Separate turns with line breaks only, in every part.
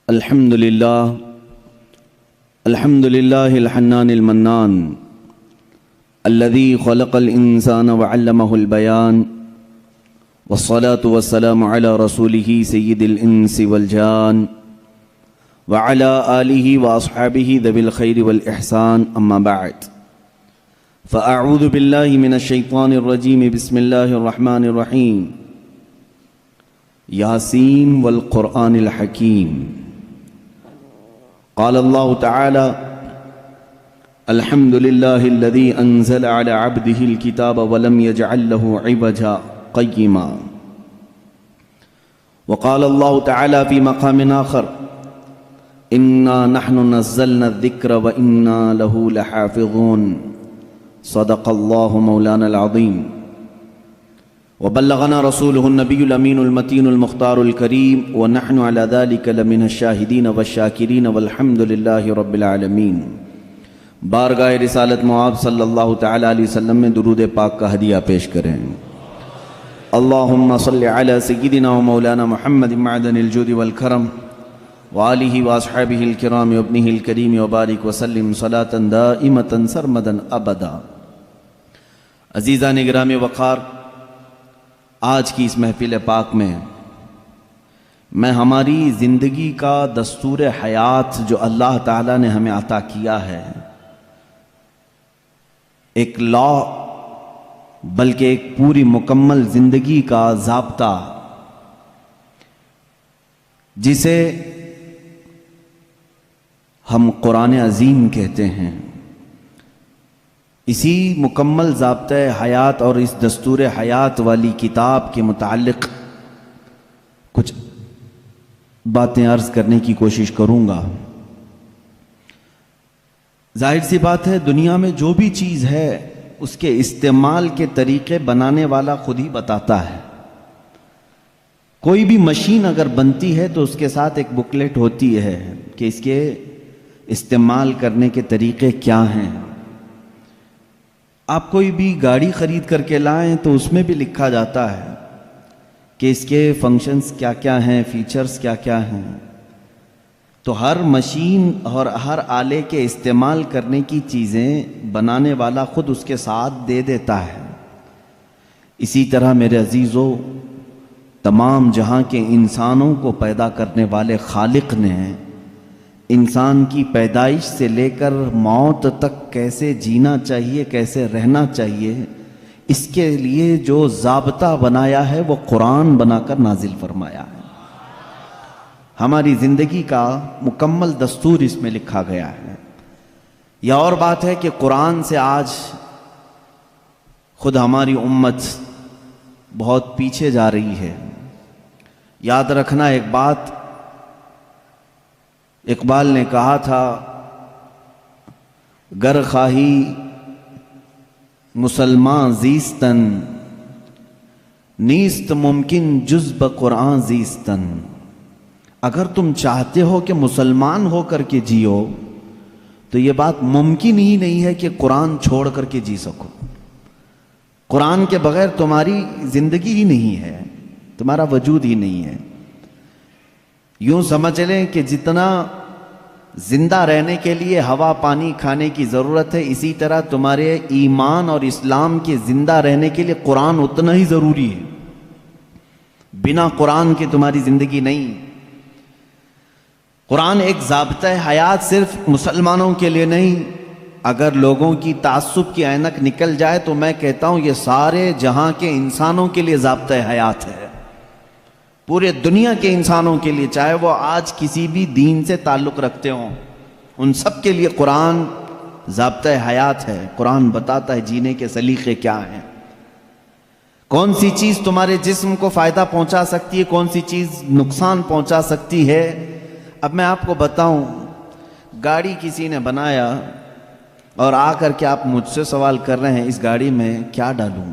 الحمد لله الحنان المنان الذي خلق الإنسان وعلمه البيان والصلاة والسلام على رسوله سيد الإنس والجان وعلى آله وأصحابه ذوي الخير والإحسان أما بعد فأعوذ بالله من الشيطان الرجيم بسم الله الرحمن الرحيم ياسين والقرآن الحكيم قال الله تعالى الحمد لله الذي أنزل على عبده الكتاب ولم يجعل له عوجا قيما وقال الله تعالى في مقام آخر إنا نحن نزلنا الذكر وإنا له لحافظون صدق الله مولانا العظيم وبلغنا رسوله النبي الأمين المتين المختار الكريم ونحن على ذلك لمن الشاهدين والشاكرين والحمد لله رب العالمين۔ بارگاہ رسالت معاب صلی اللہ تعالیٰ علیہ وسلم میں درود پاک کا ہدیہ پیش کریں۔ اللہم صلی علی سیدنا و مولانا محمد معدن الجود والکرم وآلہ واصحابہ الکرام وابنہ الکریم وبارک وسلم صلاة دائمة سرمدا ابدا۔ عزیزان گرامی وقار، آج کی اس محفل پاک میں ہماری زندگی کا دستور حیات جو اللہ تعالیٰ نے ہمیں عطا کیا ہے، ایک لا بلکہ ایک پوری مکمل زندگی کا ضابطہ، جسے ہم قرآن عظیم کہتے ہیں، اسی مکمل ضابطۂ حیات اور اس دستور حیات والی کتاب کے متعلق کچھ باتیں عرض کرنے کی کوشش کروں گا۔ ظاہر سی بات ہے، دنیا میں جو بھی چیز ہے اس کے استعمال کے طریقے بنانے والا خود ہی بتاتا ہے۔ کوئی بھی مشین اگر بنتی ہے تو اس کے ساتھ ایک بکلیٹ ہوتی ہے کہ اس کے استعمال کرنے کے طریقے کیا ہیں۔ آپ کوئی بھی گاڑی خرید کر کے لائیں تو اس میں بھی لکھا جاتا ہے کہ اس کے فنکشنز کیا کیا ہیں، فیچرز کیا کیا ہیں۔ تو ہر مشین اور ہر آلے کے استعمال کرنے کی چیزیں بنانے والا خود اس کے ساتھ دے دیتا ہے۔ اسی طرح میرے عزیزو، تمام جہاں کے انسانوں کو پیدا کرنے والے خالق نے انسان کی پیدائش سے لے کر موت تک کیسے جینا چاہیے، کیسے رہنا چاہیے، اس کے لیے جو ضابطہ بنایا ہے وہ قرآن بنا کر نازل فرمایا ہے۔ ہماری زندگی کا مکمل دستور اس میں لکھا گیا ہے۔ یہ اور بات ہے کہ قرآن سے آج خود ہماری امت بہت پیچھے جا رہی ہے۔ یاد رکھنا ایک بات، اقبال نے کہا تھا، گر خواہی مسلمان زیستن نیست ممکن جز بقرآن زیستن۔ اگر تم چاہتے ہو کہ مسلمان ہو کر کے جیو تو یہ بات ممکن ہی نہیں ہے کہ قرآن چھوڑ کر کے جی سکو۔ قرآن کے بغیر تمہاری زندگی ہی نہیں ہے، تمہارا وجود ہی نہیں ہے۔ یوں سمجھ لیں کہ جتنا زندہ رہنے کے لیے ہوا پانی کھانے کی ضرورت ہے، اسی طرح تمہارے ایمان اور اسلام کے زندہ رہنے کے لیے قرآن اتنا ہی ضروری ہے۔ بنا قرآن کے تمہاری زندگی نہیں۔ قرآن ایک ضابطہ حیات صرف مسلمانوں کے لیے نہیں، اگر لوگوں کی تعصب کی اینک نکل جائے تو میں کہتا ہوں یہ سارے جہاں کے انسانوں کے لیے ضابطہ حیات ہے، پورے دنیا کے انسانوں کے لیے، چاہے وہ آج کسی بھی دین سے تعلق رکھتے ہوں، ان سب کے لیے قرآن ضابطہ حیات ہے۔ قرآن بتاتا ہے جینے کے سلیقے کیا ہیں، کون سی چیز تمہارے جسم کو فائدہ پہنچا سکتی ہے، کون سی چیز نقصان پہنچا سکتی ہے۔ اب میں آپ کو بتاؤں، گاڑی کسی نے بنایا اور آ کر کے آپ مجھ سے سوال کر رہے ہیں اس گاڑی میں کیا ڈالوں،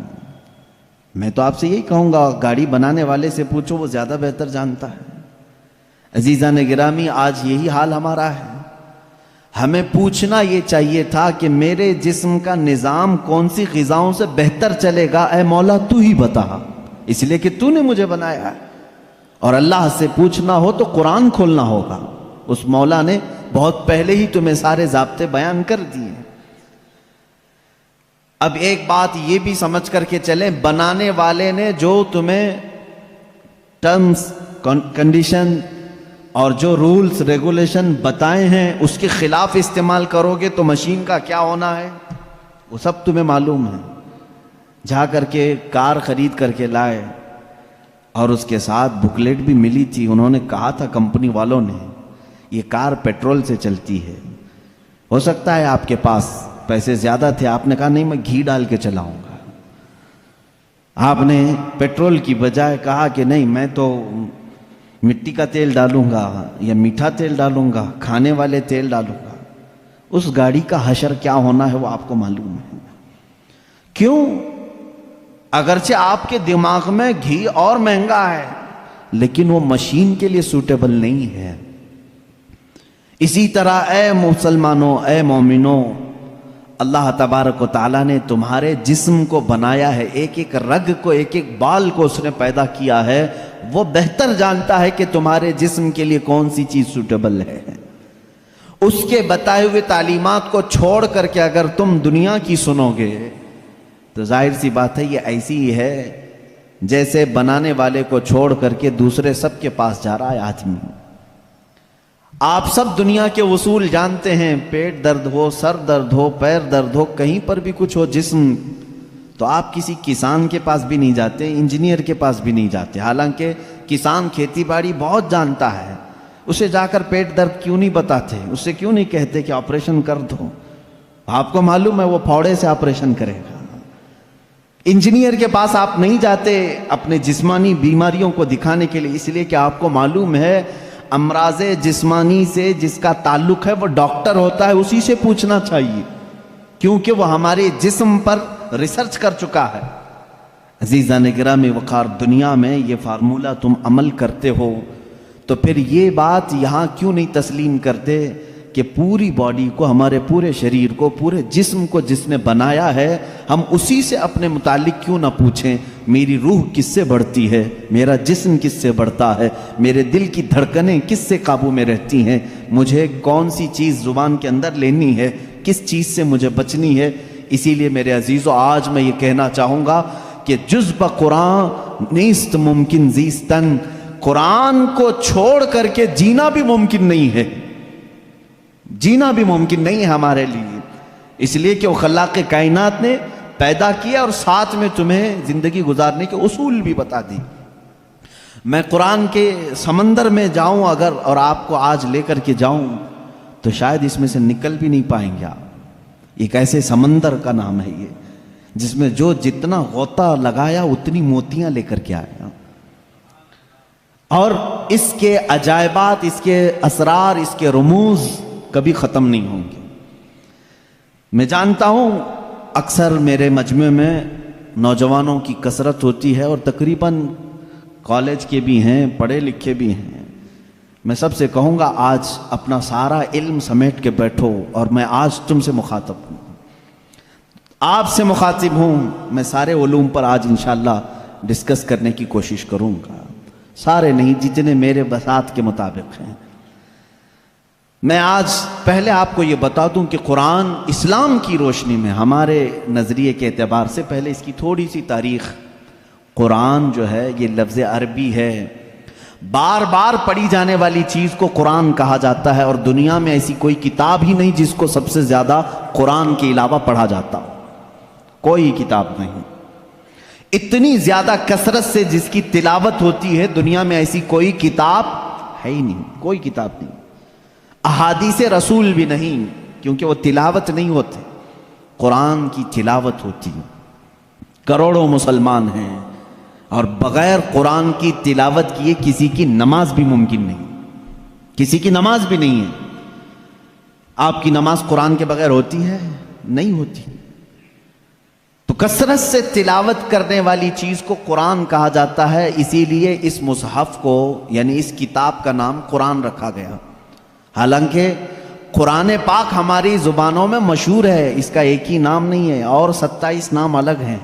میں تو آپ سے یہی کہوں گا گاڑی بنانے والے سے پوچھو، وہ زیادہ بہتر جانتا ہے۔ عزیزان گرامی، آج یہی حال ہمارا ہے۔ ہمیں پوچھنا یہ چاہیے تھا کہ میرے جسم کا نظام کون سی غذاؤں سے بہتر چلے گا، اے مولا تو ہی بتا، اس لیے کہ تو نے مجھے بنایا ہے۔ اور اللہ سے پوچھنا ہو تو قرآن کھولنا ہوگا۔ اس مولا نے بہت پہلے ہی تمہیں سارے ضابطے بیان کر دیے. اب ایک بات یہ بھی سمجھ کر کے چلیں، بنانے والے نے جو تمہیں ٹرمز کنڈیشن اور جو رولز ریگولیشن بتائے ہیں اس کے خلاف استعمال کرو گے تو مشین کا کیا ہونا ہے وہ سب تمہیں معلوم ہے. جا کر کے کار خرید کر کے لائے اور اس کے ساتھ بکلیٹ بھی ملی تھی. انہوں نے کہا تھا کمپنی والوں نے یہ کار پیٹرول سے چلتی ہے. ہو سکتا ہے آپ کے پاس پیسے زیادہ تھے، آپ نے کہا نہیں میں گھی ڈال کے چلاؤں گا. آپ نے پیٹرول کی بجائے کہا کہ نہیں میں تو مٹی کا تیل ڈالوں گا یا میٹھا تیل ڈالوں گا، کھانے والے تیل ڈالوں گا. اس گاڑی کا حشر کیا ہونا ہے وہ آپ کو معلوم ہے. کیوں؟ اگرچہ آپ کے دماغ میں گھی اور مہنگا ہے لیکن وہ مشین کے لیے سوٹیبل نہیں ہے. اسی طرح اے مسلمانوں، اے مومنوں، اللہ تبارک و تعالیٰ نے تمہارے جسم کو بنایا ہے، ایک ایک رگ کو، ایک ایک بال کو اس نے پیدا کیا ہے. وہ بہتر جانتا ہے کہ تمہارے جسم کے لیے کون سی چیز سوٹیبل ہے. اس کے بتائے ہوئے تعلیمات کو چھوڑ کر کے اگر تم دنیا کی سنو گے تو ظاہر سی بات ہے یہ ایسی ہی ہے جیسے بنانے والے کو چھوڑ کر کے دوسرے سب کے پاس جا رہا ہے آدمی. آپ سب دنیا کے اصول جانتے ہیں، پیٹ درد ہو، سر درد ہو، پیر درد ہو، کہیں پر بھی کچھ ہو جسم، تو آپ کسی کسان کے پاس بھی نہیں جاتے، انجینئر کے پاس بھی نہیں جاتے. حالانکہ کسان کھیتی باڑی بہت جانتا ہے، اسے جا کر پیٹ درد کیوں نہیں بتاتے، اسے کیوں نہیں کہتے کہ آپریشن کر دو؟ آپ کو معلوم ہے وہ پھوڑے سے آپریشن کرے گا. انجینئر کے پاس آپ نہیں جاتے اپنے جسمانی بیماریوں کو دکھانے کے لیے، اس لیے کہ آپ کو معلوم ہے امراض جسمانی سے جس کا تعلق ہے وہ ڈاکٹر ہوتا ہے، اسی سے پوچھنا چاہیے کیونکہ وہ ہمارے جسم پر ریسرچ کر چکا ہے. عزیزان گرامی وقار، دنیا میں یہ فارمولہ تم عمل کرتے ہو تو پھر یہ بات یہاں کیوں نہیں تسلیم کرتے کہ پوری باڈی کو، ہمارے پورے شریر کو، پورے جسم کو جس نے بنایا ہے ہم اسی سے اپنے متعلق کیوں نہ پوچھیں میری روح کس سے بڑھتی ہے، میرا جسم کس سے بڑھتا ہے، میرے دل کی دھڑکنیں کس سے قابو میں رہتی ہیں، مجھے کون سی چیز زبان کے اندر لینی ہے، کس چیز سے مجھے بچنی ہے. اسی لیے میرے عزیزو آج میں یہ کہنا چاہوں گا کہ جز بقرآن نیست ممکن زیستن، قرآن کو چھوڑ کر کے جینا بھی ممکن نہیں ہے، جینا بھی ممکن نہیں ہے ہمارے لیے. اس لیے کہ وہ خلاق کائنات نے پیدا کیا اور ساتھ میں تمہیں زندگی گزارنے کے اصول بھی بتا دی. میں قرآن کے سمندر میں جاؤں اگر اور آپ کو آج لے کر کے جاؤں تو شاید اس میں سے نکل بھی نہیں پائیں گے آپ. ایک ایسے سمندر کا نام ہے یہ جس میں جو جتنا غوطہ لگایا اتنی موتیاں لے کر کے آیا، اور اس کے عجائبات، اس کے اسرار، اس کے رموز کبھی ختم نہیں ہوں گے. میں جانتا ہوں اکثر میرے مجمع میں نوجوانوں کی کثرت ہوتی ہے اور تقریباً کالج کے بھی ہیں، پڑھے لکھے بھی ہیں. میں سب سے کہوں گا آج اپنا سارا علم سمیٹ کے بیٹھو، اور میں آج تم سے مخاطب ہوں، آپ سے مخاطب ہوں. میں سارے علوم پر آج انشاءاللہ ڈسکس کرنے کی کوشش کروں گا، سارے نہیں جتنے میرے بساط کے مطابق ہیں. میں آج پہلے آپ کو یہ بتا دوں کہ قرآن اسلام کی روشنی میں ہمارے نظریے کے اعتبار سے پہلے اس کی تھوڑی سی تاریخ. قرآن جو ہے یہ لفظ عربی ہے، بار بار پڑھی جانے والی چیز کو قرآن کہا جاتا ہے، اور دنیا میں ایسی کوئی کتاب ہی نہیں جس کو سب سے زیادہ قرآن کے علاوہ پڑھا جاتا ہو. کوئی کتاب نہیں. اتنی زیادہ کثرت سے جس کی تلاوت ہوتی ہے دنیا میں ایسی کوئی کتاب ہے ہی نہیں، کوئی کتاب نہیں. احادیث رسول بھی نہیں کیونکہ وہ تلاوت نہیں ہوتے، قرآن کی تلاوت ہوتی. کروڑوں مسلمان ہیں اور بغیر قرآن کی تلاوت کیے کسی کی نماز بھی ممکن نہیں، کسی کی نماز بھی نہیں ہے. آپ کی نماز قرآن کے بغیر ہوتی ہے؟ نہیں ہوتی. تو کثرت سے تلاوت کرنے والی چیز کو قرآن کہا جاتا ہے، اسی لیے اس مصحف کو یعنی اس کتاب کا نام قرآن رکھا گیا. حالانکہ قرآن پاک ہماری زبانوں میں مشہور ہے، اس کا ایک ہی نام نہیں ہے، اور 27 نام الگ ہیں.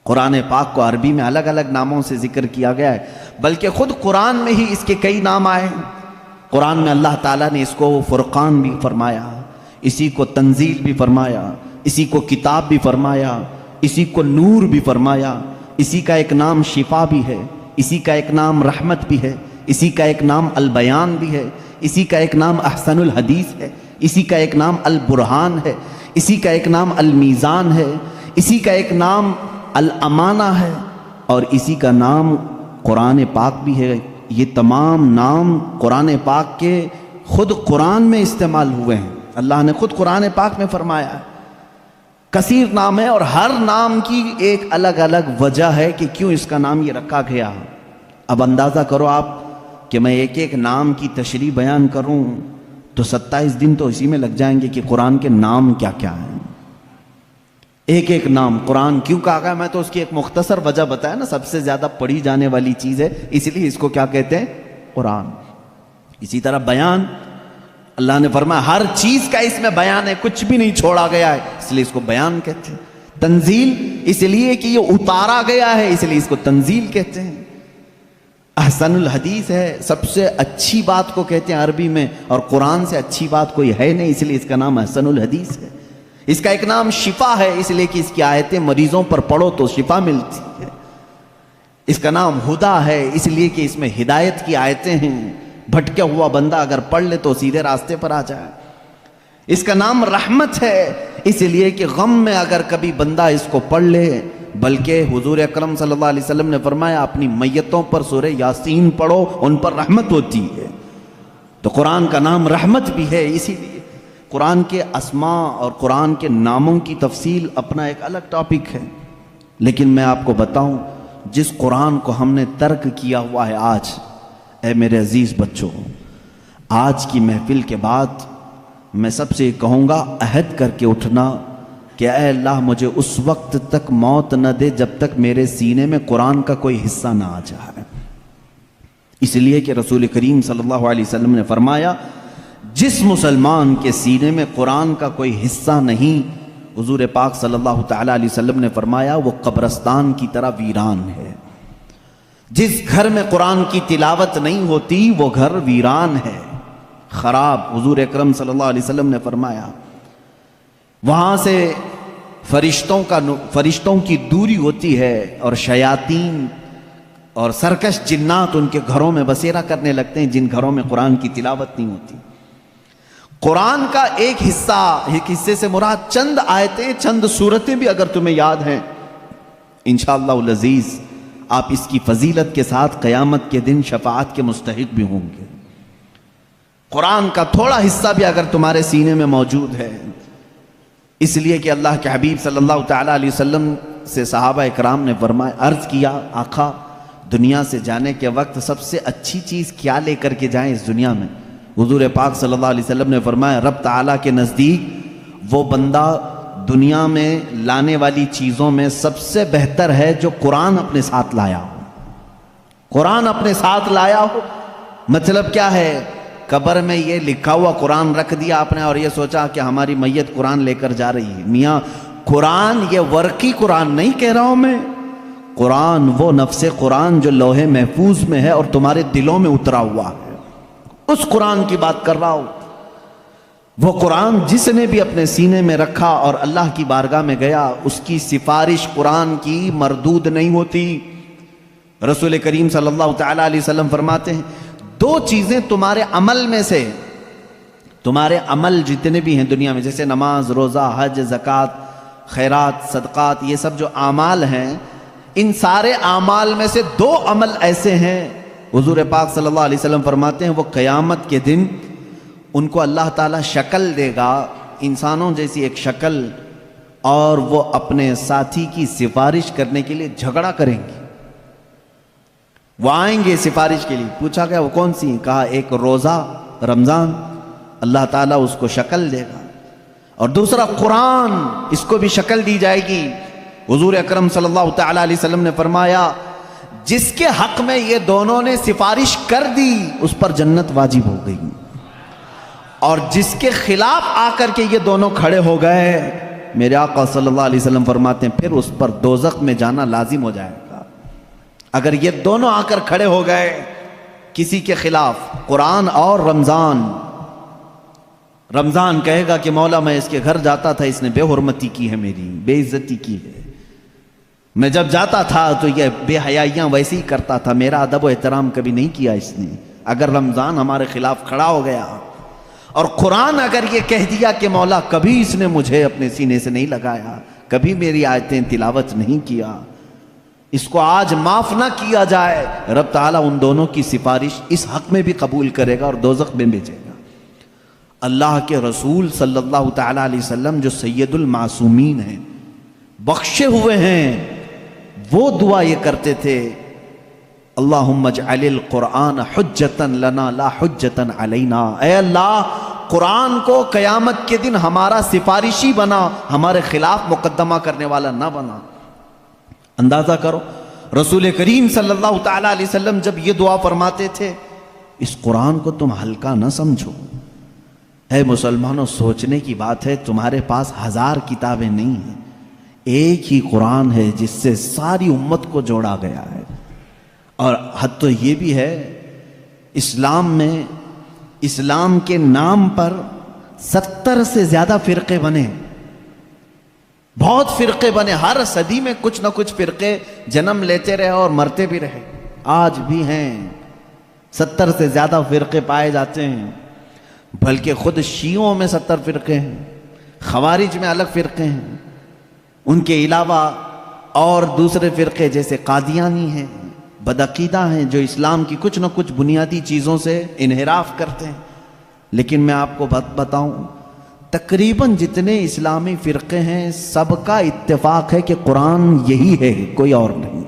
قرآن پاک کو عربی میں الگ الگ ناموں سے ذکر کیا گیا ہے، بلکہ خود قرآن میں ہی اس کے کئی نام آئے ہیں. قرآن میں اللہ تعالیٰ نے اس کو فرقان بھی فرمایا، اسی کو تنزیل بھی فرمایا، اسی کو کتاب بھی فرمایا، اسی کو نور بھی فرمایا، اسی کا ایک نام شفا بھی ہے، اسی کا ایک نام رحمت بھی ہے، اسی کا ایک نام البیان بھی ہے، اسی کا ایک نام احسن الحدیث ہے، اسی کا ایک نام البرہان ہے، اسی کا ایک نام المیزان ہے، اسی کا ایک نام الامانہ ہے، اور اسی کا نام قرآن پاک بھی ہے۔ یہ تمام نام قرآن پاک کے خود قرآن میں استعمال ہوئے ہیں، اللہ نے خود قرآن پاک میں فرمایا ہے۔ کثیر نام ہے اور ہر نام کی ایک الگ الگ وجہ ہے کہ کیوں اس کا نام یہ رکھا گیا۔ اب اندازہ کرو آپ کہ میں ایک ایک نام کی تشریح بیان کروں تو 27 دن تو اسی میں لگ جائیں گے کہ قرآن کے نام کیا کیا ہیں۔ ایک ایک نام قرآن کیوں کہا گیا، میں تو اس کی ایک مختصر وجہ بتایا نا، سب سے زیادہ پڑھی جانے والی چیز ہے، اس لیے اس کو کیا کہتے ہیں، قرآن۔ اسی طرح بیان، اللہ نے فرمایا ہر چیز کا اس میں بیان ہے، کچھ بھی نہیں چھوڑا گیا ہے، اس لیے اس کو بیان کہتے ہیں۔ تنزیل، اس لیے کہ یہ اتارا گیا ہے، اس لیے اس کو تنزیل کہتے ہیں۔ احسن الحدیث ہے، سب سے اچھی بات کو کہتے ہیں عربی میں، اور قرآن سے اچھی بات کوئی ہے نہیں، اس لیے اس کا نام احسن الحدیث ہے۔ اس کا ایک نام شفا ہے، اس لیے کہ اس کی آیتیں مریضوں پر پڑھو تو شفا ملتی ہے۔ اس کا نام ہدا ہے، اس لیے کہ اس میں ہدایت کی آیتیں ہیں، بھٹکا ہوا بندہ اگر پڑھ لے تو سیدھے راستے پر آ جائے۔ اس کا نام رحمت ہے، اس لیے کہ غم میں اگر کبھی بندہ اس کو پڑھ لے، بلکہ حضور اکرم صلی اللہ علیہ وسلم نے فرمایا اپنی میتوں پر سورہ یاسین پڑھو، ان پر رحمت ہوتی ہے۔ تو قرآن کا نام رحمت بھی ہے۔ اسی لیے قرآن کے اسماء اور قرآن کے ناموں کی تفصیل اپنا ایک الگ ٹاپک ہے، لیکن میں آپ کو بتاؤں جس قرآن کو ہم نے ترک کیا ہوا ہے آج، اے میرے عزیز بچوں، آج کی محفل کے بعد میں سب سے کہوں گا عہد کر کے اٹھنا کہ اے اللہ مجھے اس وقت تک موت نہ دے جب تک میرے سینے میں قرآن کا کوئی حصہ نہ آ جائے۔ اس لیے کہ رسول کریم صلی اللہ علیہ وسلم نے فرمایا جس مسلمان کے سینے میں قرآن کا کوئی حصہ نہیں، حضور پاک صلی اللہ تعالیٰ علیہ وسلم نے فرمایا وہ قبرستان کی طرح ویران ہے۔ جس گھر میں قرآن کی تلاوت نہیں ہوتی وہ گھر ویران ہے، خراب۔ حضور اکرم صلی اللہ علیہ وسلم نے فرمایا وہاں سے فرشتوں کی دوری ہوتی ہے، اور شیاطین اور سرکش جنات ان کے گھروں میں بسیرا کرنے لگتے ہیں جن گھروں میں قرآن کی تلاوت نہیں ہوتی۔ قرآن کا ایک حصے سے مراد چند آیتیں، چند سورتیں بھی اگر تمہیں یاد ہیں، انشاءاللہ العزیز آپ اس کی فضیلت کے ساتھ قیامت کے دن شفاعت کے مستحق بھی ہوں گے۔ قرآن کا تھوڑا حصہ بھی اگر تمہارے سینے میں موجود ہے، اس لیے کہ اللہ کے حبیب صلی اللہ تعالیٰ علیہ وسلم سے صحابہ اکرام نے فرمایا، عرض کیا آقا دنیا سے جانے کے وقت سب سے اچھی چیز کیا لے کر کے جائیں اس دنیا میں؟ حضور پاک صلی اللہ علیہ وسلم نے فرمایا رب تعالیٰ کے نزدیک وہ بندہ دنیا میں لانے والی چیزوں میں سب سے بہتر ہے جو قرآن اپنے ساتھ لایا ہو۔ قرآن اپنے ساتھ لایا ہو مطلب کیا ہے؟ قبر میں یہ لکھا ہوا قرآن رکھ دیا آپ نے اور یہ سوچا کہ ہماری میت قرآن لے کر جا رہی ہے۔ میاں قرآن یہ ورقی قرآن نہیں کہہ رہا ہوں میں، قرآن وہ نفس قرآن جو لوح محفوظ میں ہے اور تمہارے دلوں میں اترا ہوا ہے، اس قرآن کی بات کر رہا ہوں۔ وہ قرآن جس نے بھی اپنے سینے میں رکھا اور اللہ کی بارگاہ میں گیا، اس کی سفارش قرآن کی مردود نہیں ہوتی۔ رسول کریم صلی اللہ تعالیٰ علیہ وسلم فرماتے ہیں دو چیزیں تمہارے عمل میں سے، تمہارے عمل جتنے بھی ہیں دنیا میں، جیسے نماز، روزہ، حج، زکوٰۃ، خیرات، صدقات، یہ سب جو اعمال ہیں، ان سارے اعمال میں سے دو عمل ایسے ہیں حضور پاک صلی اللہ علیہ وسلم فرماتے ہیں وہ قیامت کے دن ان کو اللہ تعالیٰ شکل دے گا، انسانوں جیسی ایک شکل، اور وہ اپنے ساتھی کی سفارش کرنے کے لیے جھگڑا کریں گے۔ وہ آئیں گے سفارش کے لیے، پوچھا گیا وہ کون سی؟ کہا ایک روزہ رمضان، اللہ تعالیٰ اس کو شکل دے گا، اور دوسرا قرآن، اس کو بھی شکل دی جائے گی۔ حضور اکرم صلی اللہ تعالیٰ علیہ وسلم نے فرمایا جس کے حق میں یہ دونوں نے سفارش کر دی اس پر جنت واجب ہو گئی، اور جس کے خلاف آ کر کے یہ دونوں کھڑے ہو گئے، میرے آقا صلی اللہ علیہ وسلم فرماتے ہیں پھر اس پر دوزخ میں جانا لازم ہو جائے گا۔ اگر یہ دونوں آ کر کھڑے ہو گئے کسی کے خلاف، قرآن اور رمضان۔ رمضان کہے گا کہ مولا میں اس کے گھر جاتا تھا، اس نے بے حرمتی کی ہے، میری بے عزتی کی ہے، میں جب جاتا تھا تو یہ بے حیائیاں ویسے ہی کرتا تھا، میرا ادب و احترام کبھی نہیں کیا اس نے۔ اگر رمضان ہمارے خلاف کھڑا ہو گیا اور قرآن اگر یہ کہہ دیا کہ مولا کبھی اس نے مجھے اپنے سینے سے نہیں لگایا، کبھی میری آیتیں تلاوت نہیں کیا، اس کو آج معاف نہ کیا جائے، رب تعالیٰ ان دونوں کی سفارش اس حق میں بھی قبول کرے گا اور دوزخ میں بھیجے گا۔ اللہ کے رسول صلی اللہ تعالیٰ علیہ وسلم جو سید المعصومین ہیں، بخشے ہوئے ہیں، وہ دعا یہ کرتے تھے، اللہم اجعل القرآن حجتا لنا لا حجتا علینا، اے اللہ قرآن کو قیامت کے دن ہمارا سفارشی بنا، ہمارے خلاف مقدمہ کرنے والا نہ بنا۔ اندازہ کرو رسول کریم صلی اللہ تعالیٰ علیہ وسلم جب یہ دعا فرماتے تھے، اس قرآن کو تم ہلکا نہ سمجھو۔ اے مسلمانوں، سوچنے کی بات ہے، تمہارے پاس 1000 کتابیں نہیں ہیں، ایک ہی قرآن ہے جس سے ساری امت کو جوڑا گیا ہے۔ اور حد تو یہ بھی ہے، اسلام میں اسلام کے نام پر 70 سے زیادہ فرقے بنے، بہت فرقے بنے، ہر صدی میں کچھ نہ کچھ فرقے جنم لیتے رہے اور مرتے بھی رہے، آج بھی ہیں 70 سے زیادہ فرقے پائے جاتے ہیں، بلکہ خود شیعوں میں 70 فرقے ہیں، خوارج میں الگ فرقے ہیں، ان کے علاوہ اور دوسرے فرقے جیسے قادیانی ہیں، بدعقیدہ ہیں، جو اسلام کی کچھ نہ کچھ بنیادی چیزوں سے انحراف کرتے ہیں۔ لیکن میں آپ کو بتاؤں، تقریباً جتنے اسلامی فرقے ہیں سب کا اتفاق ہے کہ قرآن یہی ہے، کوئی اور نہیں۔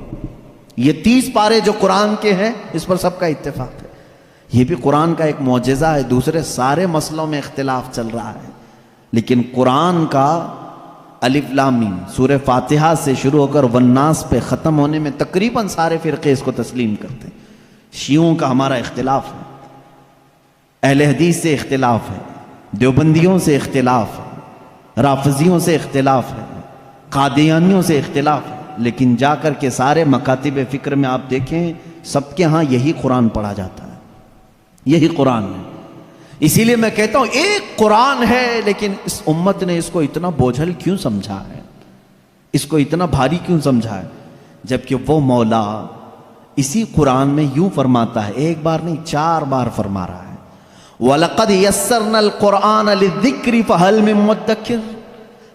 یہ 30 پارے جو قرآن کے ہیں اس پر سب کا اتفاق ہے۔ یہ بھی قرآن کا ایک معجزہ ہے، دوسرے سارے مسئلوں میں اختلاف چل رہا ہے، لیکن قرآن کا الف لام میم سورہ فاتحہ سے شروع ہو کر والناس پہ ختم ہونے میں تقریباً سارے فرقے اس کو تسلیم کرتے ہیں۔ شیعوں کا ہمارا اختلاف ہے، اہل حدیث سے اختلاف ہے، دیوبندیوں سے اختلاف ہے، رافضیوں سے اختلاف ہے، قادیانیوں سے اختلاف ہے، لیکن جا کر کے سارے مکاتب فکر میں آپ دیکھیں سب کے ہاں یہی قرآن پڑھا جاتا ہے، یہی قرآن ہے۔ اسی لیے میں کہتا ہوں ایک قرآن ہے، لیکن اس امت نے اس کو اتنا بوجھل کیوں سمجھا ہے، اس کو اتنا بھاری کیوں سمجھا ہے، جبکہ وہ مولا اسی قرآن میں یوں فرماتا ہے، ایک بار نہیں 4 بار فرما رہا ہے، وَلَقَدْ يَسَّرْنَا الْقُرْآنَ لِلذِّكْرِ فَهَلْ مِن مُدَّكِرٍ،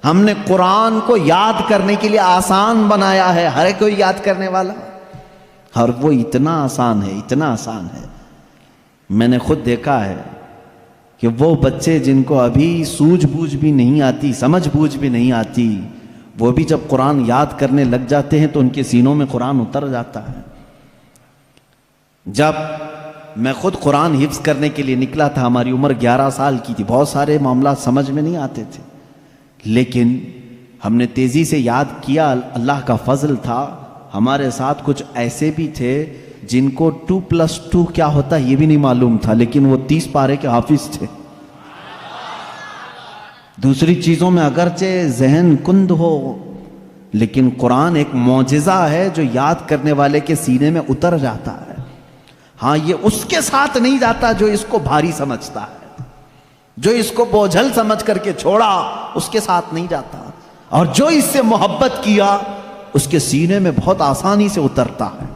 ہم نے قرآن کو یاد کرنے کے لیے آسان بنایا ہے، ہر کوئی یاد کرنے والا، اور وہ اتنا آسان ہے، اتنا آسان ہے۔ میں نے خود دیکھا ہے کہ وہ بچے جن کو ابھی سوجھ بوجھ بھی نہیں آتی، سمجھ بوجھ بھی نہیں آتی، وہ بھی جب قرآن یاد کرنے لگ جاتے ہیں تو ان کے سینوں میں قرآن اتر جاتا ہے۔ جب میں خود قرآن حفظ کرنے کے لیے نکلا تھا، ہماری عمر 11 سال کی تھی، بہت سارے معاملات سمجھ میں نہیں آتے تھے، لیکن ہم نے تیزی سے یاد کیا، اللہ کا فضل تھا، ہمارے ساتھ کچھ ایسے بھی تھے جن کو 2+2 کیا ہوتا ہے یہ بھی نہیں معلوم تھا، لیکن وہ 30 پارے کے حافظ تھے۔ دوسری چیزوں میں اگرچہ ذہن کند ہو، لیکن قرآن ایک معجزہ ہے جو یاد کرنے والے کے سینے میں اتر جاتا ہے۔ ہاں، یہ اس کے ساتھ نہیں جاتا جو اس کو بھاری سمجھتا ہے، جو اس کو بوجھل سمجھ کر کے چھوڑا اس کے ساتھ نہیں جاتا، اور جو اس سے محبت کیا اس کے سینے میں بہت آسانی سے اترتا ہے۔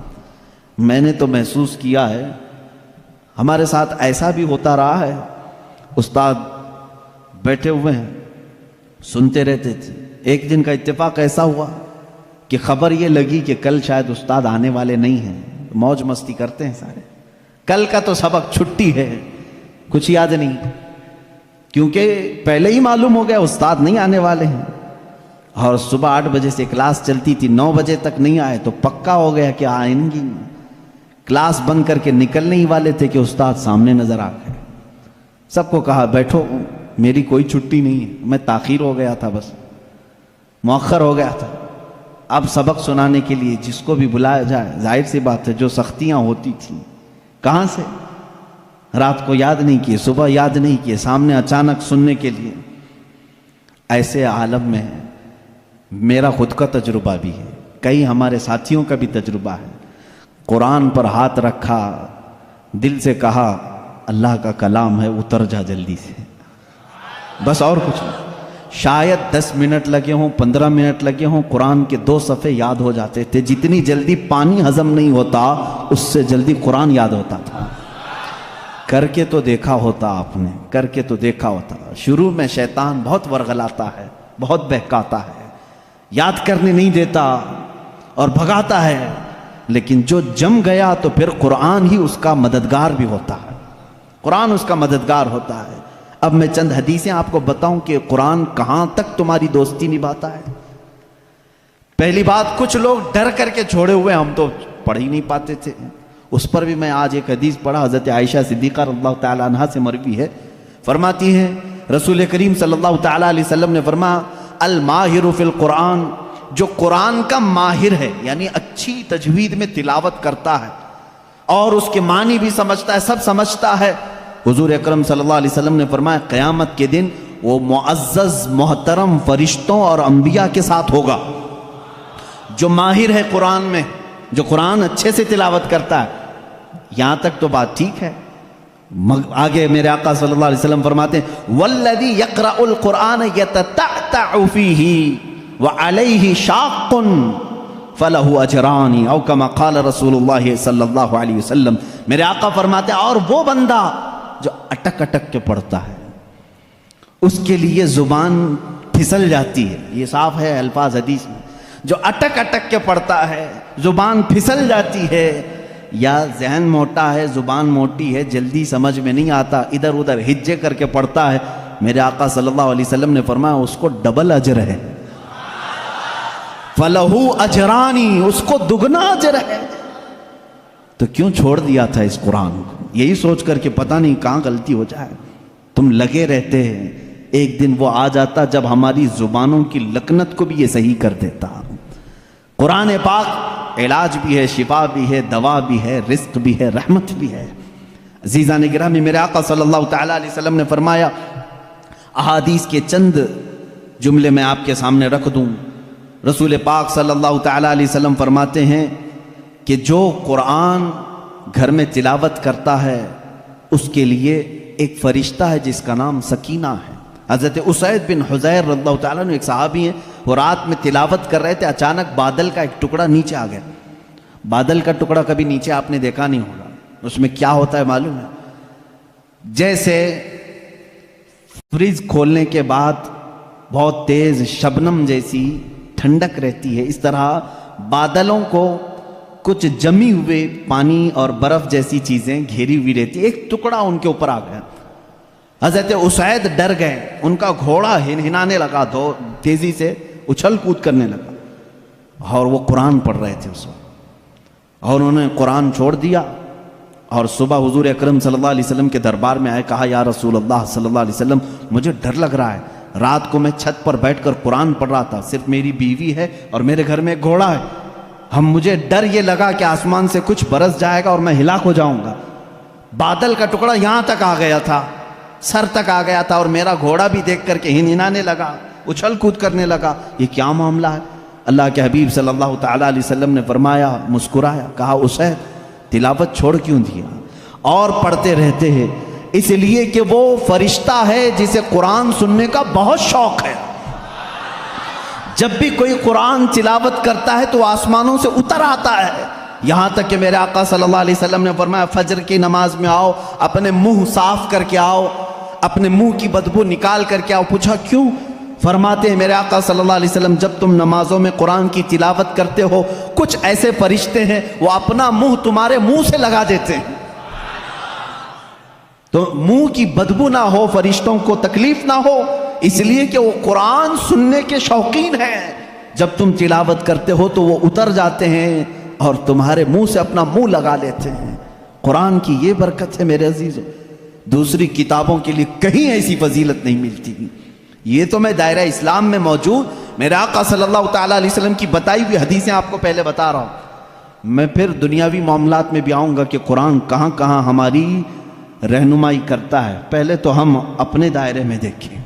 میں نے تو محسوس کیا ہے، ہمارے ساتھ ایسا بھی ہوتا رہا ہے، استاد بیٹھے ہوئے ہیں سنتے رہتے تھے، ایک دن کا اتفاق ایسا ہوا کہ خبر یہ لگی کہ کل شاید استاد آنے والے نہیں ہیں، موج مستی کرتے ہیں سارے، کل کا تو سبق چھٹی ہے، کچھ یاد نہیں، کیونکہ پہلے ہی معلوم ہو گیا استاد نہیں آنے والے ہیں، اور صبح 8 بجے سے کلاس چلتی تھی، 9 بجے تک نہیں آئے تو پکا ہو گیا کہ آئیں گی، کلاس بند کر کے نکلنے ہی والے تھے کہ استاد سامنے نظر آ گئے۔ سب کو کہا بیٹھو، میری کوئی چھٹی نہیں ہے، میں تاخیر ہو گیا تھا، بس مؤخر ہو گیا تھا، اب سبق سنانے کے لیے جس کو بھی بلایا جائے، ظاہر سی بات ہے جو سختیاں ہوتی تھیں کہاں سے، رات کو یاد نہیں کیے، صبح یاد نہیں کیے، سامنے اچانک سننے کے لیے۔ ایسے عالم میں میرا خود کا تجربہ بھی ہے، کئی ہمارے ساتھیوں کا بھی تجربہ ہے، قرآن پر ہاتھ رکھا، دل سے کہا اللہ کا کلام ہے، اتر جا جلدی سے، بس اور کچھ نہیں۔ شاید 10 منٹ لگے ہوں، 15 منٹ لگے ہوں، قرآن کے 2 صفحے یاد ہو جاتے تھے۔ جتنی جلدی پانی ہضم نہیں ہوتا اس سے جلدی قرآن یاد ہوتا تھا۔ کر کے تو دیکھا ہوتا آپ نے، کر کے تو دیکھا ہوتا۔ شروع میں شیطان بہت ورغلاتا ہے، بہت بہکاتا ہے، یاد کرنے نہیں دیتا اور بھگاتا ہے، لیکن جو جم گیا تو پھر قرآن ہی اس کا مددگار بھی ہوتا ہے، قرآن اس کا مددگار ہوتا ہے۔ اب میں چند حدیثیں آپ کو بتاؤں کہ قرآن کہاں تک تمہاری دوستی نبھاتا ہے۔ پہلی بات، کچھ لوگ ڈر کر کے چھوڑے ہوئے، ہم تو پڑھ ہی نہیں پاتے تھے، اس پر بھی میں آج ایک حدیث پڑھا، حضرت عائشہ صدیقہ رضی اللہ تعالیٰ عنہا سے مروی ہے، فرماتی ہیں رسول کریم صلی اللہ تعالیٰ علیہ وسلم نے فرمایا الماہر فی القرآن، جو قرآن کا ماہر ہے یعنی اچھی تجوید میں تلاوت کرتا ہے اور اس کے معنی بھی سمجھتا ہے، سب سمجھتا ہے، حضور اکرم صلی اللہ علیہ وسلم نے فرمایا قیامت کے دن وہ معزز محترم فرشتوں اور انبیاء کے ساتھ ہوگا۔ جو ماہر ہے قرآن میں، جو قرآن اچھے سے تلاوت کرتا ہے، یہاں تک تو بات ٹھیک ہے۔ آگے میرے آقا صلی اللہ علیہ وسلم فرماتے ہیں والذی یقرأ القرآن یتتعتع فیہ وعلیہ شاق فلہ اجران او کما قال رسول اللہ صلی اللہ علیہ وسلم۔ میرے آقا فرماتے ہیں اور وہ بندہ جو اٹک اٹک کے پڑھتا ہے، اس کے لیے زبان پھسل جاتی ہے، یہ صاف ہے الفاظ حدیث میں، جو اٹک اٹک کے پڑھتا ہے زبان پھسل جاتی ہے، یا ذہن موٹا ہے، زبان موٹی ہے، جلدی سمجھ میں نہیں آتا، ادھر ادھر ہجے کر کے پڑھتا ہے، میرے آقا صلی اللہ علیہ وسلم نے فرمایا اس کو ڈبل اجر ہے، فَلَهُ أَجْرَانِ، اس کو دگنا اجر ہے۔ تو کیوں چھوڑ دیا تھا اس قرآن کو؟ یہی سوچ کر کہ پتہ نہیں کہاں غلطی ہو جائے۔ تم لگے رہتے ہیں، ایک دن وہ آ جاتا جب ہماری زبانوں کی لکنت کو بھی یہ صحیح کر دیتا۔ قرآن پاک علاج بھی ہے، شفا بھی ہے، دوا بھی ہے، رزق بھی ہے، رحمت بھی ہے۔ عزیزان گرامی، میرے آقا صلی اللہ تعالیٰ علیہ وسلم نے فرمایا، احادیث کے چند جملے میں آپ کے سامنے رکھ دوں۔ رسول پاک صلی اللہ تعالیٰ علیہ وسلم فرماتے ہیں کہ جو قرآن گھر میں تلاوت کرتا ہے اس کے لیے ایک فرشتہ ہے جس کا نام سکینہ ہے۔ حضرت اسید بن حضیر رضی اللہ تعالیٰ عنہ ایک صحابی ہیں، وہ رات میں تلاوت کر رہے تھے، اچانک بادل کا ایک ٹکڑا نیچے آ گیا۔ بادل کا ٹکڑا کبھی نیچے آپ نے دیکھا نہیں ہوگا، اس میں کیا ہوتا ہے معلوم ہے؟ جیسے فریج کھولنے کے بعد بہت تیز شبنم جیسی ٹھنڈک رہتی ہے، اس طرح بادلوں کو کچھ جمی ہوئے پانی اور برف جیسی چیزیں گھیری ہوئی رہتی، ایک ٹکڑا ان کے اوپر آ گیا۔ حضرت اسید ڈر گئے، ان کا گھوڑا ہنانے لگا، تیزی سے اچھل کود کرنے لگا، اور وہ قرآن پڑھ رہے تھے اس وقت، اور انہوں نے قرآن چھوڑ دیا اور صبح حضور اکرم صلی اللہ علیہ وسلم کے دربار میں آئے، کہا یا رسول اللہ صلی اللہ علیہ وسلم مجھے ڈر لگ رہا ہے، رات کو میں چھت پر بیٹھ کر قرآن پڑھ رہا تھا، صرف میری بیوی ہے اور میرے گھر میں ایک گھوڑا ہے، مجھے ڈر یہ لگا کہ آسمان سے کچھ برس جائے گا اور میں ہلاک ہو جاؤں گا۔ بادل کا ٹکڑا یہاں تک آ گیا تھا، سر تک آ گیا تھا، اور میرا گھوڑا بھی دیکھ کر کے ہنانے لگا، اچھل کود کرنے لگا، یہ کیا معاملہ ہے؟ اللہ کے حبیب صلی اللہ تعالیٰ علیہ وسلم نے فرمایا، مسکرایا، کہا اسید تلاوت چھوڑ کیوں دیا؟ اور پڑھتے رہتے ہیں، اس لیے کہ وہ فرشتہ ہے جسے قرآن سننے کا بہت شوق ہے۔ جب بھی کوئی قرآن تلاوت کرتا ہے تو آسمانوں سے اتر آتا ہے، یہاں تک کہ میرے آقا صلی اللہ علیہ وسلم نے فرمایا فجر کی نماز میں آؤ، اپنے منہ صاف کر کے آؤ، اپنے منہ کی بدبو نکال کر کے آؤ۔ پوچھا کیوں؟ فرماتے ہیں میرے آقا صلی اللہ علیہ وسلم جب تم نمازوں میں قرآن کی تلاوت کرتے ہو کچھ ایسے فرشتے ہیں وہ اپنا منہ تمہارے منہ سے لگا دیتے ہیں، تو منہ کی بدبو نہ ہو، فرشتوں کو تکلیف نہ ہو، اس لیے کہ وہ قرآن سننے کے شوقین ہیں۔ جب تم تلاوت کرتے ہو تو وہ اتر جاتے ہیں اور تمہارے منہ سے اپنا منہ لگا لیتے ہیں۔ قرآن کی یہ برکت ہے میرے عزیزوں، دوسری کتابوں کے لیے کہیں ایسی فضیلت نہیں ملتی۔ یہ تو میں دائرہ اسلام میں موجود میرے آقا صلی اللہ تعالیٰ علیہ وسلم کی بتائی ہوئی حدیثیں آپ کو پہلے بتا رہا ہوں، میں پھر دنیاوی معاملات میں بھی آؤں گا کہ قرآن کہاں کہاں ہماری رہنمائی کرتا ہے۔ پہلے تو ہم اپنے دائرے میں دیکھیں،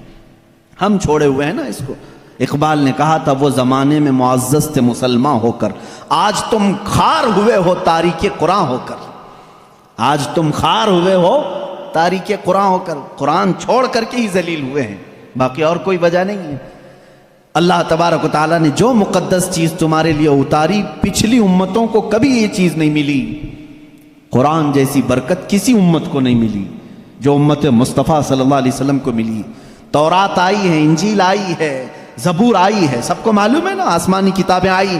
ہم چھوڑے ہوئے ہیں نا اس کو۔ اقبال نے کہا تھا وہ زمانے میں معزز تھے مسلمان ہو کر، آج تم خار ہوئے ہو تاریک قرآن ہو کر۔ آج تم خار ہوئے ہو تاریخ قرآن ہو کر، قرآن چھوڑ کر کے ہی ذلیل ہوئے ہیں، باقی اور کوئی وجہ نہیں ہے۔ اللہ تبارک و تعالیٰ نے جو مقدس چیز تمہارے لیے اتاری، پچھلی امتوں کو کبھی یہ چیز نہیں ملی۔ قرآن جیسی برکت کسی امت کو نہیں ملی جو امت مصطفیٰ صلی اللہ علیہ وسلم کو ملی۔ تورات آئی ہے، انجیل آئی ہے، زبور آئی ہے، سب کو معلوم ہے نا، آسمانی کتابیں آئی۔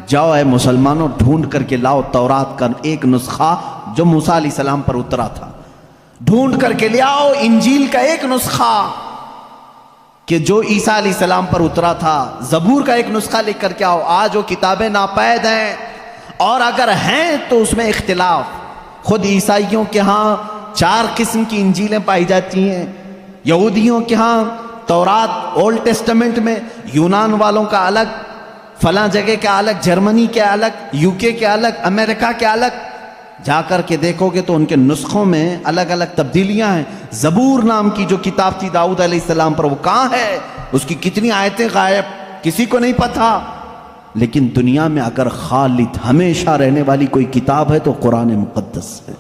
جاؤ اے مسلمانوں، ڈھونڈ کر کے لاؤ تورات کا ایک نسخہ جو موسیٰ علیہ السلام پر اترا تھا، ڈھونڈ کر کے لے آؤ انجیل کا ایک نسخہ کہ جو عیسیٰ علیہ السلام پر اترا تھا، زبور کا ایک نسخہ لے کر کے آؤ۔ آج وہ کتابیں ناپید ہیں، اور اگر ہیں تو اس میں اختلاف۔ خود عیسائیوں کے ہاں 4 قسم کی انجیلیں پائی جاتی ہیں، یہودیوں کے ہاں تورات اولڈ ٹیسٹمنٹ میں، یونان والوں کا الگ، فلاں جگہ کے الگ، جرمنی کے الگ، UK کے الگ، امریکہ کے الگ۔ جا کر کے دیکھو گے تو ان کے نسخوں میں الگ الگ تبدیلیاں ہیں۔ زبور نام کی جو کتاب تھی داؤد علیہ السلام پر، وہ کہاں ہے؟ اس کی کتنی آیتیں غائب، کسی کو نہیں پتا۔ لیکن دنیا میں اگر خالد ہمیشہ رہنے والی کوئی کتاب ہے تو قرآن مقدس ہے۔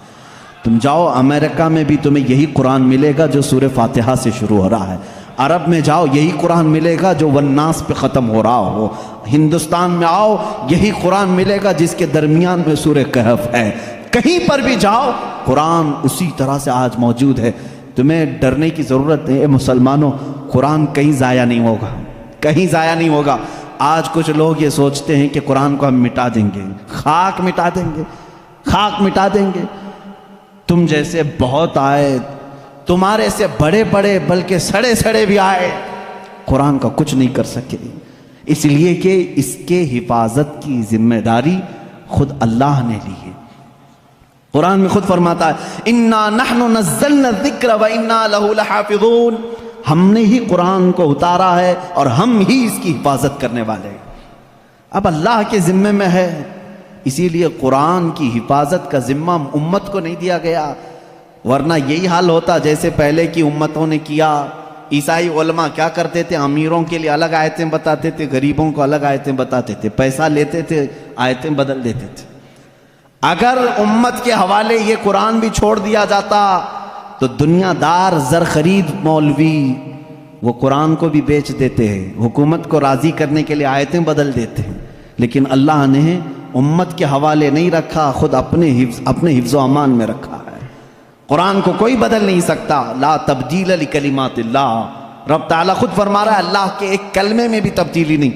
تم جاؤ امریکہ میں بھی تمہیں یہی قرآن ملے گا جو سورہ فاتحہ سے شروع ہو رہا ہے، عرب میں جاؤ یہی قرآن ملے گا جو والناس پہ ختم ہو رہا ہو، ہندوستان میں آؤ یہی قرآن ملے گا جس کے درمیان میں سورہ کہف ہے۔ کہیں پر بھی جاؤ قرآن اسی طرح سے آج موجود ہے۔ تمہیں ڈرنے کی ضرورت ہے اے مسلمانوں، قرآن کہیں ضائع نہیں ہوگا، کہیں ضائع نہیں ہوگا۔ آج کچھ لوگ یہ سوچتے ہیں کہ قرآن کو ہم مٹا دیں گے، خاک مٹا دیں گے، خاک مٹا دیں گے۔ تم جیسے بہت آئے، تمہارے سے بڑے بڑے بلکہ سڑے سڑے بھی آئے، قرآن کا کچھ نہیں کر سکے، اس لیے کہ اس کے حفاظت کی ذمہ داری خود اللہ نے لی ہے۔ قرآن میں خود فرماتا ہے اِنَّا نَحْنُ نَزَّلْنَا الذِّكْرَ وَإِنَّا لَهُ لَحَافِظُونَ، ہم نے ہی قرآن کو اتارا ہے اور ہم ہی اس کی حفاظت کرنے والے ہیں۔ اب اللہ کے ذمے میں ہے، اسی لیے قرآن کی حفاظت کا ذمہ امت کو نہیں دیا گیا، ورنہ یہی حال ہوتا جیسے پہلے کی امتوں نے کیا۔ عیسائی علماء کیا کرتے تھے؟ امیروں کے لیے الگ آیتیں بتاتے تھے، غریبوں کو الگ آیتیں بتاتے تھے، پیسہ لیتے تھے، آیتیں بدل دیتے تھے۔ اگر امت کے حوالے یہ قرآن بھی چھوڑ دیا جاتا تو دنیا دار زر خرید مولوی وہ قرآن کو بھی بیچ دیتے ہیں، حکومت کو راضی کرنے کے لیے آیتیں بدل دیتے ہیں، لیکن اللہ نے امت کے حوالے نہیں رکھا، خود اپنے حفظ و امان میں رکھا ہے۔ قرآن کو کوئی بدل نہیں سکتا، لا تبدیل لکلمات اللہ، رب تعالیٰ خود فرما رہا ہے اللہ کے ایک کلمے میں بھی تبدیلی نہیں۔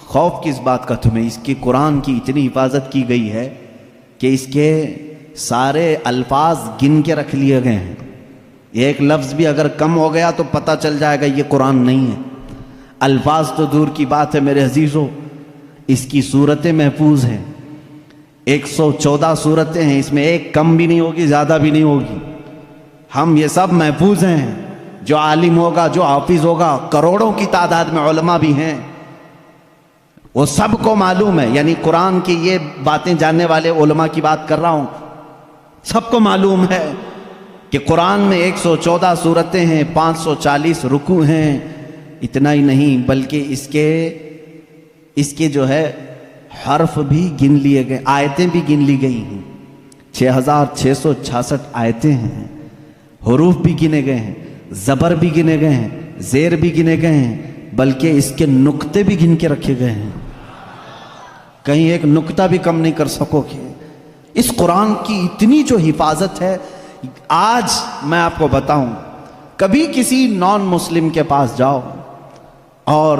خوف کس بات کا تمہیں؟ اس کی قرآن کی اتنی حفاظت کی گئی ہے کہ اس کے سارے الفاظ گن کے رکھ لیے گئے ہیں، ایک لفظ بھی اگر کم ہو گیا تو پتہ چل جائے گا یہ قرآن نہیں ہے۔ الفاظ تو دور کی بات ہے میرے عزیزو، اس کی صورتیں محفوظ ہیں، 114 صورتیں ہیں، اس میں ایک کم بھی نہیں ہوگی، زیادہ بھی نہیں ہوگی۔ ہم یہ سب محفوظ ہیں، جو عالم ہوگا، جو حافظ ہوگا، کروڑوں کی تعداد میں علماء بھی ہیں، وہ سب کو معلوم ہے، یعنی قرآن کی یہ باتیں جاننے والے علماء کی بات کر رہا ہوں، سب کو معلوم ہے کہ قرآن میں 114 صورتیں ہیں، 540 رکوع ہیں۔ اتنا ہی نہیں بلکہ اس کے جو ہے حرف بھی گن لیے گئے، آیتیں بھی گن لی گئی ہیں، 6666 آیتیں ہیں، حروف بھی گنے گئے ہیں، زبر بھی گنے گئے ہیں، زیر بھی گنے گئے ہیں، بلکہ اس کے نقطے بھی گن کے رکھے گئے ہیں، کہیں ایک نقطہ بھی کم نہیں کر سکو گے۔ اس قرآن کی اتنی جو حفاظت ہے، آج میں آپ کو بتاؤں، کبھی کسی نان مسلم کے پاس جاؤ اور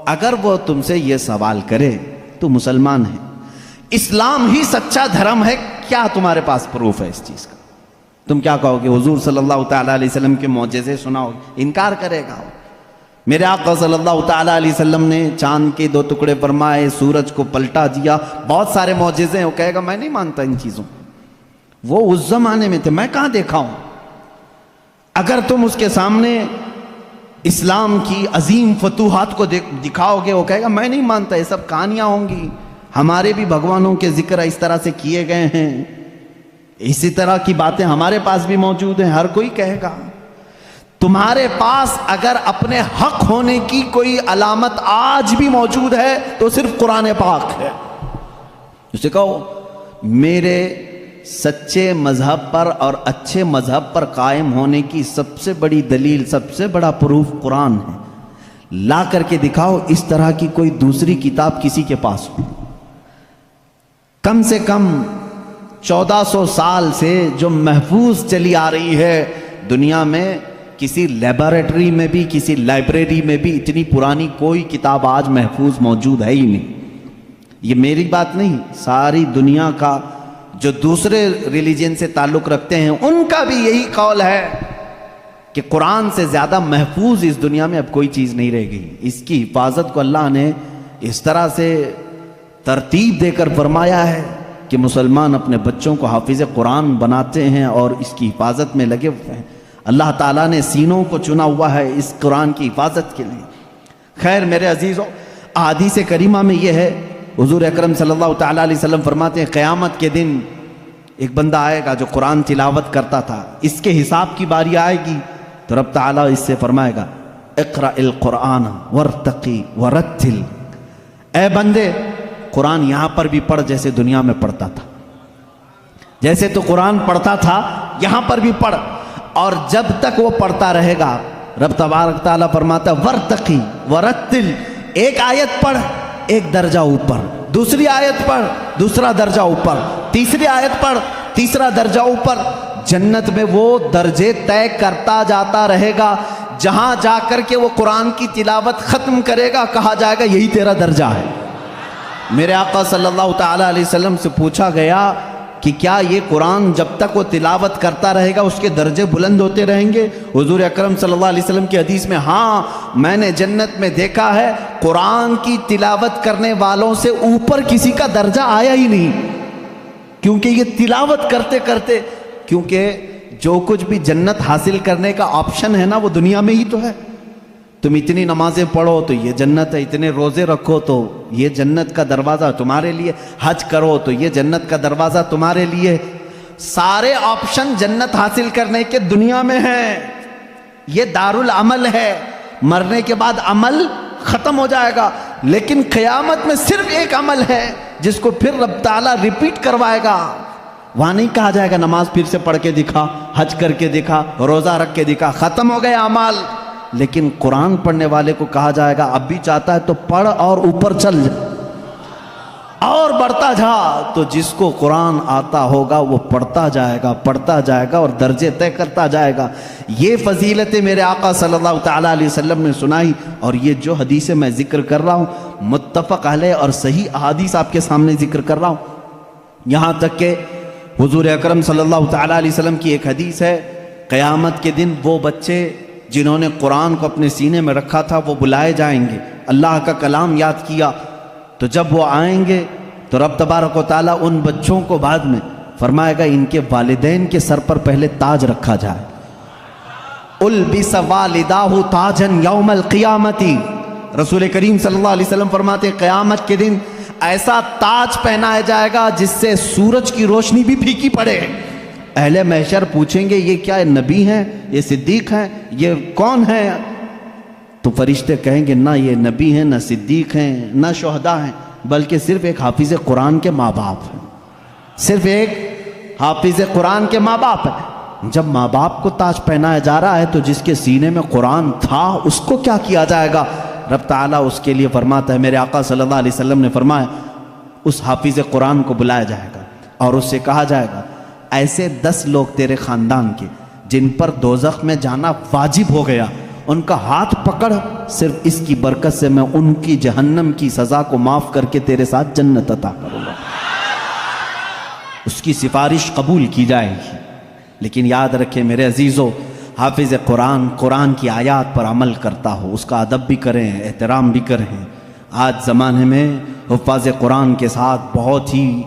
اگر وہ تم سے یہ سوال کرے تو مسلمان ہے، اسلام ہی سچا دھرم ہے، کیا تمہارے پاس پروف ہے اس چیز کا؟ تم کیا کہو گے؟ حضور صلی اللہ تعالیٰ علیہ وسلم کے معجزے سناؤ؟ انکار کرے گا۔ میرے آقا صلی اللہ تعالیٰ علیہ وسلم نے چاند کے 2 ٹکڑے فرمائے، سورج کو پلٹا دیا، بہت سارے معجزے ہیں، وہ کہے گا میں نہیں مانتا ان چیزوں، وہ اس زمانے میں تھے، میں کہاں دیکھا ہوں۔ اگر تم اس کے سامنے اسلام کی عظیم فتوحات کو دکھاؤ گے، وہ کہے گا میں نہیں مانتا، یہ سب کہانیاں ہوں گی، ہمارے بھی بھگوانوں کے ذکر اس طرح سے کیے گئے ہیں، اسی طرح کی باتیں ہمارے پاس بھی موجود ہیں، ہر کوئی کہے گا۔ تمہارے پاس اگر اپنے حق ہونے کی کوئی علامت آج بھی موجود ہے تو صرف قرآن پاک ہے۔ اسے کہو میرے سچے مذہب پر اور اچھے مذہب پر قائم ہونے کی سب سے بڑی دلیل، سب سے بڑا پروف قرآن ہے۔ لا کر کے دکھاؤ اس طرح کی کوئی دوسری کتاب کسی کے پاس ہو۔ کم سے کم 1400 سال سے جو محفوظ چلی آ رہی ہے دنیا میں، کسی لیبارٹری میں بھی، کسی لائبریری میں بھی اتنی پرانی کوئی کتاب آج محفوظ موجود ہے ہی نہیں۔ یہ میری بات نہیں، ساری دنیا کا جو دوسرے ریلیجن سے تعلق رکھتے ہیں ان کا بھی یہی قول ہے کہ قرآن سے زیادہ محفوظ اس دنیا میں اب کوئی چیز نہیں رہ گئی۔ اس کی حفاظت کو اللہ نے اس طرح سے ترتیب دے کر فرمایا ہے کہ مسلمان اپنے بچوں کو حافظ قرآن بناتے ہیں اور اس کی حفاظت میں لگے ہوئے ہیں۔ اللہ تعالیٰ نے سینوں کو چنا ہوا ہے اس قرآن کی حفاظت کے لیے۔ خیر میرے عزیزوں، احادیث کریمہ میں یہ ہے، حضور اکرم صلی اللہ تعالیٰ علیہ وسلم فرماتے ہیں قیامت کے دن ایک بندہ آئے گا جو قرآن تلاوت کرتا تھا، اس کے حساب کی باری آئے گی تو رب تعالیٰ اس سے فرمائے گا اقرأ القرآن وارتقی ورتل، اے بندے قرآن یہاں پر بھی پڑھ جیسے دنیا میں پڑھتا تھا، جیسے تو قرآن پڑھتا تھا یہاں پر بھی پڑھ، اور جب تک وہ پڑھتا رہے گا رب تبارک تعالیٰ فرماتا ہے ورتقی ورتل، ایک آیت پڑھ ایک درجہ اوپر، دوسری آیت پڑھ دوسرا درجہ اوپر، تیسری آیت پڑھ تیسرا درجہ اوپر، جنت میں وہ درجے طے کرتا جاتا رہے گا، جہاں جا کر کے وہ قرآن کی تلاوت ختم کرے گا کہا جائے گا یہی تیرا درجہ ہے۔ میرے آقا صلی اللہ تعالیٰ علیہ وسلم سے پوچھا گیا کہ کیا یہ قرآن جب تک وہ تلاوت کرتا رہے گا اس کے درجے بلند ہوتے رہیں گے؟ حضور اکرم صلی اللہ علیہ وسلم کی حدیث میں ہاں، میں نے جنت میں دیکھا ہے قرآن کی تلاوت کرنے والوں سے اوپر کسی کا درجہ آیا ہی نہیں، کیونکہ یہ تلاوت کرتے کرتے، کیونکہ جو کچھ بھی جنت حاصل کرنے کا آپشن ہے نا وہ دنیا میں ہی تو ہے۔ تم اتنی نمازیں پڑھو تو یہ جنت ہے، اتنے روزے رکھو تو یہ جنت کا دروازہ تمہارے لیے، حج کرو تو یہ جنت کا دروازہ تمہارے لیے، سارے آپشن جنت حاصل کرنے کے دنیا میں ہیں۔ یہ دارالعمل ہے، مرنے کے بعد عمل ختم ہو جائے گا، لیکن قیامت میں صرف ایک عمل ہے جس کو پھر رب تعالیٰ ریپیٹ کروائے گا۔ وہاں نہیں کہا جائے گا نماز پھر سے پڑھ کے دکھا، حج کر کے دکھا، روزہ رکھ کے دکھا، ختم ہو گئے اعمال، لیکن قرآن پڑھنے والے کو کہا جائے گا اب بھی چاہتا ہے تو پڑھ اور اوپر چل جا اور بڑھتا جا۔ تو جس کو قرآن آتا ہوگا وہ پڑھتا جائے گا اور درجے طے کرتا جائے گا۔ یہ فضیلتیں میرے آقا صلی اللہ تعالیٰ علیہ وسلم نے سنائی، اور یہ جو حدیثیں میں ذکر کر رہا ہوں متفق علیہ اور صحیح احادیث آپ کے سامنے ذکر کر رہا ہوں۔ یہاں تک کہ حضور اکرم صلی اللہ تعالیٰ علیہ وسلم کی ایک حدیث ہے، قیامت کے دن وہ بچے جنہوں نے قرآن کو اپنے سینے میں رکھا تھا وہ بلائے جائیں گے، اللہ کا کلام یاد کیا، تو جب وہ آئیں گے تو رب تبارک و تعالیٰ ان بچوں کو بعد میں فرمائے گا ان کے والدین کے سر پر پہلے تاج رکھا جائے، البس والداہ تاجن یوم القیامتی، رسول کریم صلی اللہ علیہ وسلم فرماتے ہیں قیامت کے دن ایسا تاج پہنایا جائے گا جس سے سورج کی روشنی بھی پھیکی پڑے۔ اہل محشر پوچھیں گے یہ کیا نبی ہیں، یہ صدیق ہیں، یہ کون ہیں؟ تو فرشتے کہیں گے نہ یہ نبی ہیں، نہ صدیق ہیں، نہ شہداء ہیں، بلکہ صرف ایک حافظ قرآن کے ماں باپ ہیں، صرف ایک حافظ قرآن کے ماں باپ ہیں۔ جب ماں باپ کو تاج پہنایا جا رہا ہے تو جس کے سینے میں قرآن تھا اس کو کیا کیا جائے گا؟ رب تعالیٰ اس کے لیے فرماتا ہے، میرے آقا صلی اللہ علیہ وسلم نے فرمایا اس حافظ قرآن کو بلایا جائے گا اور اس سے کہا جائے گا ایسے 10 لوگ تیرے خاندان کے جن پر دوزخ میں جانا واجب ہو گیا، ان کا ہاتھ پکڑ، صرف اس کی برکت سے میں ان کی جہنم کی سزا کو معاف کر کے تیرے ساتھ جنت عطا کروں گا۔ اس کی سفارش قبول کی جائے گی۔ لیکن یاد رکھیں میرے عزیزو، حافظ قرآن قرآن کی آیات پر عمل کرتا ہو، اس کا ادب بھی کریں، احترام بھی کریں۔ آج زمانے میں حفاظ قرآن کے ساتھ بہت ہی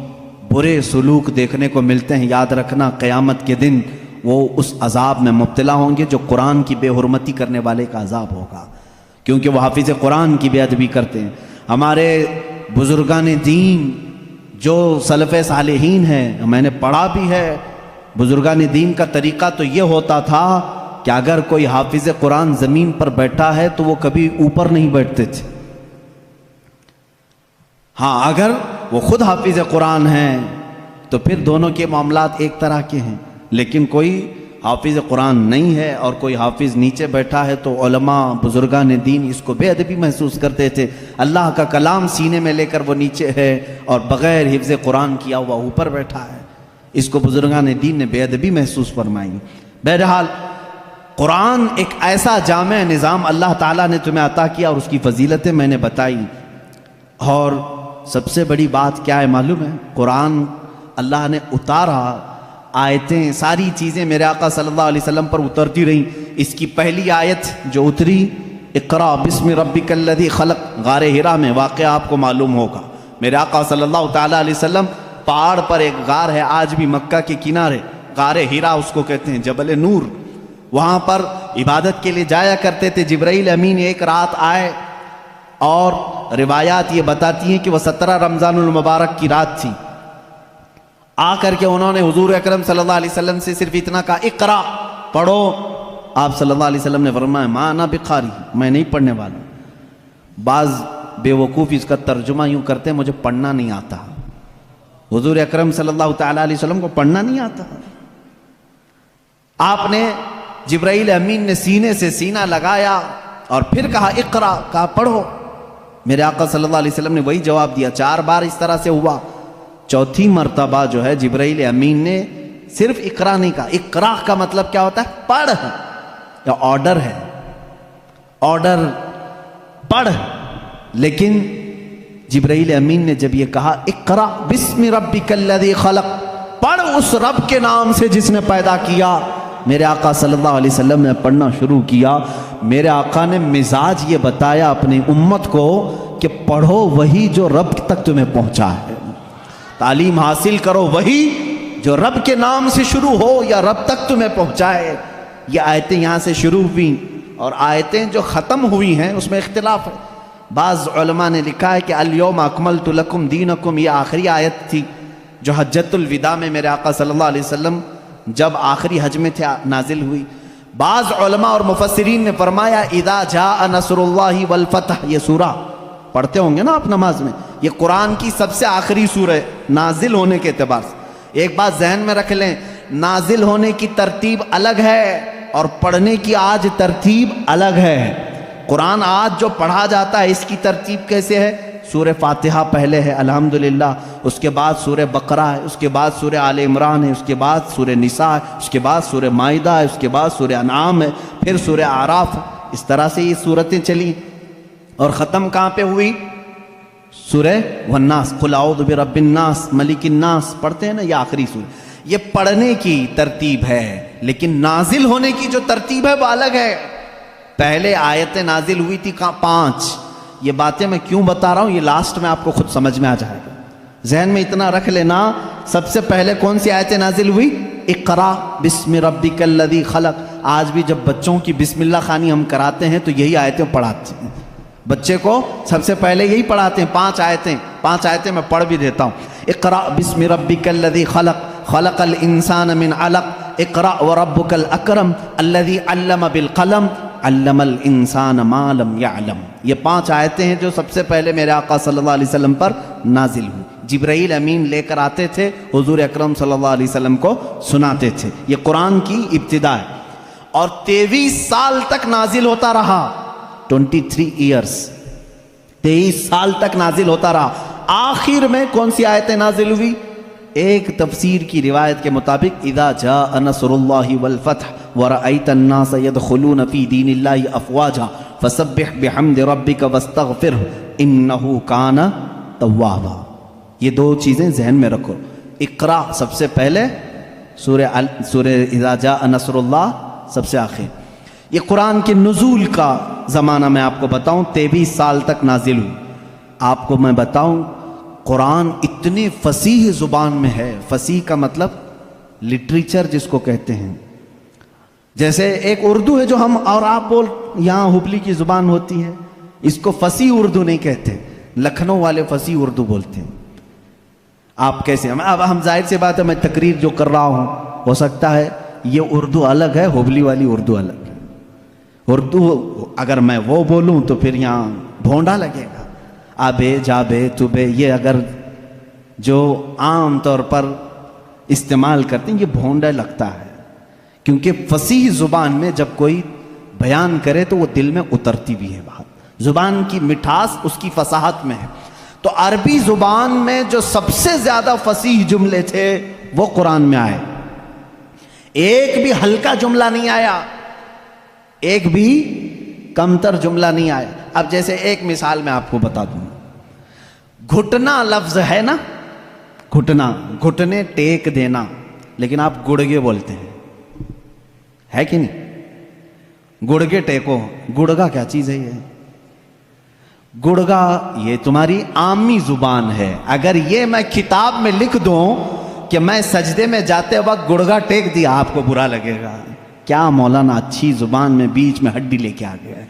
برے سلوک دیکھنے کو ملتے ہیں۔ یاد رکھنا قیامت کے دن وہ اس عذاب میں مبتلا ہوں گے جو قرآن کی بے حرمتی کرنے والے کا عذاب ہوگا، کیونکہ وہ حافظ قرآن کی بے ادبی کرتے ہیں۔ ہمارے بزرگان دین جو سلف صالحین ہیں، میں نے پڑھا بھی ہے، بزرگان دین کا طریقہ تو یہ ہوتا تھا کہ اگر کوئی حافظ قرآن زمین پر بیٹھا ہے تو وہ کبھی اوپر نہیں بیٹھتے تھے۔ ہاں اگر وہ خود حافظ قرآن ہیں تو پھر دونوں کے معاملات ایک طرح کے ہیں. لیکن کوئی حافظ قرآن نہیں ہے اور کوئی حافظ نیچے بیٹھا ہے تو علماء بزرگان دین اس کو بے ادبی محسوس کرتے تھے. اللہ کا کلام سینے میں لے کر وہ نیچے ہے اور بغیر حفظ قرآن کیا ہوا اوپر بیٹھا ہے. اس کو بزرگان دین نے بے ادبی محسوس فرمائی. بہرحال قرآن ایک ایسا جامع نظام اللہ تعالیٰ نے تمہیں عطا کیا اور اس کی فضیلتیں میں نے بتائی. اور سب سے بڑی بات کیا ہے معلوم ہے؟ قرآن اللہ نے اتارا، آیتیں ساری چیزیں میرے آقا صلی اللہ علیہ وسلم پر اترتی رہیں. اس کی پہلی آیت جو اتری اقرا بسم ربک الذی خلق، غار حرا میں واقعہ آپ کو معلوم ہوگا. میرے آقا صلی اللہ تعالیٰ علیہ وسلم پہاڑ پر ایک غار ہے آج بھی مکہ کے کنارے، غار حرا اس کو کہتے ہیں، جبل نور. وہاں پر عبادت کے لیے جایا کرتے تھے. جبرائیل امین ایک رات آئے اور روایات یہ بتاتی ہیں کہ وہ 17 رمضان المبارک کی رات تھی. آ کر کے انہوں نے حضور اکرم صلی اللہ علیہ وسلم سے صرف اتنا کہا اقرا، پڑھو. آپ صلی اللہ علیہ وسلم نے فرمایا ما انا بقاری، میں نہیں پڑھنے والا. بعض بے وقوف اس کا ترجمہ یوں کرتے ہیں مجھے پڑھنا نہیں آتا. حضور اکرم صلی اللہ تعالیٰ علیہ وسلم کو پڑھنا نہیں آتا. آپ نے جبرائیل امین نے سینے سے سینہ لگایا اور پھر کہا اقرا، کہا پڑھو. میرے آقا صلی اللہ علیہ وسلم نے وہی جواب دیا. 4 بار اس طرح سے ہوا. چوتھی مرتبہ جو ہے جبرائیل امین نے صرف اقرا نہیں کہا. اقرا کا مطلب کیا ہوتا ہے؟ پڑھ، یا آرڈر ہے، آرڈر پڑھ. لیکن جبرائیل امین نے جب یہ کہا اقرا بسم ربک الذی خلق، پڑھ اس رب کے نام سے جس نے پیدا کیا، میرے آقا صلی اللہ علیہ وسلم نے پڑھنا شروع کیا. میرے آقا نے مزاج یہ بتایا اپنی امت کو کہ پڑھو وہی جو رب تک تمہیں پہنچا ہے، تعلیم حاصل کرو وہی جو رب کے نام سے شروع ہو یا رب تک تمہیں پہنچائے. یہ آیتیں یہاں سے شروع ہوئیں اور آیتیں جو ختم ہوئی ہیں اس میں اختلاف ہے. بعض علماء نے لکھا ہے کہ الیوم اکملت لکم دینکم، یہ آخری آیت تھی جو حجۃ الوداع میں میرے آقا صلی اللہ علیہ وسلم جب آخری حج میں تھے نازل ہوئی. بعض علماء اور مفسرین نے فرمایا اذا جاء نصر اللہ والفتح، یہ سورہ پڑھتے ہوں گے نا آپ نماز میں، یہ قرآن کی سب سے آخری سورہ نازل ہونے کے اعتبار سے. ایک بات ذہن میں رکھ لیں، نازل ہونے کی ترتیب الگ ہے اور پڑھنے کی آج ترتیب الگ ہے. قرآن آج جو پڑھا جاتا ہے اس کی ترتیب کیسے ہے؟ سورہ فاتحہ پہلے ہے الحمدللہ، اس کے بعد سورہ بقرہ ہے، اس کے بعد سورہ آل عمران ہے، اس کے بعد سورہ نساء ہے، اس کے بعد سورہ مائدہ ہے، اس کے بعد سورہ انعام ہے، پھر سورہ اعراف ہے. اس طرح سے یہ صورتیں چلی اور ختم کہاں پہ ہوئی؟ سورہ والناس، قل اعوذ برب الناس ملک الناس پڑھتے ہیں نا، یہ آخری سورہ. یہ پڑھنے کی ترتیب ہے لیکن نازل ہونے کی جو ترتیب ہے وہ الگ ہے. پہلے آیتیں نازل ہوئی تھی 5. یہ باتیں میں کیوں بتا رہا ہوں یہ لاسٹ میں آپ کو خود سمجھ میں آ جائے گا. ذہن میں اتنا رکھ لینا، سب سے پہلے کون سی آیتیں نازل ہوئی؟ اقرا بسم ربک الذی خلق. آج بھی جب بچوں کی بسم اللہ خوانی ہم کراتے ہیں تو یہی آیتیں پڑھاتے ہیں. بچے کو سب سے پہلے یہی پڑھاتے ہیں. 5 آیتیں میں پڑھ بھی دیتا ہوں. اقرا بسم ربک الذی خلق، خلق الانسان من علق، اقرا وربک الاکرم الذی علم بالقلم، علم الانسان ما لم يعلم. یہ 5 آیتیں ہیں جو سب سے پہلے میرے آقا صلی اللہ علیہ وسلم پر نازل ہوئی. جبرائیل امین لے کر آتے تھے، حضور اکرم صلی اللہ علیہ وسلم کو سناتے تھے. یہ قرآن کی ابتدا ہے اور 23 سال تک نازل ہوتا رہا. 23 ایئرس، 23 سال تک نازل ہوتا رہا. آخر میں کون سی آیتیں نازل ہوئی؟ ایک تفسیر کی روایت کے مطابق اذا جاء نصر اللہ والفتح ورأیت الناس يدخلون فی دین اللہ افواجا فسبح بحمد ربک واستغفرہ انہ کان توابا. یہ 2 چیزیں ذہن میں رکھو. اقرا سب سے پہلے، سورہ اذا جاء نصر اللہ سب سے آخر. یہ قرآن کے نزول کا زمانہ میں آپ کو بتاؤں 23 سال تک نازل ہوئی. آپ کو میں بتاؤں قرآن اتنی فصیح زبان میں ہے. فصیح کا مطلب لٹریچر جس کو کہتے ہیں. جیسے ایک اردو ہے جو ہم اور آپ بول، یہاں ہبلی کی زبان ہوتی ہے، اس کو فصیح اردو نہیں کہتے، لکھنؤ والے فصیح اردو بولتے ہیں. آپ کیسے؟ اب ہم ظاہر سی بات ہے میں تقریر جو کر رہا ہوں ہو سکتا ہے یہ اردو الگ ہے، ہبلی والی اردو الگ ہے. اردو اگر میں وہ بولوں تو پھر یہاں بھونڈا لگے گا. آبے جابے توبے، یہ اگر جو عام طور پر استعمال کرتے ہیں یہ بھونڈا لگتا ہے، کیونکہ فصیح زبان میں جب کوئی بیان کرے تو وہ دل میں اترتی بھی ہے بات، زبان کی مٹھاس اس کی فصاحت میں ہے۔ تو عربی زبان میں جو سب سے زیادہ فصیح جملے تھے وہ قرآن میں آئے، ایک بھی ہلکا جملہ نہیں آیا، ایک بھی کمتر جملہ نہیں آیا۔ اب جیسے ایک مثال میں آپ کو بتا دوں، گھٹنا لفظ ہے نا، گھٹنا، گھٹنے ٹیک دینا، لیکن آپ گڑگے بولتے ہیں، ہے کہ نہیں؟ گڑگے ٹیکو، گڑگا کیا چیز ہے؟ یہ گڑگا یہ تمہاری عامی زبان ہے، اگر یہ میں کتاب میں لکھ دوں کہ میں سجدے میں جاتے وقت گڑگا ٹیک دیا، آپ کو برا لگے گا، کیا مولانا اچھی زبان میں بیچ میں ہڈی لے کے آ گیا ہے۔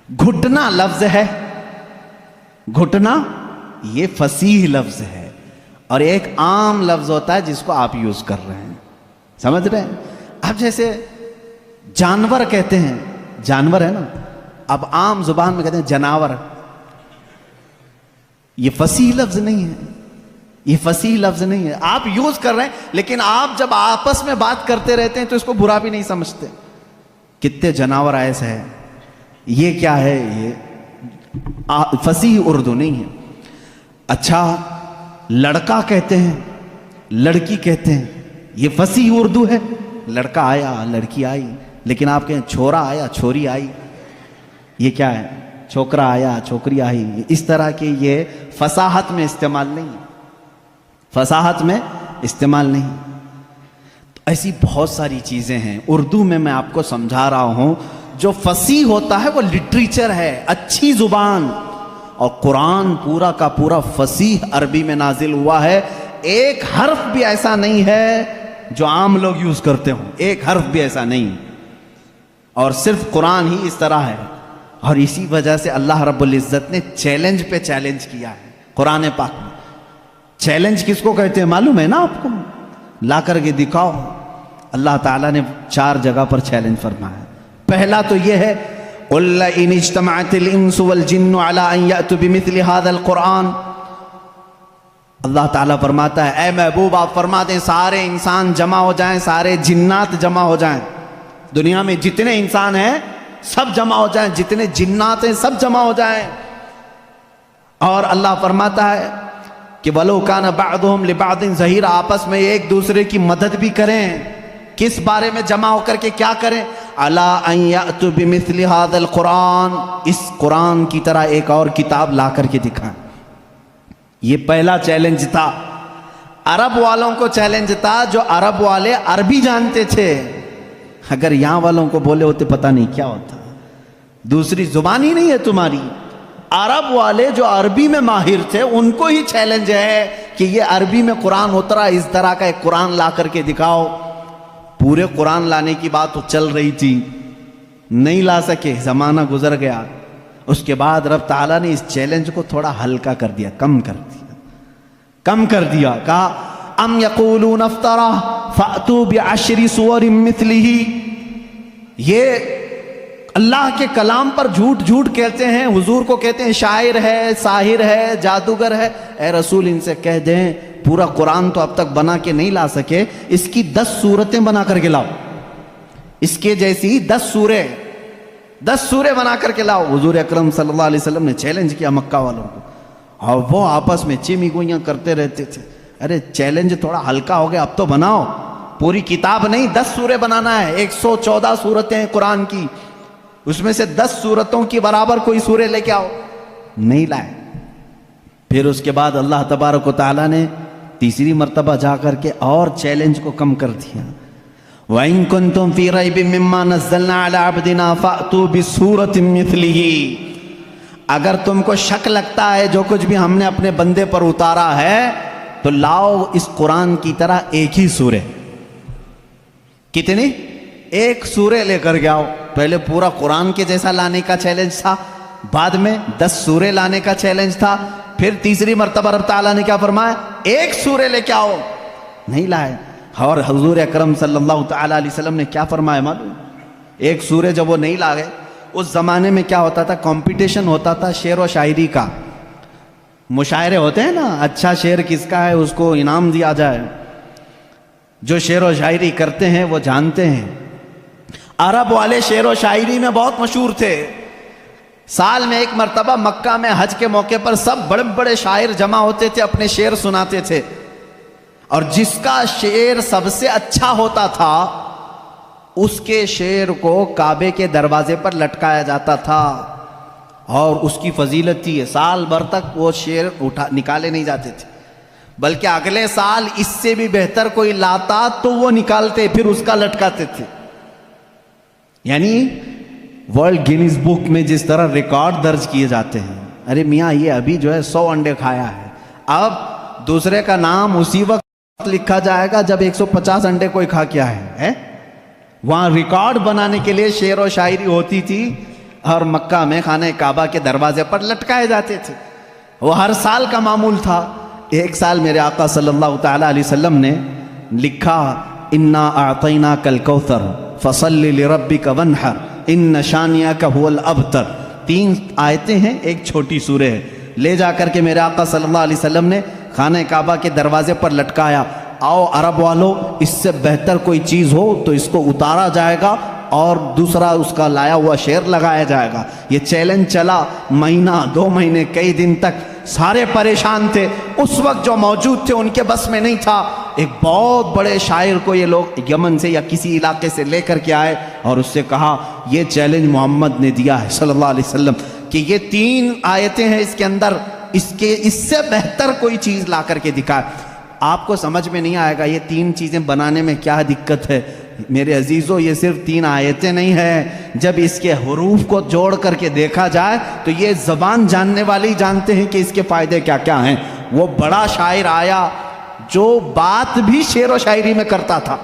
گھٹنا لفظ ہے، گھٹنا یہ فصیح لفظ ہے، اور ایک عام لفظ ہوتا ہے جس کو آپ یوز کر رہے ہیں، سمجھ رہے ہیں؟ اب جیسے جانور کہتے ہیں، جانور ہے نا، اب عام زبان میں کہتے ہیں جناور، یہ فصیح لفظ نہیں ہے، یہ فصیح لفظ نہیں ہے، آپ یوز کر رہے ہیں، لیکن آپ جب آپس میں بات کرتے رہتے ہیں تو اس کو برا بھی نہیں سمجھتے۔ کتنے جناور ایسے ہیں، یہ کیا ہے؟ یہ فصیح اردو نہیں ہے۔ اچھا لڑکا کہتے ہیں، لڑکی کہتے ہیں، یہ فصیح اردو ہے؟ لڑکا آیا، لڑکی آئی، لیکن آپ کہیں چھورا آیا، چھوری آئی، یہ کیا ہے؟ چھوکرا آیا، چھوکری آئی، اس طرح کے یہ فصاحت میں استعمال نہیں، فصاحت میں استعمال نہیں۔ تو ایسی بہت ساری چیزیں ہیں اردو میں آپ کو سمجھا رہا ہوں۔ جو فصیح ہوتا ہے وہ لٹریچر ہے، اچھی زبان، اور قرآن پورا کا پورا فصیح عربی میں نازل ہوا ہے، ایک حرف بھی ایسا نہیں ہے جو عام لوگ یوز کرتے ہوں، ایک حرف بھی ایسا نہیں، اور صرف قرآن ہی اس طرح ہے۔ اور اسی وجہ سے اللہ رب العزت نے چیلنج پہ چیلنج کیا ہے قرآن پاک میں۔ چیلنج کس کو کہتے ہیں معلوم ہے نا آپ کو؟ لا کر کے دکھاؤ۔ اللہ تعالیٰ نے 4 جگہ پر چیلنج فرمایا۔ پہلا تو یہ ہے قُلْ لَئِنِ اجْتَمَعَتِ الْإِنسُ وَالْجِنُّ عَلَىٰ أَن يَأْتُوا بِمِثْلِ هَذَا الْقُرْآنِ، اللہ تعالیٰ فرماتا ہے اے محبوب آپ فرما دیں سارے انسان جمع ہو جائیں، سارے جنات جمع ہو جائیں، دنیا میں جتنے انسان ہیں سب جمع ہو جائیں، جتنے جنات ہیں سب جمع ہو جائیں، اور اللہ فرماتا ہے کہ وَلَوْ كَانَ بَعْضُهُمْ لِبَعْضٍ ظَهِيرًا، آپس میں ایک دوسرے کی مدد بھی کریں۔ کس بارے میں جمع ہو کر کے کیا کریں؟ عَلَىٰ أَن يَأْتُوا بِمِثْلِ هَذَا الْقُرْآنِ، اس قرآن کی طرح ایک اور کتاب لا کر کے دکھائیں۔ یہ پہلا چیلنج تھا۔ عرب والوں کو چیلنج تھا، جو عرب والے عربی جانتے تھے، اگر یہاں والوں کو بولے ہوتے پتہ نہیں کیا ہوتا، دوسری زبان ہی نہیں ہے تمہاری۔ عرب والے جو عربی میں ماہر تھے ان کو ہی چیلنج ہے کہ یہ عربی میں قرآن اترا، اس طرح کا ایک قرآن لا کر کے دکھاؤ۔ پورے قرآن لانے کی بات چل رہی تھی، نہیں لا سکے، زمانہ گزر گیا۔ اس کے بعد رب تعالیٰ نے اس چیلنج کو تھوڑا ہلکا کر دیا، کم کر دیا، کہا ام یقولون افترا فأتوا بعشر سور مثلہ، یہ اللہ کے کلام پر جھوٹ کہتے ہیں، حضور کو کہتے ہیں شاعر ہے، ساحر ہے، جادوگر ہے۔ اے رسول ان سے کہہ دیں پورا قرآن تو اب تک بنا کے نہیں لا سکے، اس کی 10 صورتیں بنا کر کے لاؤ، اس کے جیسی 10 سورے بنا کر کے لاؤ۔ حضور اکرم صلی اللہ علیہ وسلم نے چیلنج کیا مکہ والوں کو، اور وہ آپس میں چیمی گوئیاں کرتے رہتے تھے۔ ارے چیلنج تھوڑا ہلکا ہو گیا، اب تو بناؤ، پوری کتاب نہیں 10 سورے بنانا ہے، 114 صورتیں ہیں قرآن کی، اس میں سے 10 صورتوں کی برابر کوئی سورے لے کے آؤ، نہیں لائے۔ پھر اس کے بعد اللہ تبارک و تعالیٰ نے تیسری مرتبہ جا کر کے اور چیلنج کو کم کر دیا۔ وَإِن كُنتُمْ فِي رَيْبٍ مِّمَّا نَزَّلْنَا عَلَىٰ عَبْدِنَا فَأْتُوا بِسُورَةٍ مِّثْلِهِ، اگر تم کو شک لگتا ہے جو کچھ بھی ہم نے اپنے بندے پر اتارا ہے تو لاؤ اس قرآن کی طرح ایک ہی سورے۔ کتنی؟ ایک سورے لے کر کے آؤ۔ پہلے پورا قرآن کے جیسا لانے کا چیلنج تھا، بعد میں 10 سورے لانے کا چیلنج تھا، پھر تیسری مرتبہ رب تعالیٰ نے کیا فرمایا؟ ایک سورے لے کے آؤ، نہیں لائے۔ اور حضور اکرم صلی اللہ تعالیٰ علیہ وسلم نے کیا فرمایا معلوم؟ ایک سورے جب وہ نہیں لائے، اس زمانے میں کیا ہوتا تھا؟ کمپٹیشن ہوتا تھا شعر و شاعری کا، مشاعرے ہوتے ہیں نا، اچھا شعر کس کا ہے اس کو انعام دیا جائے۔ جو شعر و شاعری کرتے ہیں وہ جانتے ہیں. عرب والے شعر و شاعری میں بہت مشہور تھے. سال میں ایک مرتبہ مکہ میں حج کے موقع پر سب بڑے بڑے شاعر جمع ہوتے تھے, اپنے شعر سناتے تھے, اور جس کا شعر سب سے اچھا ہوتا تھا اس کے شعر کو کعبے کے دروازے پر لٹکایا جاتا تھا, اور اس کی فضیلت تھی سال بھر تک وہ شعر نکالے نہیں جاتے تھے, بلکہ اگلے سال اس سے بھی بہتر کوئی لاتا تو وہ نکالتے پھر اس کا لٹکاتے تھے. یعنی ورلڈ گینیز بک میں جس طرح ریکارڈ درج کیے جاتے ہیں, ارے میاں یہ ابھی جو ہے 100 انڈے کھایا ہے, اب دوسرے کا نام اسی وقت لکھا جائے گا جب 150 انڈے کوئی کھا کیا ہے. وہاں ریکارڈ بنانے کے لیے شعر و شاعری ہوتی تھی اور مکہ میں خانہ کعبہ کے دروازے پر لٹکائے جاتے تھے. وہ ہر سال کا معمول تھا. ایک سال میرے آقا صلی اللہ تعالی علیہ وسلم نے لکھا انا اعطیناک الکوثر فصل لربک وانحر ان شانیک هو الابتر. 3 آیتیں ہیں, ایک چھوٹی سورہ ہے. لے جا کر کے میرے آقا صلی اللہ علیہ وسلم نے خانہ کعبہ کے دروازے پر لٹکایا. آؤ عرب والو, اس سے بہتر کوئی چیز ہو تو اس کو اتارا جائے گا اور دوسرا اس کا لایا ہوا شعر لگایا جائے گا. یہ چیلنج چلا مہینہ 2 مہینے کئی دن تک. سارے پریشان تھے. اس وقت جو موجود تھے ان کے بس میں نہیں تھا. ایک بہت بڑے شاعر کو یہ لوگ یمن سے یا کسی علاقے سے لے کر کے آئے اور اس سے کہا یہ چیلنج محمد نے دیا ہے صلی اللہ علیہ وسلم کہ یہ 3 آیتیں ہیں اس کے اندر, اس سے بہتر کوئی چیز لا کر کے دکھائے. آپ کو سمجھ میں نہیں آئے گا یہ 3 چیزیں بنانے میں کیا دقت ہے. میرے عزیزو, یہ صرف 3 آیتیں نہیں ہیں. جب اس کے حروف کو جوڑ کر کے دیکھا جائے تو یہ زبان جاننے والے ہی جانتے ہیں کہ اس کے فائدے کیا کیا ہیں. وہ بڑا شاعر آیا جو بات بھی شعر و شاعری میں کرتا تھا.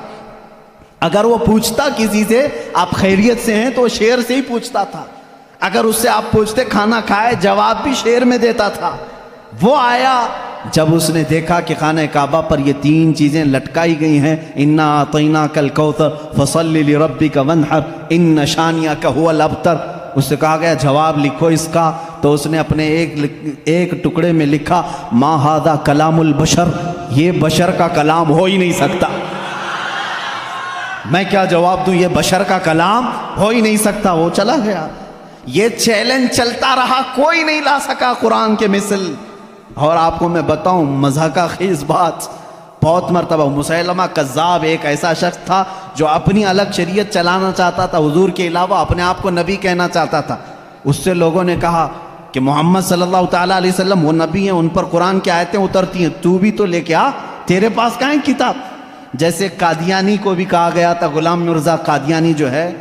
اگر وہ پوچھتا کسی سے آپ خیریت سے ہیں تو وہ شعر سے ہی پوچھتا تھا. اگر اس سے آپ پوچھتے کھانا کھائے, جواب بھی شعر میں دیتا تھا. وہ آیا جب اس نے دیکھا کہ خانہ کعبہ پر یہ 3 چیزیں لٹکائی گئی ہیں, انا اعطیناک الکوثر فصل لربک وانحر ان شانیک هو الابتر, اس سے کہا گیا جواب لکھو اس کا. تو اس نے اپنے ایک ٹکڑے میں لکھا ما ھذا کلام البشر, یہ بشر کا کلام ہو ہی نہیں سکتا. میں کیا جواب دوں, یہ بشر کا کلام ہو ہی نہیں سکتا. وہ چلا گیا. یہ چیلنج چلتا رہا, کوئی نہیں لا سکا قرآن کے مثل. اور آپ کو میں بتاؤں مضحکہ خیز بات, بہت مرتبہ مسیلمہ کذاب ایک ایسا شخص تھا جو اپنی الگ شریعت چلانا چاہتا تھا, حضور کے علاوہ اپنے آپ کو نبی کہنا چاہتا تھا. اس سے لوگوں نے کہا کہ محمد صلی اللہ تعالیٰ علیہ وسلم وہ نبی ہیں, ان پر قرآن کی آیتیں اترتی ہیں, تو بھی تو لے کے آ, تیرے پاس کہاں ہے کتاب. جیسے قادیانی کو بھی کہا گیا تھا, غلام مرزا قادیانی جو ہے,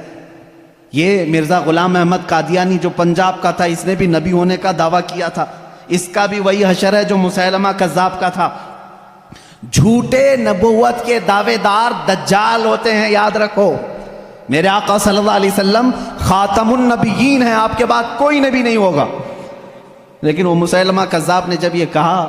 یہ مرزا غلام احمد قادیانی جو پنجاب کا تھا, اس نے بھی نبی ہونے کا دعویٰ کیا تھا. اس کا بھی وہی حشر ہے جو مسیلمہ کذاب کا تھا. جھوٹے نبوت کے دعوے دار دجال ہوتے ہیں, یاد رکھو. میرے آقا صلی اللہ علیہ وسلم خاتم النبیین ہیں, آپ کے بعد کوئی نبی نہیں ہوگا. لیکن وہ مسیلمہ کذاب نے جب یہ کہا,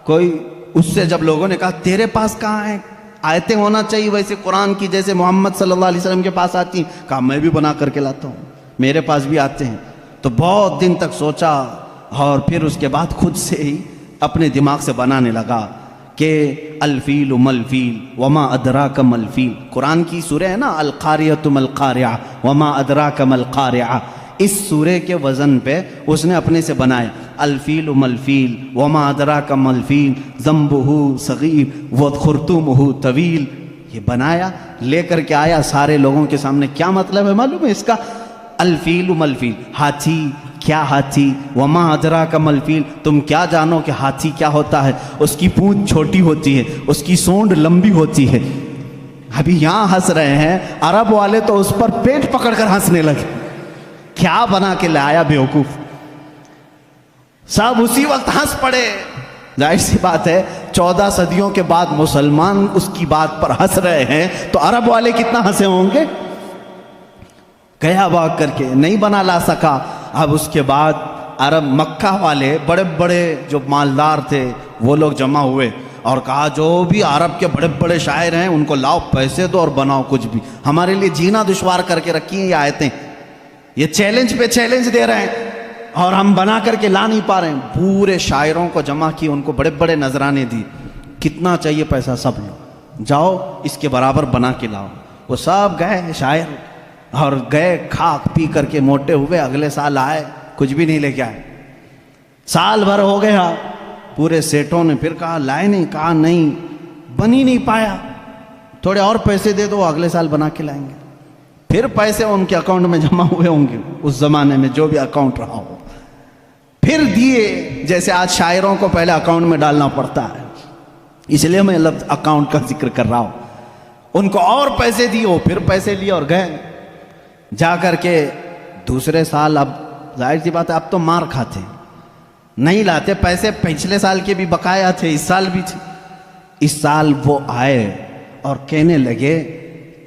کوئی اس سے جب لوگوں نے کہا تیرے پاس کہاں ہے, آیتیں ہونا چاہیے ویسے قرآن کی جیسے محمد صلی اللہ علیہ وسلم کے پاس آتی ہیں, کہا میں بھی بنا کر کے لاتا ہوں, میرے پاس بھی آتے ہیں. تو بہت دن تک سوچا اور پھر اس کے بعد خود سے ہی اپنے دماغ سے بنانے لگا کہ الفیل ملفیل وما ادراک ملفیل. قرآن کی سورہ ہے نا القاریۃ ملقاریہ وما ادراک ملقاریہ, اس سورہ کے وزن پہ اس نے اپنے سے بنایا الفیل ملفیل وما ادراک ملفیل ذنبہ صغیر وخرطومہ طویل. یہ بنایا, لے کر کے آیا سارے لوگوں کے سامنے. کیا مطلب ہے معلوم ہے اس کا؟ الفیل ملفیل, ہاتھی. کیا ہاتھی؟ وما ادراک ملفیل, تم کیا جانو کہ ہاتھی کیا ہوتا ہے؟ اس کی پونچھ چھوٹی ہوتی ہے, اس کی سونڈ لمبی ہوتی ہے. ابھی یہاں ہنس رہے ہیں, عرب والے تو اس پر پیٹ پکڑ کر ہنسنے لگے. کیا بنا کے لایا بیوقوف. سب اسی وقت ہنس پڑے. ظاہر سی بات ہے 14 صدیوں کے بعد مسلمان اس کی بات پر ہنس رہے ہیں تو عرب والے کتنا ہنسے ہوں گے. گیا بھاگ کر کے, نہیں بنا لا سکا. اب اس کے بعد عرب مکہ والے بڑے بڑے جو مالدار تھے وہ لوگ جمع ہوئے اور کہا جو بھی عرب کے بڑے بڑے شاعر ہیں ان کو لاؤ, پیسے دو اور بناؤ کچھ بھی, ہمارے لیے جینا دشوار کر کے رکھی ہیں یہ آیتیں. یہ چیلنج پہ چیلنج دے رہے ہیں اور ہم بنا کر کے لا نہیں پا رہے ہیں. پورے شاعروں کو جمع کی, ان کو بڑے بڑے نذرانے دی. کتنا چاہیے پیسہ سب لو, جاؤ اس کے برابر بنا کے لاؤ۔ وہ سب گئے شاعر، اور گئے کھا پی کر کے موٹے ہوئے، اگلے سال آئے کچھ بھی نہیں لے کے آئے۔ سال بھر ہو گیا، پورے سیٹوں نے پھر کہا لائے نہیں، کہا نہیں بن ہی نہیں پایا، تھوڑے اور پیسے دے دو اگلے سال بنا کے لائیں گے۔ پھر پیسے ان کے اکاؤنٹ میں جمع ہوئے ہوں گے اس زمانے میں، جو بھی اکاؤنٹ رہا ہو، پھر دیے، جیسے آج شاعروں کو پہلے اکاؤنٹ میں ڈالنا پڑتا ہے، اس لیے میں لفظ اکاؤنٹ کا ذکر کر رہا ہوں۔ ان کو اور پیسے دیے، وہ پھر پیسے لیے اور گئے، جا کر کے دوسرے سال، اب ظاہر سی بات ہے اب تو مار کھاتے، نہیں لاتے پیسے، پچھلے سال کے بھی بقایا تھے، اس سال بھی تھے۔ اس سال وہ آئے اور کہنے لگے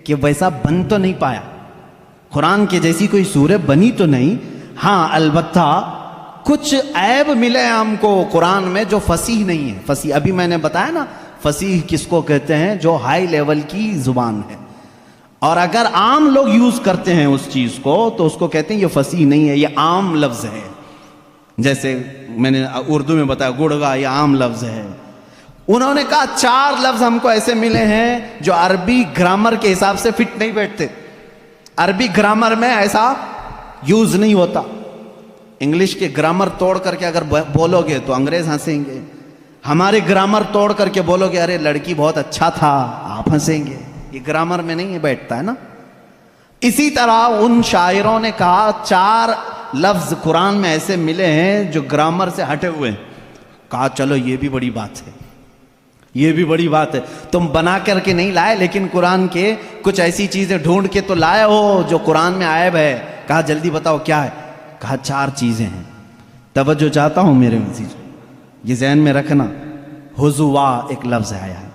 کہ ویسا بن تو نہیں پایا، قرآن کے جیسی کوئی سورہ بنی تو نہیں، ہاں البتہ کچھ عیب ملے ہم کو قرآن میں جو فصیح نہیں ہے۔ فصیح ابھی میں نے بتایا نا، فصیح کس کو کہتے ہیں؟ جو ہائی لیول کی زبان ہے، اور اگر عام لوگ یوز کرتے ہیں اس چیز کو تو اس کو کہتے ہیں یہ فصیح نہیں ہے، یہ عام لفظ ہے۔ جیسے میں نے اردو میں بتایا گڑگا، یہ عام لفظ ہے۔ انہوں نے کہا 4 لفظ ہم کو ایسے ملے ہیں جو عربی گرامر کے حساب سے فٹ نہیں بیٹھتے، عربی گرامر میں ایسا یوز نہیں ہوتا۔ انگلش کے گرامر توڑ کر کے اگر بولو گے تو انگریز ہنسیں گے، ہمارے گرامر توڑ کر کے بولو گے ارے لڑکی بہت اچھا تھا، آپ ہنسیں گے، یہ گرامر میں نہیں بیٹھتا ہے نا۔ اسی طرح ان شاعروں نے کہا 4 لفظ قرآن میں ایسے ملے ہیں جو گرامر سے ہٹے ہوئے ہیں۔ کہا چلو یہ بھی بڑی بات ہے، یہ بھی بڑی بات ہے، تم بنا کر کے نہیں لائے لیکن قرآن کے کچھ ایسی چیزیں ڈھونڈ کے تو لائے ہو جو قرآن میں عیب ہے۔ کہا جلدی بتاؤ کیا ہے؟ کہا 4 چیزیں ہیں۔ توجہ چاہتا ہوں میرے عزیز، یہ ذہن میں رکھنا، حضوا ایک لفظ آیا ہے۔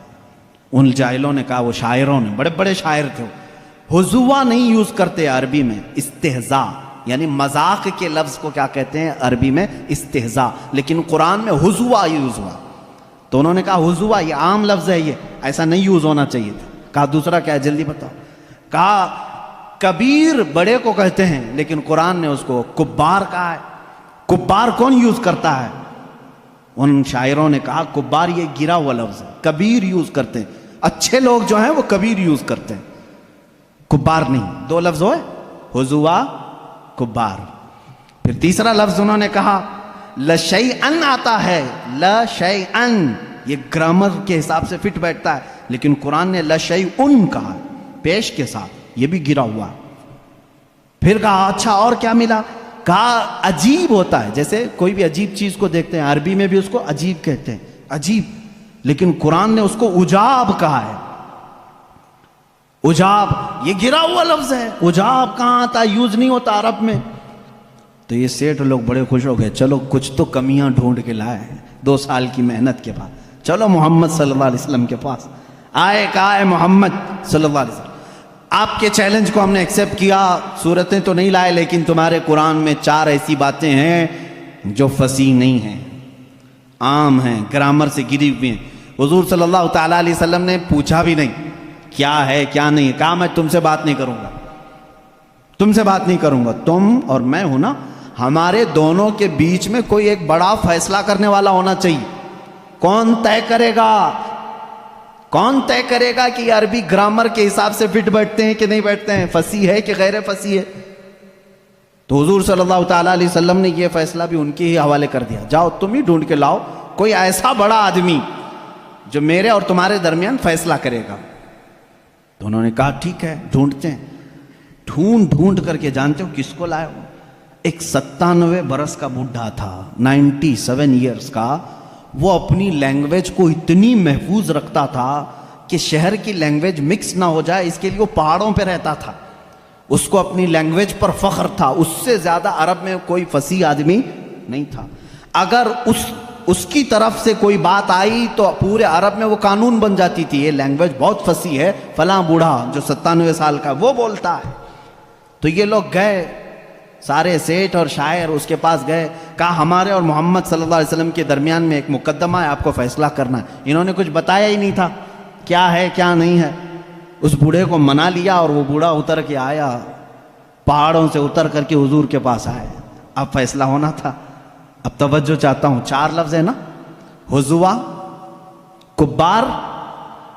ان جاہلوں نے کہا، وہ شاعروں نے، بڑے بڑے شاعر تھے، حضوا نہیں یوز کرتے عربی میں، استہزاء، یعنی مذاق کے لفظ کو کیا کہتے ہیں عربی میں؟ استہزاء، لیکن قرآن میں حضوا یوز ہوا۔ تو انہوں نے کہا حضوا یہ عام لفظ ہے، یہ ایسا نہیں یوز ہونا چاہیے تھا۔ کہا دوسرا کیا ہے جلدی بتاؤ؟ کہا کبیر بڑے کو کہتے ہیں لیکن قرآن نے اس کو کبار کہا ہے۔ کبار کون یوز کرتا ہے؟ ان شاعروں نے کہا کبار یہ گرا ہوا لفظ ہے، کبیر یوز کرتے ہیں، اچھے لوگ جو ہیں وہ کبیر یوز کرتے ہیں، کبار نہیں۔ 2 لفظ ہوئے، حضوا، کبار۔ پھر تیسرا لفظ انہوں نے کہا لشیئن آتا ہے، لشیئن یہ گرامر کے حساب سے فٹ بیٹھتا ہے، لیکن قرآن نے لشیئن کہا پیش کے ساتھ، یہ بھی گرا ہوا۔ پھر کہا اچھا اور کیا ملا؟ کہا عجیب ہوتا ہے، جیسے کوئی بھی عجیب چیز کو دیکھتے ہیں عربی میں بھی اس کو عجیب کہتے ہیں، عجیب، لیکن قرآن نے اس کو عجاب کہا ہے۔ عجاب یہ گرا ہوا لفظ ہے، عجاب کہاں آتا ہے؟ یوز نہیں ہوتا عرب میں۔ تو یہ سیٹھ لوگ بڑے خوش ہو گئے، چلو کچھ تو کمیاں ڈھونڈ کے لائے ہیں 2 سال کی محنت کے بعد، چلو محمد صلی اللہ علیہ وسلم کے پاس آئے، کہا ہے محمد صلی اللہ علیہ وسلم آپ کے چیلنج کو ہم نے ایکسیپٹ کیا، صورتیں تو نہیں لائے لیکن تمہارے قرآن میں 4 ایسی باتیں ہیں جو فصیح نہیں ہیں، عام ہیں، گرامر سے گری ہوئی ہیں۔ حضور صلی اللہ تعالیٰ علیہ وسلم نے پوچھا بھی نہیں کیا ہے کیا نہیں، کہا میں تم سے بات نہیں کروں گا، تم سے بات نہیں کروں گا، تم اور میں ہوں نا، ہمارے دونوں کے بیچ میں کوئی ایک بڑا فیصلہ کرنے والا ہونا چاہیے۔ کون طے کرے گا؟ کون طے کرے گا کہ یہ عربی گرامر کے حساب سے فٹ بیٹھتے ہیں کہ نہیں بیٹھتے ہیں، فصیح ہے کہ غیر فصیح ہے؟ تو حضور صلی اللہ تعالیٰ علیہ وسلم نے یہ فیصلہ بھی ان کے ہی حوالے کر دیا، جاؤ تم ہی ڈھونڈ کے لاؤ کوئی ایسا بڑا آدمی جو میرے اور تمہارے درمیان فیصلہ کرے گا۔ تو انہوں نے کہا ٹھیک ہے ڈھونڈتے ہیں۔ ڈھونڈ کر کے جانتے ہو کس کو لائے ہو؟ ایک 97 برس کا بڈھا تھا، 97 ایئرز کا، وہ اپنی لینگویج کو اتنی محفوظ رکھتا تھا کہ شہر کی لینگویج مکس نہ ہو جائے، اس کے لیے وہ پہاڑوں پہ رہتا تھا، اس کو اپنی لینگویج پر فخر تھا، اس سے زیادہ عرب میں کوئی فصیح آدمی نہیں تھا۔ اگر اس کی طرف سے کوئی بات آئی تو پورے عرب میں وہ قانون بن جاتی تھی، یہ لینگویج بہت فصیح ہے، فلاں بوڑھا جو 97 سال کا وہ بولتا ہے۔ تو یہ لوگ گئے، سارے سیٹھ اور شاعر اس کے پاس گئے، کہا ہمارے اور محمد صلی اللہ علیہ وسلم کے درمیان میں ایک مقدمہ ہے، آپ کو فیصلہ کرنا ہے۔ انہوں نے کچھ بتایا ہی نہیں تھا کیا ہے کیا نہیں ہے۔ اس بوڑھے کو منا لیا اور وہ بوڑھا اتر کے آیا، پہاڑوں سے اتر کر کے حضور کے پاس آئے، اب فیصلہ ہونا تھا۔ اب توجہ چاہتا ہوں، 4 لفظ ہے نا، حضوا، کبار،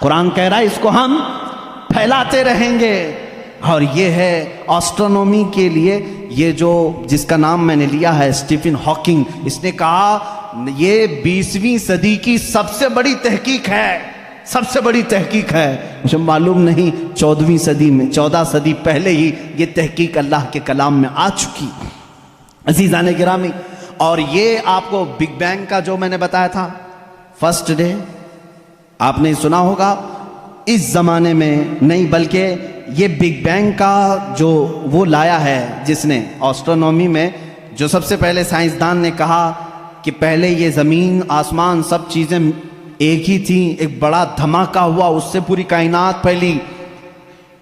قرآن کہہ رہا ہے اس کو ہم پھیلاتے رہیں گے. اور یہ ہے آسٹرونومی کے لیے یہ جو جس کا نام میں نے لیا ہے اسٹیفن ہاکنگ، اس نے کہا یہ 20ویں صدی کی سب سے بڑی تحقیق ہے، سب سے بڑی تحقیق ہے. مجھے معلوم نہیں 14ویں صدی میں 14 صدی پہلے ہی یہ تحقیق اللہ کے کلام میں آ چکی. عزیزان گرامی، اور یہ آپ کو بگ بینگ کا جو میں نے بتایا تھا فرسٹ ڈے آپ نے سنا ہوگا، اس زمانے میں نہیں بلکہ یہ بگ بینگ کا جو وہ لایا ہے جس نے آسٹرونومی میں، جو سب سے پہلے سائنسدان نے کہا کہ پہلے یہ زمین آسمان سب چیزیں ایک ہی تھیں، ایک بڑا دھماکہ ہوا، اس سے پوری کائنات پھیلی.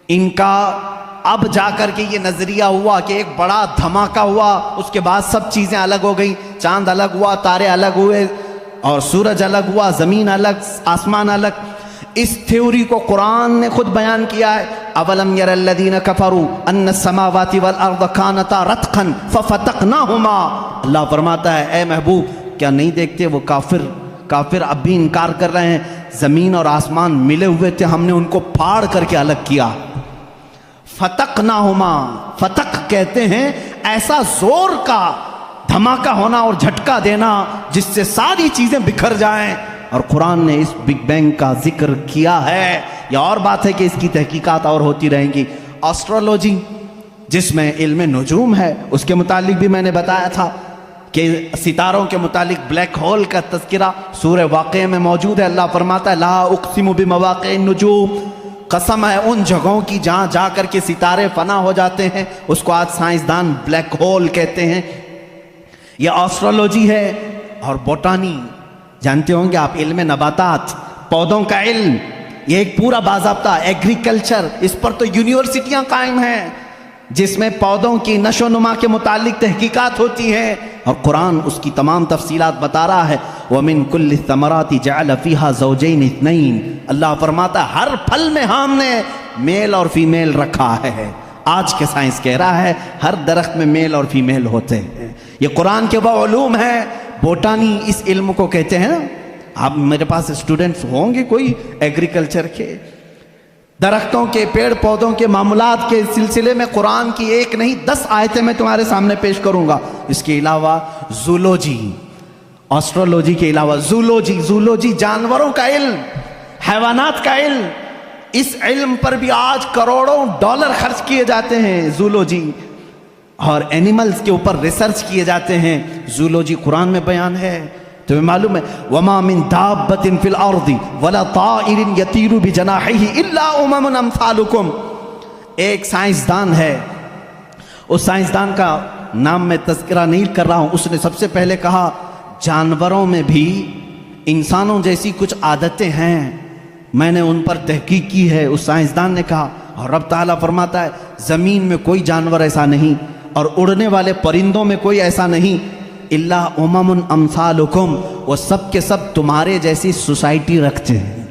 ان کا اب جا کر کے یہ نظریہ ہوا کہ ایک بڑا دھماکہ ہوا، اس کے بعد سب چیزیں الگ ہو گئیں، چاند الگ ہوا، تارے الگ ہوئے، اور سورج الگ ہوا، زمین الگ، آسمان الگ. اس تھیوری کو قرآن نے خود بیان کیا ہے. اولم یر الذین کفروا ان السماوات والارض کانتا رتقا ففتقناہما. اللہ فرماتا ہے اے محبوب کیا نہیں دیکھتے وہ کافر اب بھی انکار کر رہے ہیں، زمین اور آسمان ملے ہوئے تھے، ہم نے ان کو پھاڑ کر کے الگ کیا. فتقناہما، فتق کہتے ہیں ایسا زور کا دھماکہ ہونا اور جھٹکا دینا جس سے ساری چیزیں بکھر جائیں. اور قرآن نے اس بگ بینگ کا ذکر کیا ہے. یہ اور بات ہے کہ اس کی تحقیقات اور ہوتی رہیں گی. آسٹرولوجی جس میں علم نجوم ہے اس کے متعلق بھی میں نے بتایا تھا کہ ستاروں کے متعلق بلیک ہول کا تذکرہ سورہ واقعہ میں موجود ہے. اللہ فرماتا ہے لا اقسم بمواقع النجوم، قسم ہے ان جگہوں کی جہاں جا کر کے ستارے فنا ہو جاتے ہیں، اس کو آج سائنسدان بلیک ہول کہتے ہیں. یہ آسٹرولوجی ہے. اور بوٹانی جانتے ہوں گے آپ، علم نباتات، پودوں کا علم، یہ ایک پورا باضابطہ ایگریکلچر، اس پر تو یونیورسٹیاں قائم ہیں جس میں پودوں کی نشو و نما کے متعلق تحقیقات ہوتی ہیں. اور قرآن اس کی تمام تفصیلات بتا رہا ہے. وَمِن كُلِّ الثَّمَرَاتِ جَعَلَ فِيهَا زَوْجَيْنِ اثْنَيْنِ. اللہ فرماتا ہے ہر پھل میں ہم نے میل اور فیمیل رکھا ہے. آج کے سائنس کہہ رہا ہے ہر درخت میں میل اور فیمیل ہوتے ہیں. یہ قرآن کے وہ علوم ہیں. بوٹانی اس علم کو کہتے ہیں. آپ میرے پاس اسٹوڈنٹس ہوں گے کوئی ایگریکلچر کے، درختوں کے، پیڑ پودوں کے معاملات کے سلسلے میں قرآن کی ایک نہیں 10 آیتیں میں تمہارے سامنے پیش کروں گا. اس کے علاوہ زولوجی، آسٹرولوجی کے علاوہ زولوجی جانوروں کا علم، حیوانات کا علم. اس علم پر بھی آج کروڑوں ڈالر خرچ کیے جاتے ہیں. زولوجی اور اینیملز کے اوپر ریسرچ کیے جاتے ہیں. زولوجی قرآن میں بیان ہے. تمہیں معلوم ہے وَمَا مِن دَابَّةٍ فِي الْأَرْضِ وَلَا طَائِرٍ يَطِيرُ بِجَنَاحِهِ إِلَّا أُمَمٌ أَمْثَالُكُمْ. ایک سائنسدان ہے، اس سائنسدان کا نام میں تذکرہ نہیں کر رہا ہوں. اس نے سب سے پہلے کہا جانوروں میں بھی انسانوں جیسی کچھ عادتیں ہیں، میں نے ان پر تحقیق کی ہے. اس سائنسدان نے کہا. اور رب تعالیٰ فرماتا ہے زمین میں کوئی جانور ایسا نہیں اور اڑنے والے پرندوں میں کوئی ایسا نہیں. الا امم امثالکم، وہ سب کے سب تمہارے جیسی سوسائٹی رکھتے ہیں،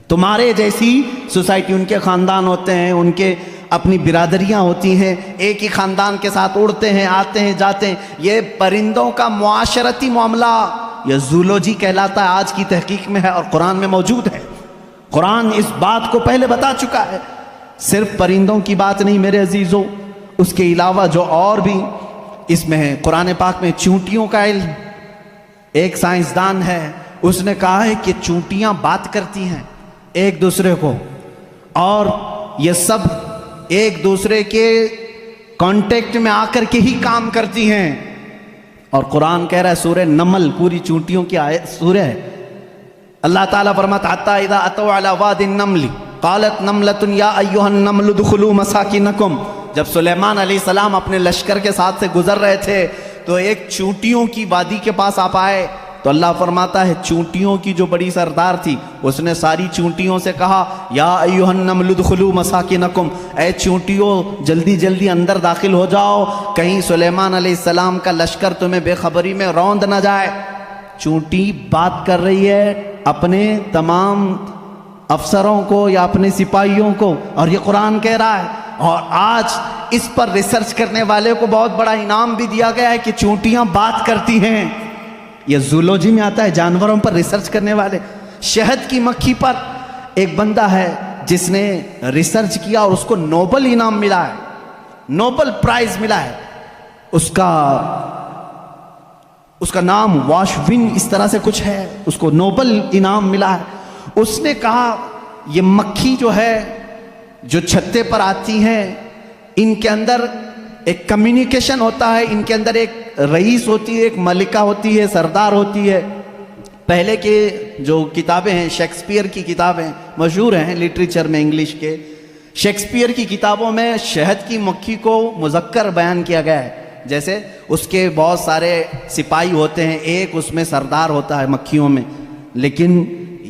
تمہارے جیسی سوسائٹی. ان کے خاندان ہوتے ہیں، ان کے اپنی برادریاں ہوتی ہیں، ایک ہی خاندان کے ساتھ اڑتے ہیں، آتے ہیں، جاتے ہیں. یہ پرندوں کا معاشرتی معاملہ یہ زولوجی کہلاتا ہے. آج کی تحقیق میں ہے اور قرآن میں موجود ہے. قرآن اس بات کو پہلے بتا چکا ہے. صرف پرندوں کی بات نہیں میرے عزیزوں، اس کے علاوہ جو اور بھی اس میں ہے. قرآن پاک میں چونٹیوں کا علم. ایک سائنسدان ہے، اس نے کہا ہے کہ چونٹیاں بات کرتی ہیں ایک دوسرے کو، اور یہ سب ایک دوسرے کے کانٹیکٹ میں آ کر کے ہی کام کرتی ہیں. اور قرآن کہہ رہا ہے سورہ نمل پوری چونٹیوں کی سورہ ہے. اللہ تعالیٰ فرماتا حتی اذا اتوا علی واد النمل قالت نملۃ یا ایھا النمل ادخلوا مساکنکم. جب سلیمان علیہ السلام اپنے لشکر کے ساتھ سے گزر رہے تھے تو ایک چونٹیوں کی وادی کے پاس آپ آئے تو اللہ فرماتا ہے چونٹیوں کی جو بڑی سردار تھی اس نے ساری چونٹیوں سے کہا یا ایھا النمل ادخلوا مساکنکم، اے چونٹیوں جلدی جلدی اندر داخل ہو جاؤ، کہیں سلیمان علیہ السلام کا لشکر تمہیں بے خبری میں روند نہ جائے. چونٹی بات کر رہی ہے اپنے تمام افسروں کو یا اپنے سپاہیوں کو، اور یہ قرآن کہہ رہا ہے. اور آج اس پر ریسرچ کرنے والے کو بہت بڑا انعام بھی دیا گیا ہے کہ چونٹیاں بات کرتی ہیں. یہ زولوجی میں آتا ہے، جانوروں پر ریسرچ کرنے والے. شہد کی مکھی پر ایک بندہ ہے جس نے ریسرچ کیا اور اس کو نوبل انعام ملا ہے، نوبل پرائز ملا ہے، اس کا نام واشوین اس طرح سے کچھ ہے، اس کو نوبل انعام ملا ہے۔ اس نے کہا یہ مکھی جو ہے جو چھتے پر آتی ہیں، ان کے اندر ایک کمیونیکیشن ہوتا ہے، ان کے اندر ایک رئیس ہوتی ہے، ایک ملکہ ہوتی ہے، سردار ہوتی ہے۔ پہلے کے جو کتابیں ہیں، شیکسپیئر کی کتابیں مشہور ہیں لٹریچر میں انگلش کے، شیکسپیئر کی کتابوں میں شہد کی مکھی کو مذکر بیان کیا گیا ہے، جیسے اس کے بہت سارے سپاہی ہوتے ہیں، ایک اس میں سردار ہوتا ہے مکھیوں میں۔ لیکن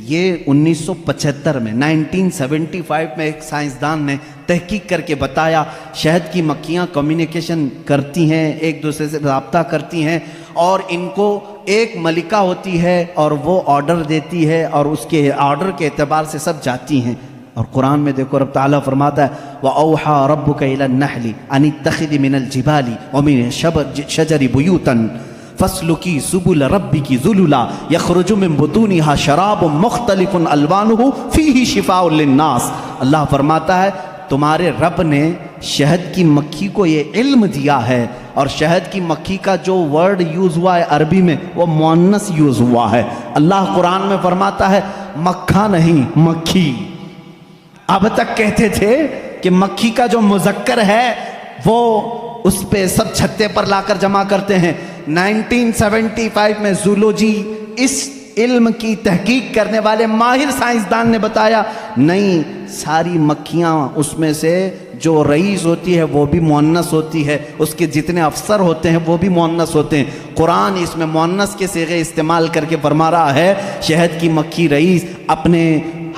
یہ 1975 میں 1975 میں ایک سائنسدان نے تحقیق کر کے بتایا شہد کی مکھیاں کمیونیکیشن کرتی ہیں، ایک دوسرے سے رابطہ کرتی ہیں، اور ان کو ایک ملکہ ہوتی ہے اور وہ آرڈر دیتی ہے اور اس کے آرڈر کے اعتبار سے سب جاتی ہیں۔ اور قرآن میں دیکھو رب تعالیٰ فرماتا ہے وَأَوْحَى رَبُّكَ إِلَى النَّحْلِ أَنِ اتَّخِذِ مِنَ الْجِبَالِ وَمِنَ الشَّجَرِ بُيُوتًا فَاسْلُكِي سُبُلَ رَبِّكِ ذُلُلًا يَخْرُجُ مِن بُطُونِهَا شَرَابٌ مُخْتَلِفٌ أَلْوَانُهُ فِيهِ شِفَاءٌ لِلنَّاسِ۔ اللہ فرماتا ہے تمہارے رب نے شہد کی مکھی کو یہ علم دیا ہے، اور شہد کی مکھی کا جو ورڈ یوز ہوا ہے عربی میں وہ مؤنث یوز ہوا ہے۔ اللہ قرآن میں فرماتا ہے مکھا نہیں مکھی۔ اب تک کہتے تھے کہ مکھی کا جو مذکر ہے وہ اس پہ سب چھتے پر لا کر جمع کرتے ہیں۔ 1975 میں زولوجی اس علم کی تحقیق کرنے والے ماہر سائنسدان نے بتایا نہیں، ساری مکھیاں اس میں سے جو رئیس ہوتی ہے وہ بھی مؤنث ہوتی ہے، اس کے جتنے افسر ہوتے ہیں وہ بھی مؤنث ہوتے ہیں۔ قرآن اس میں مؤنث کے صیغے استعمال کر کے فرما رہا ہے شہد کی مکھی رئیس اپنے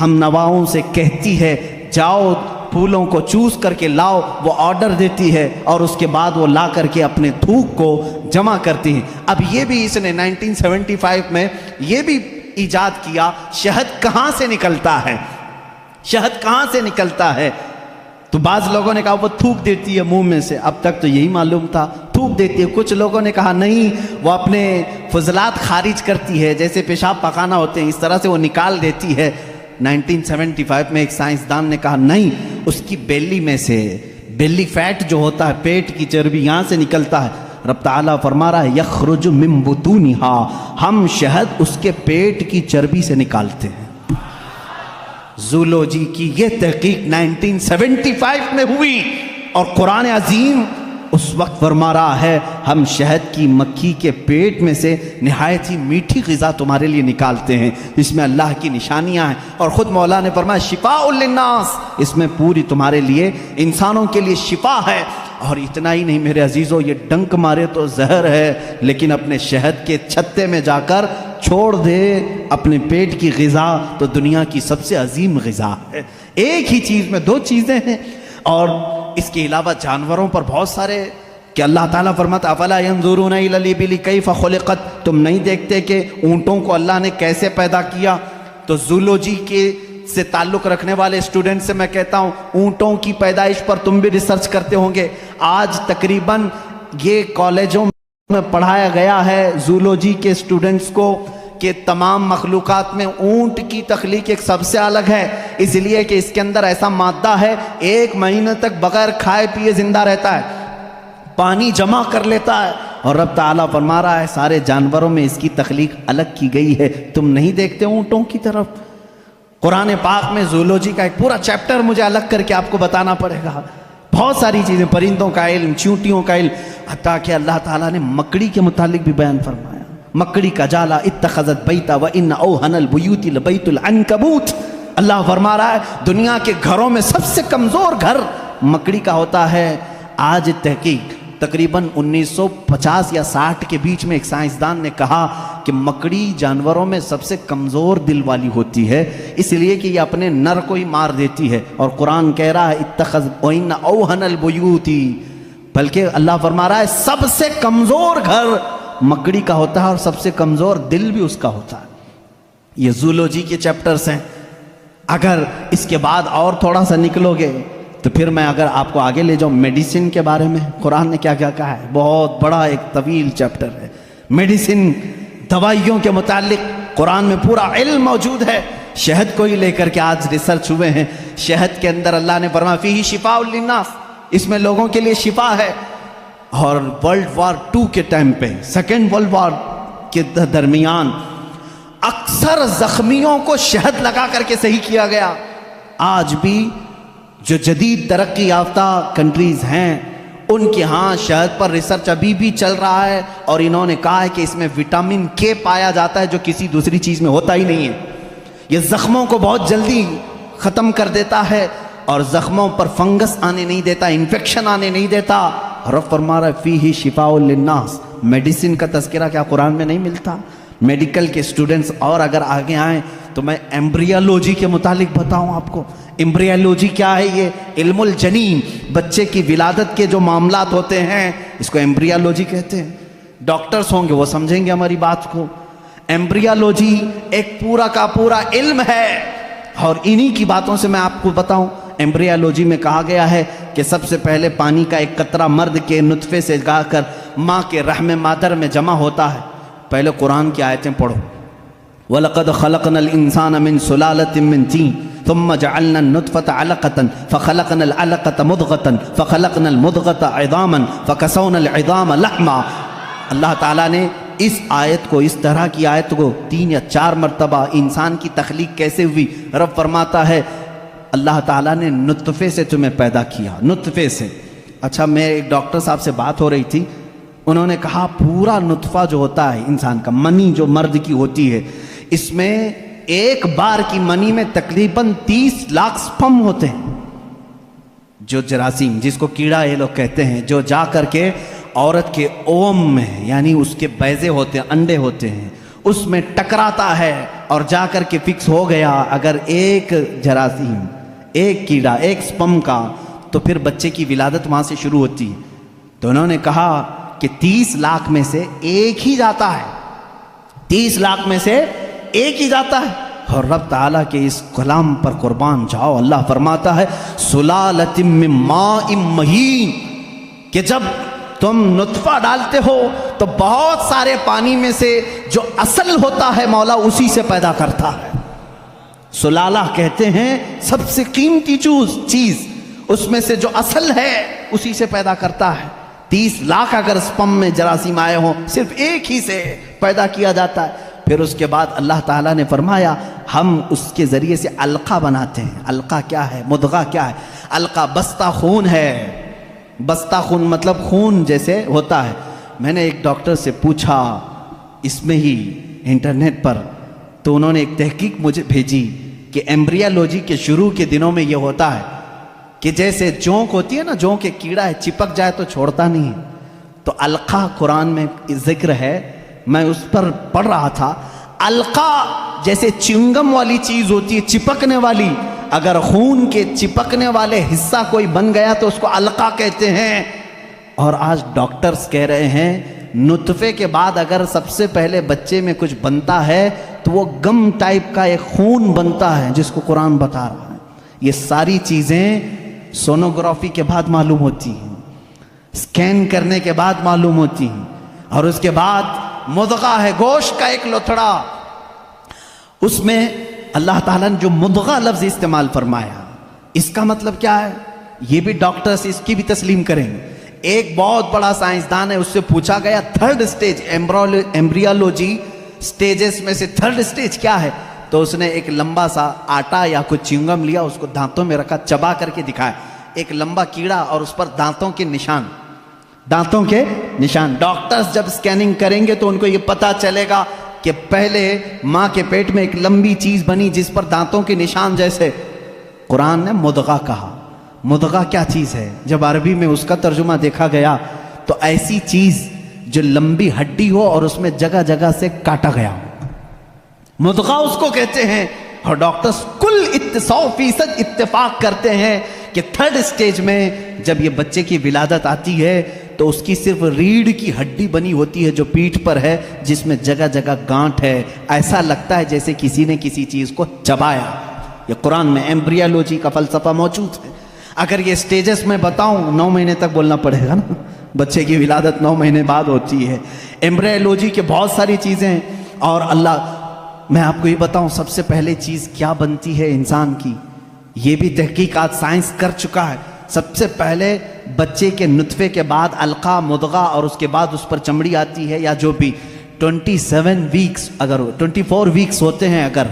ہم نواؤں سے کہتی ہے جاؤ پھولوں کو چوز کر کے لاؤ، وہ آرڈر دیتی ہے اور اس کے بعد وہ لا کر کے اپنے تھوک کو جمع کرتی ہیں۔ اب یہ بھی اس نے 1975 میں یہ بھی ایجاد کیا شہد کہاں سے نکلتا ہے، شہد کہاں سے نکلتا ہے؟ تو بعض لوگوں نے کہا وہ تھوک دیتی ہے منہ میں سے، اب تک تو یہی معلوم تھا تھوک دیتی ہے۔ کچھ لوگوں نے کہا نہیں وہ اپنے فضلات خارج کرتی ہے، جیسے پیشاب پخانہ ہوتے ہیں اس طرح سے وہ نکال دیتی ہے۔ 1975 میں ایک سائنسدان نے کہا نہیں، اس کی بیلی میں سے، بیلی فیٹ جو ہوتا ہے پیٹ کی چربی یہاں سے نکلتا ہے۔ رب تعالیٰ فرما رہا ہے یخرج من بطونها، ہم شہد اس کے پیٹ کی چربی سے نکالتے ہیں۔ زولوجی کی یہ تحقیق 1975 میں ہوئی، اور قرآن عظیم اس وقت فرما رہا ہے ہم شہد کی مکھی کے پیٹ میں سے نہایت ہی میٹھی غذا تمہارے لیے نکالتے ہیں، اس میں اللہ کی نشانیاں ہیں، اور خود مولا نے فرمایا شفاء للناس، اس میں پوری تمہارے لیے انسانوں کے لیے شفا ہے۔ اور اتنا ہی نہیں میرے عزیزو، یہ ڈنک مارے تو زہر ہے، لیکن اپنے شہد کے چھتے میں جا کر چھوڑ دے اپنے پیٹ کی غذا تو دنیا کی سب سے عظیم غذا ہے۔ ایک ہی چیز میں دو چیزیں ہیں، اور اس کے علاوہ جانوروں پر بہت سارے کہ اللہ تعالیٰ فرماتا افلا ينظرون الى الابل کیف خلقت، تم نہیں دیکھتے کہ اونٹوں کو اللہ نے کیسے پیدا کیا؟ تو زولوجی کے سے تعلق رکھنے والے اسٹوڈنٹ سے میں کہتا ہوں اونٹوں کی پیدائش پر تم بھی ریسرچ کرتے ہوں گے۔ آج تقریباً یہ کالجوں میں پڑھایا گیا ہے زولوجی کے اسٹوڈنٹس کو کہ تمام مخلوقات میں اونٹ کی تخلیق ایک سب سے الگ ہے، اس لیے کہ اس کے اندر ایسا مادہ ہے 1 مہینے تک بغیر کھائے پیے زندہ رہتا ہے، پانی جمع کر لیتا ہے، اور رب تعالیٰ فرما رہا ہے سارے جانوروں میں اس کی تخلیق الگ کی گئی ہے، تم نہیں دیکھتے اونٹوں کی طرف؟ قرآن پاک میں زولوجی کا ایک پورا چیپٹر مجھے الگ کر کے آپ کو بتانا پڑے گا، بہت ساری چیزیں، پرندوں کا علم، چیونٹیوں کا علم، حتیٰ کہ اللہ تعالیٰ نے مکڑی کے متعلق بھی بیان فرمایا، مکڑی کا جالا اتخذت بیتا وان اوہن البیوت لبیت العنکبوت۔ اللہ فرما رہا ہے دنیا کے گھروں میں سب سے کمزور گھر مکڑی کا ہوتا ہے۔ آج تحقیق تقریباً 1950 یا 60 کے بیچ میں ایک سائنسدان نے کہا کہ مکڑی جانوروں میں سب سے کمزور دل والی ہوتی ہے، اس لیے کہ یہ اپنے نر کو ہی مار دیتی ہے، اور قرآن کہہ رہا ہے اتخذت وان اوہن البیوت، بلکہ اللہ فرما رہا ہے سب سے کمزور گھر مکڑی کا ہوتا ہے، اور سب سے کمزور دل بھی اس کا ہوتا ہے۔ یہ زولوجی کے چیپٹرز ہیں۔ اگر اس کے بعد اور تھوڑا سا نکلو گے تو پھر میں اگر آپ کو آگے لے جاؤں میڈیسن کے بارے میں، قرآن نے کیا کیا کہا ہے، بہت بڑا ایک طویل چیپٹر ہے۔ میڈیسن، دوائیوں کے متعلق قرآن میں پورا علم موجود ہے۔ شہد کو ہی لے کر کے آج ریسرچ ہوئے ہیں. شہد کے اندر اللہ نے فرمایا فیہ شفاء للناس، اس میں لوگوں کے لیے شفا ہے. اور ورلڈ وار 2 کے ٹائم پہ، سیکنڈ ورلڈ وار کے درمیان اکثر زخمیوں کو شہد لگا کر کے صحیح کیا گیا. آج بھی جو جدید ترقی یافتہ کنٹریز ہیں ان کے ہاں شہد پر ریسرچ ابھی بھی چل رہا ہے، اور انہوں نے کہا ہے کہ اس میں وٹامن کے پایا جاتا ہے جو کسی دوسری چیز میں ہوتا ہی نہیں ہے. یہ زخموں کو بہت جلدی ختم کر دیتا ہے اور زخموں پر فنگس آنے نہیں دیتا، انفیکشن آنے نہیں دیتا. رب فرما رہا ہے فیہ شفاء للناس. میڈیسن کا تذکرہ کیا قرآن میں نہیں ملتا؟ میڈیکل کے اسٹوڈنٹس اور اگر آگے آئیں تو میں ایمبریالوجی کے متعلق بتاؤں آپ کو. ایمبریالوجی کیا ہے؟ یہ علم الجنین، بچے کی ولادت کے جو معاملات ہوتے ہیں اس کو ایمبریالوجی کہتے ہیں. ڈاکٹرز ہوں گے وہ سمجھیں گے ہماری بات کو. ایمبریالوجی ایک پورا کا پورا علم ہے، اور انہی کی باتوں سے میں آپ کو بتاؤں. ایمبریالوجی میں کہا گیا ہے کہ سب سے پہلے پانی کا ایک قطرہ مرد کے نطفے سے گا کر ماں کے رحم مادر میں جمع ہوتا ہے. پہلے قرآن کی آیتیں پڑھو. وَلَقَدْ خَلَقْنَا الْإِنسَانَ مِنْ سُلَالَةٍ مِنْ طِينٍ ثُمَّ جَعَلْنَا النُّطْفَةَ عَلَقَةً فَخَلَقْنَا الْعَلَقَةَ مُضْغَةً فَخَلَقْنَا الْمُضْغَةَ عِظَامًا فَكَسَوْنَا الْعِظَامَ لَحْمًا. اللہ تعالیٰ نے اس آیت کو، اس طرح کی آیت کو 3 یا 4 مرتبہ انسان کی تخلیق کیسے ہوئی. رب فرماتا ہے اللہ تعالیٰ نے نطفے سے تمہیں پیدا کیا، نطفے سے. اچھا، میں ایک ڈاکٹر صاحب سے بات ہو رہی تھی، انہوں نے کہا پورا نطفہ جو ہوتا ہے انسان کا، منی جو مرد کی ہوتی ہے، اس میں ایک بار کی منی میں تقریباً 30 لاکھ سپم ہوتے ہیں. جو جراثیم، جس کو کیڑا یہ لوگ کہتے ہیں، جو جا کر کے عورت کے اوم میں، یعنی اس کے بیضے ہوتے ہیں، انڈے ہوتے ہیں، اس میں ٹکراتا ہے اور جا کر کے فکس ہو گیا اگر ایک جراثیم، ایک کیڑا، ایک سپم کا، تو پھر بچے کی ولادت وہاں سے شروع ہوتی ہے. تو انہوں نے کہا کہ 30 لاکھ میں سے ایک ہی جاتا ہے، 30 لاکھ میں سے ایک ہی جاتا ہے. اور رب تعالیٰ کے اس کلام پر قربان جاؤ، اللہ فرماتا ہے سلالۃ من ماء مہین، کہ جب تم نطفہ ڈالتے ہو تو بہت سارے پانی میں سے جو اصل ہوتا ہے مولا اسی سے پیدا کرتا ہے. سلالہ کہتے ہیں سب سے قیمتی چیز، اس میں سے جو اصل ہے اسی سے پیدا کرتا ہے. 30 لاکھ اگر سپم میں جراثیم آئے ہوں، صرف ایک ہی سے پیدا کیا جاتا ہے. پھر اس کے بعد اللہ تعالیٰ نے فرمایا ہم اس کے ذریعے سے علقہ بناتے ہیں. علقہ کیا ہے؟ مضغہ کیا ہے؟ علقہ بستہ خون ہے. بستہ خون مطلب خون جیسے ہوتا ہے. میں نے ایک ڈاکٹر سے پوچھا اس میں ہی انٹرنیٹ پر، تو انہوں نے ایک تحقیق مجھے بھیجی کہ ایمبریالوجی کے شروع کے دنوں میں یہ ہوتا ہے کہ جیسے جونک ہوتی ہے نا، جونک ایک کیڑا ہے، چپک جائے تو چھوڑتا نہیں ہے. تو علقہ قرآن میں ذکر ہے، میں اس پر پڑھ رہا تھا. علقہ جیسے چنگم والی چیز ہوتی ہے، چپکنے والی، اگر خون کے چپکنے والے حصہ کوئی بن گیا تو اس کو علقہ کہتے ہیں. اور آج ڈاکٹرز کہہ رہے ہیں نطفے کے بعد اگر سب سے پہلے بچے میں کچھ بنتا ہے تو وہ گم ٹائپ کا ایک خون بنتا ہے جس کو قرآن بتا رہا ہے. یہ ساری چیزیں سونوگرافی کے بعد معلوم ہوتی ہیں، سکین کرنے کے بعد معلوم ہوتی ہیں. اور اس کے بعد مضغہ ہے، گوشت کا ایک لوتھڑا، اس میں اللہ تعالیٰ نے جو مضغہ لفظ استعمال فرمایا، اس کا مطلب کیا ہے یہ بھی ڈاکٹرز اس کی بھی تسلیم کریں گے. ایک بہت بڑا سائنسدان ہے، اس سے پوچھا گیا 3rd سٹیج ایمبریالوجی سٹیجز میں سے 3rd سٹیج کیا ہے، تو اس نے ایک لمبا سا آٹا یا کچھ چنگم لیا، اس کو دانتوں میں رکھا، چبا کر کے دکھایا، ایک لمبا کیڑا اور اس پر دانتوں کے نشان، دانتوں کے نشان. ڈاکٹرز جب سکیننگ کریں گے تو ان کو یہ پتا چلے گا کہ پہلے ماں کے پیٹ میں ایک لمبی چیز بنی جس پر دانتوں کے نشان جیسے. قرآن نے مضغہ کہا. مضغہ کیا چیز ہے؟ جب عربی میں اس کا ترجمہ دیکھا گیا تو ایسی چیز جو لمبی ہڈی ہو اور اس میں جگہ جگہ سے کاٹا گیا ہو، مضغہ اس کو کہتے ہیں. اور ڈاکٹرز کل 100% اتفاق کرتے ہیں کہ 3rd سٹیج میں جب یہ بچے کی ولادت آتی ہے تو اس کی صرف ریڑھ کی ہڈی بنی ہوتی ہے جو پیٹھ پر ہے، جس میں جگہ جگہ گانٹھ ہے، ایسا لگتا ہے جیسے کسی نے کسی چیز کو چبایا. یہ قرآن میں ایمبریالوجی کا فلسفہ موجود ہے. اگر یہ سٹیجز میں بتاؤں 9 مہینے تک بولنا پڑے گا نا، بچے کی ولادت 9 مہینے بعد ہوتی ہے. ایمبریالوجی کے بہت ساری چیزیں ہیں. اور اللہ میں آپ کو یہ بتاؤں سب سے پہلے چیز کیا بنتی ہے انسان کی، یہ بھی تحقیقات سائنس کر چکا ہے. سب سے پہلے بچے کے نطفے کے بعد علقہ، مضغہ، اور اس کے بعد اس پر چمڑی آتی ہے، یا جو بھی 27 ویکس، اگر 24 ویکس ہوتے ہیں اگر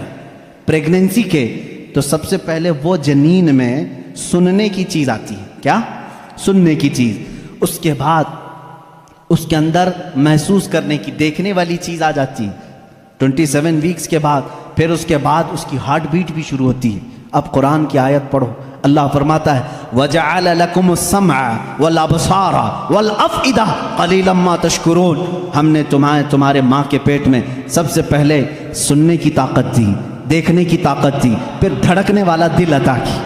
پریگننسی کے، تو سب سے پہلے وہ جنین میں سننے کی چیز آتی ہے. کیا؟ سننے کی چیز. اس کے بعد اس کے اندر محسوس کرنے کی، دیکھنے والی چیز آ جاتی ہے 27 ویکس کے بعد. پھر اس کے بعد اس کی ہارٹ بیٹ بھی شروع ہوتی ہے. اب قرآن کی آیت پڑھو، اللہ فرماتا ہے وَجَعَلَ لَكُمُ السَّمْعَ وَالْأَبْصَارَ وَالْأَفْئِدَةَ قَلِيلًا مَا تَشْكُرُونَ. ہم نے تمہارے ماں کے پیٹ میں سب سے پہلے سننے کی طاقت دی، دیکھنے کی طاقت دی، پھر دھڑکنے والا دل عطا کی.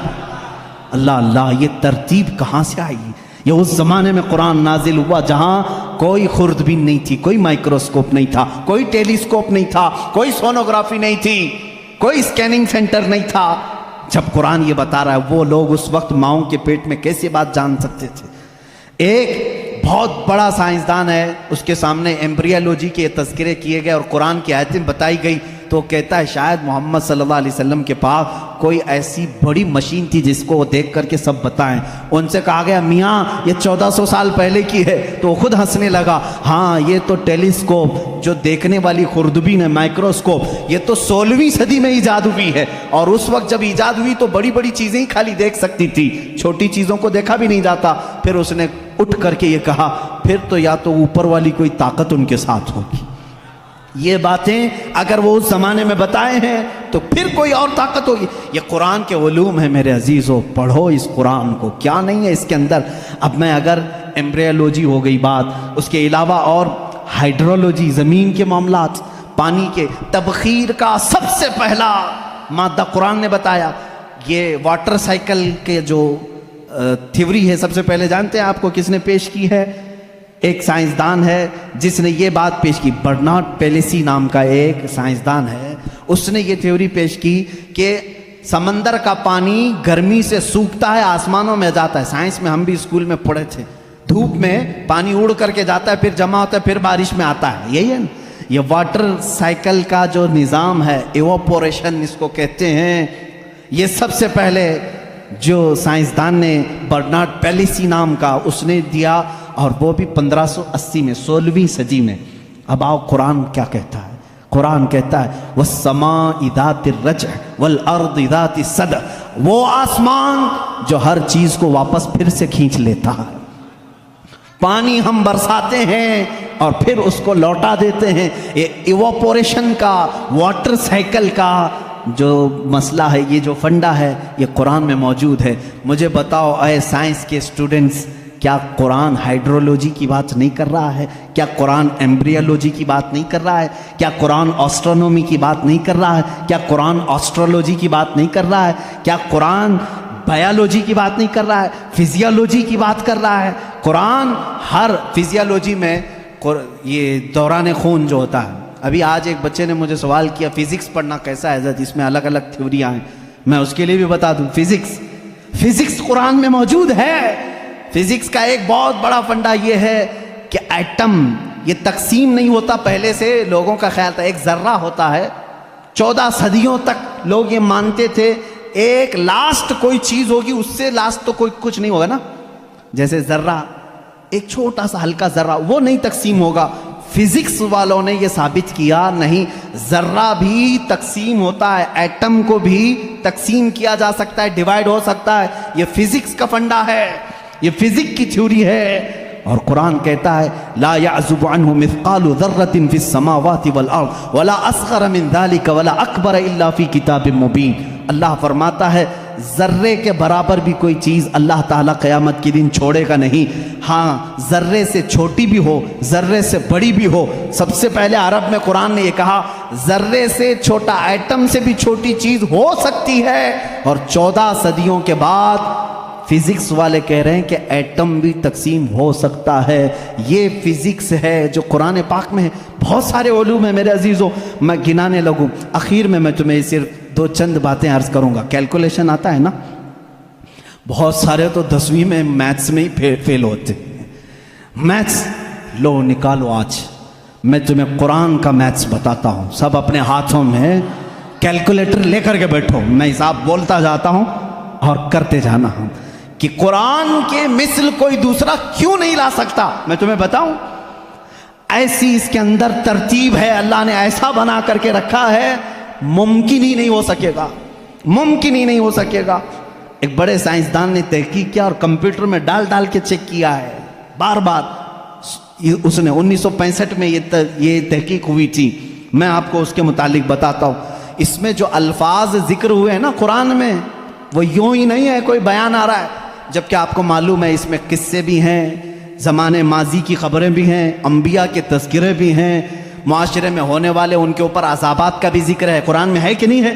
اللہ اللہ، یہ ترتیب کہاں سے آئی؟ یہ اس زمانے میں قرآن نازل ہوا جہاں کوئی خوردبین نہیں تھی، کوئی مائکروسکوپ نہیں تھا، کوئی ٹیلیسکوپ نہیں تھا، کوئی سونوگرافی نہیں تھی، کوئی اسکیننگ سینٹر نہیں تھا. جب قرآن یہ بتا رہا ہے وہ لوگ اس وقت ماؤں کے پیٹ میں کیسے بات جان سکتے تھے؟ ایک بہت بڑا سائنسدان ہے، اس کے سامنے ایمبریولوجی کے تذکرے کیے گئے اور قرآن کی آیتیں بتائی گئی، تو کہتا ہے شاید محمد صلی اللہ علیہ وسلم کے پاس کوئی ایسی بڑی مشین تھی جس کو وہ دیکھ کر کے سب بتائیں. ان سے کہا گیا میاں یہ 1400 سال پہلے کی ہے، تو وہ خود ہنسنے لگا. ہاں یہ تو ٹیلیسکوپ جو دیکھنے والی خوردبین ہے، مائکروسکوپ، یہ تو 16ویں صدی میں ایجاد ہوئی ہے، اور اس وقت جب ایجاد ہوئی تو بڑی بڑی چیزیں ہی خالی دیکھ سکتی تھی، چھوٹی چیزوں کو دیکھا بھی نہیں جاتا. پھر اس نے اٹھ کر کے یہ کہا پھر تو یا تو اوپر والی کوئی طاقت ان کے ساتھ ہوگی. یہ باتیں اگر وہ اس زمانے میں بتائے ہیں تو پھر کوئی اور طاقت ہوگی. یہ قرآن کے علوم ہیں میرے عزیزو، پڑھو اس قرآن کو، کیا نہیں ہے اس کے اندر. اب میں اگر ایمبریولوجی ہو گئی بات، اس کے علاوہ اور ہائیڈرولوجی، زمین کے معاملات، پانی کے تبخیر کا سب سے پہلا مادہ قرآن نے بتایا. یہ واٹر سائیکل کے جو تھیوری ہے سب سے پہلے جانتے ہیں آپ کو کس نے پیش کی ہے؟ ایک سائنسدان ہے جس نے یہ بات پیش کی، برنارڈ پیلیسی نام کا ایک سائنسدان ہے. اس نے یہ تھیوری پیش کی کہ سمندر کا پانی گرمی سے سوکھتا ہے، آسمانوں میں جاتا ہے. سائنس میں ہم بھی اسکول میں پڑھے تھے، دھوپ میں پانی اڑ کر کے جاتا ہے، پھر جمع ہوتا ہے، پھر بارش میں آتا ہے. یہی ہے نا یہ واٹر سائیکل کا جو نظام ہے، ایواپوریشن اس کو کہتے ہیں. یہ سب سے پہلے جو سائنسدان نے برنارڈ پیلیسی نام کا اس نے دیا، اور وہ بھی 1580 میں، 16ویں صدی میں. اب آؤ قرآن کیا کہتا ہے؟ قرآن کہتا ہے وَالسَّمَاءِ ذَاتِ الرَّجْعِ وَالْأَرْضِ ذَاتِ الصَّدْعِ، وہ آسمان جو ہر چیز کو واپس پھر سے کھینچ لیتا ہے. پانی ہم برساتے ہیں اور پھر اس کو لوٹا دیتے ہیں. یہ ایواپوریشن کا، واٹر سائیکل کا جو مسئلہ ہے، یہ جو فنڈا ہے، یہ قرآن میں موجود ہے. مجھے بتاؤ اے سائنس کے اسٹوڈنٹس، کیا قرآن ہائیڈرولوجی کی بات نہیں کر رہا ہے؟ کیا قرآن ایمبریولوجی کی بات نہیں کر رہا ہے؟ کیا قرآن آسٹرونومی کی بات نہیں کر رہا ہے؟ کیا قرآن آسٹرولوجی کی بات نہیں کر رہا ہے؟ کیا قرآن بایولوجی کی بات نہیں کر رہا ہے؟ فزیولوجی کی بات کر رہا ہے. قرآن ہر فزیولوجی میں یہ دوران خون جو ہوتا ہے، ابھی آج ایک بچے نے مجھے سوال کیا فزکس پڑھنا کیسا ہے حضرت، اس میں الگ الگ تھیوریاں ہیں. میں اس کے لیے بھی بتا دوں، فزکس قرآن میں موجود ہے. فزکس کا ایک بہت بڑا فنڈا یہ ہے کہ ایٹم یہ تقسیم نہیں ہوتا. پہلے سے لوگوں کا خیال تھا ایک ذرہ ہوتا ہے، 14 صدیوں تک لوگ یہ مانتے تھے ایک لاسٹ کوئی چیز ہوگی، اس سے لاسٹ تو کوئی کچھ نہیں ہوگا نا. جیسے ذرہ، ایک چھوٹا سا ہلکا ذرہ، وہ نہیں تقسیم ہوگا. فزکس والوں نے یہ ثابت کیا نہیں، ذرہ بھی تقسیم ہوتا ہے، ایٹم کو بھی تقسیم کیا جا سکتا ہے، ڈیوائیڈ ہو سکتا ہے. یہ فزکس کا فنڈا ہے، یہ فزکس کی تھیوری ہے. اور قرآن کہتا ہے لا يعزب عنه مثقال ذرة في السماوات والارض ولا اصغر من ذلك ولا اکبر الا في کتاب مبین. اللہ فرماتا ہے ذرے کے برابر بھی کوئی چیز اللہ تعالیٰ قیامت کے دن چھوڑے گا نہیں. ہاں ذرے سے چھوٹی بھی ہو، ذرے سے بڑی بھی ہو. سب سے پہلے عرب میں قرآن نے یہ کہا ذرے سے چھوٹا، ایٹم سے بھی چھوٹی چیز ہو سکتی ہے. اور 14 صدیوں کے بعد فزکس والے کہہ رہے ہیں کہ ایٹم بھی تقسیم ہو سکتا ہے. یہ فزکس ہے جو قرآن پاک میں ہے. بہت سارے علوم ہیں میرے عزیزوں، میں گنانے لگوں. اخیر میں تمہیں صرف 2 چند باتیں عرض کروں گا. کیلکولیشن آتا ہے نا، بہت سارے تو 10ویں میں میتھس میں ہی فیل ہوتے ہیں. میتھس لو نکالو آج، میں تمہیں قرآن کا میتھس بتاتا ہوں، سب اپنے ہاتھوں میں کیلکولیٹر لے کر کے بیٹھو، میں حساب بولتا جاتا ہوں اور کرتے جانا ہوں کہ قرآن کے مثل کوئی دوسرا کیوں نہیں لا سکتا۔ میں تمہیں بتاؤں، ایسی اس کے اندر ترتیب ہے، اللہ نے ایسا بنا کر کے رکھا ہے، ممکن ہی نہیں ہو سکے گا، ممکن ہی نہیں ہو سکے گا۔ ایک بڑے سائنسدان نے تحقیق کیا اور کمپیوٹر میں ڈال کے چیک کیا ہے بار بار، اس نے 1965 میں یہ تحقیق ہوئی تھی۔ میں آپ کو اس کے متعلق بتاتا ہوں۔ اس میں جو الفاظ ذکر ہوئے ہیں نا قرآن میں، وہ یوں ہی نہیں ہے کوئی بیان آ رہا ہے، جبکہ آپ کو معلوم ہے اس میں قصے بھی ہیں، زمانے ماضی کی خبریں بھی ہیں، انبیاء کے تذکرے بھی ہیں، معاشرے میں ہونے والے ان کے اوپر عذابات کا بھی ذکر ہے۔ قرآن میں ہے کہ نہیں ہے؟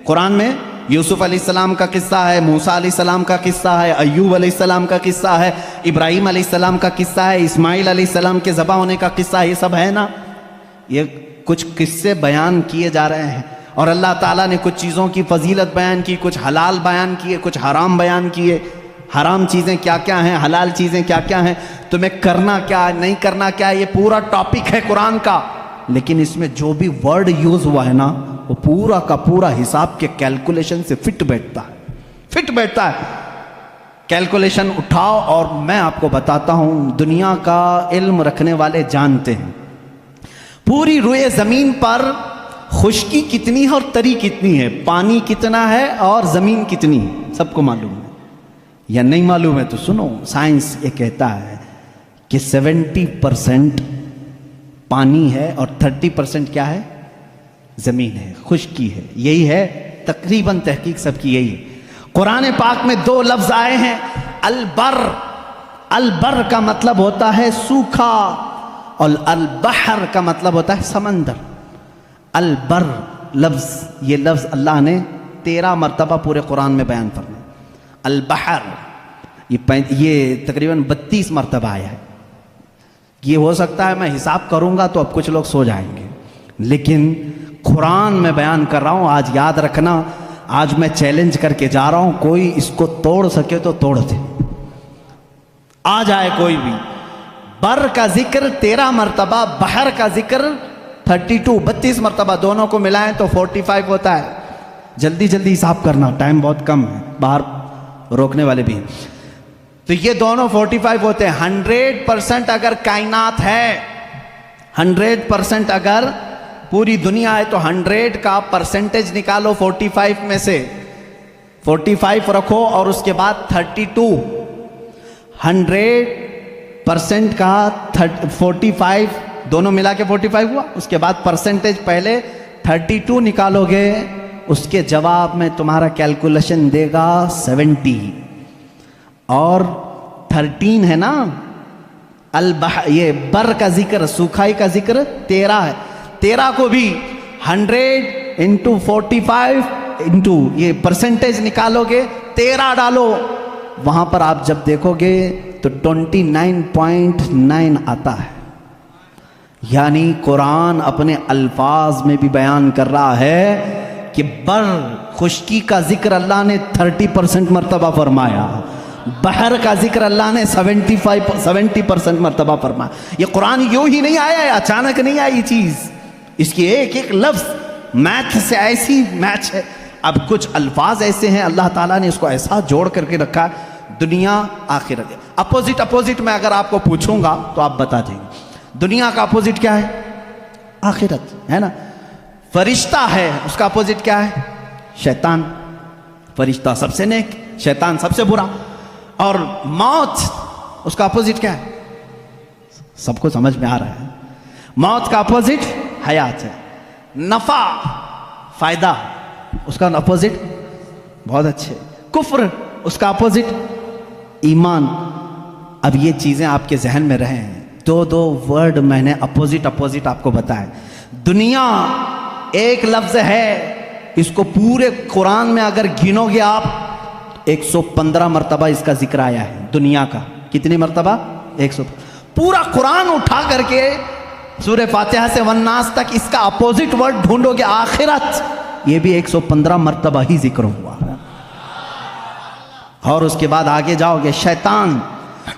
قرآن میں یوسف علیہ السلام کا قصہ ہے، موسیٰ علیہ السلام کا قصہ ہے، ایوب علیہ السلام کا قصہ ہے، ابراہیم علیہ السلام کا قصہ ہے، اسماعیل علیہ السلام کے ذبح ہونے کا قصہ ہے، یہ سب ہے نا۔ یہ کچھ قصے بیان کیے جا رہے ہیں اور اللہ تعالیٰ نے کچھ چیزوں کی فضیلت بیان کی، کچھ حلال بیان کیے، کچھ حرام بیان کیے۔ حرام چیزیں کیا کیا ہیں، حلال چیزیں کیا کیا ہیں، تمہیں کرنا کیا ہے، نہیں کرنا کیا ہے، یہ پورا ٹاپک ہے قرآن کا۔ لیکن اس میں جو بھی ورڈ یوز ہوا ہے نا، وہ پورا کا پورا حساب کے کیلکولیشن سے فٹ بیٹھتا ہے، فٹ بیٹھتا ہے۔ کیلکولیشن اٹھاؤ اور میں آپ کو بتاتا ہوں، دنیا کا علم رکھنے والے جانتے ہیں پوری روئے زمین پر خشکی کتنی ہے اور تری کتنی ہے، پانی کتنا ہے اور زمین کتنی ہے، سب کو معلوم ہے یا نہیں معلوم ہے؟ تو سنو، سائنس یہ کہتا ہے کہ 70% پانی ہے اور 30% کیا ہے؟ زمین ہے، خشکی ہے۔ یہی ہے تقریباً تحقیق سب کی یہی ہے۔ قرآن پاک میں 2 لفظ آئے ہیں، البر۔ البر کا مطلب ہوتا ہے سوکھا اور البحر کا مطلب ہوتا ہے سمندر۔ البر لفظ، یہ لفظ اللہ نے 13 مرتبہ پورے قرآن میں بیان فرمایا۔ البحر یہ تقریباً 32 مرتبہ آیا ہے۔ یہ ہو سکتا ہے میں حساب کروں گا تو اب کچھ لوگ سو جائیں گے، لیکن قرآن میں بیان کر رہا ہوں، آج یاد رکھنا، آج میں چیلنج کر کے جا رہا ہوں، کوئی اس کو توڑ سکے تو توڑ دے، آ جائے کوئی بھی۔ بر کا ذکر 13 مرتبہ، بحر کا ذکر 32 مرتبہ، دونوں کو ملائیں تو 45 ہوتا ہے۔ جلدی جلدی حساب کرنا، ٹائم بہت کم ہے، باہر روکنے والے بھی ہیں۔ تو یہ دونوں 45 ہوتے ہیں۔ 100% اگر کائنات ہے، 100% اگر پوری دنیا ہے تو 100 کا پرسنٹیج نکالو 45 میں سے، 45 رکھو اور اس کے بعد 32۔ 100% کا 45 دونوں ملا کے 45 ہوا، اس کے بعد پرسنٹیج پہلے 32 نکالو گے، اس کے جواب میں تمہارا کیلکولیشن دے گا 70 اور 13 ہے نا۔ یہ بر کا ذکر، سوکھائی کا ذکر 13 ہے۔ 13 کو بھی 100 انٹو 45 انٹو یہ پرسنٹیج نکالو گے، 13 ڈالو، وہاں پر آپ جب دیکھو گے تو 29.9 آتا ہے۔ یعنی قرآن اپنے الفاظ میں بھی بیان کر رہا ہے کہ بر خشکی کا ذکر اللہ نے 30% مرتبہ فرمایا، بحر کا ذکر اللہ نے 70% مرتبہ فرمایا۔ یہ قرآن یوں ہی نہیں آیا ہے، اچانک نہیں آئی چیز، اس کی ایک ایک لفظ میتھ سے ایسی میچ ہے۔ اب کچھ الفاظ ایسے ہیں اللہ تعالیٰ نے اس کو ایسا جوڑ کر کے رکھا، دنیا آخرت۔ اپوزٹ میں اگر آپ کو پوچھوں گا تو آپ بتا دیں گے دنیا کا اپوزٹ کیا ہے؟ آخرت ہے نا۔ فرشتہ ہے، اس کا اپوزٹ کیا ہے؟ شیطان۔ فرشتہ سب سے نیک، شیطان سب سے برا۔ اور موت، اس کا اپوزٹ کیا ہے؟ سب کو سمجھ میں آ رہا ہے، موت کا اپوزٹ حیات ہے۔ نفع، فائدہ، اس کا اپوزٹ بہت اچھے۔ کفر، اس کا اپوزٹ ایمان۔ اب یہ چیزیں آپ کے ذہن میں رہے ہیں، 2 ورڈ میں نے اپوزٹ آپ کو بتایا۔ دنیا ایک لفظ ہے، اس کو پورے قرآن میں اگر گنو گے آپ 115 مرتبہ اس کا ذکر آیا ہے دنیا کا۔ کتنی مرتبہ؟ 100۔ پورا قرآن اٹھا کر کے سورہ فاتحہ سے والناس تک اس کا اپوزٹ ورڈ ڈھونڈو گے آخرت، یہ بھی 115 مرتبہ ہی ذکر ہوا۔ اور اس کے بعد آگے جاؤ گے شیطان،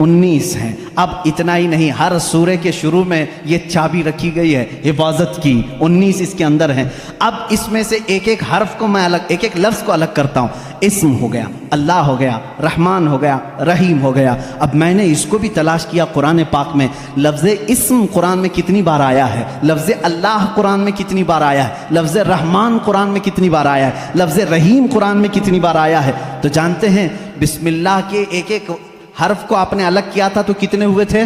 19 ہیں۔ اب اتنا ہی نہیں، ہر سورے کے شروع میں یہ چابی رکھی گئی ہے حفاظت کی، 19 اس کے اندر ہیں۔ اب اس میں سے ایک ایک حرف کو میں الگ، ایک ایک لفظ کو الگ کرتا ہوں۔ اسم ہو گیا، اللہ ہو گیا، رحمان ہو گیا، رحیم ہو گیا۔ اب میں نے اس کو بھی تلاش کیا قرآن پاک میں، لفظ اسم قرآن میں کتنی بار آیا ہے، لفظ اللہ قرآن میں کتنی بار آیا ہے، لفظ رحمان قرآن میں کتنی بار آیا ہے، لفظ رحیم قرآن میں کتنی بار آیا ہے۔ تو جانتے ہیں بسم اللہ کے ایک ایک حرف کو آپ نے الگ کیا تھا تو کتنے ہوئے تھے؟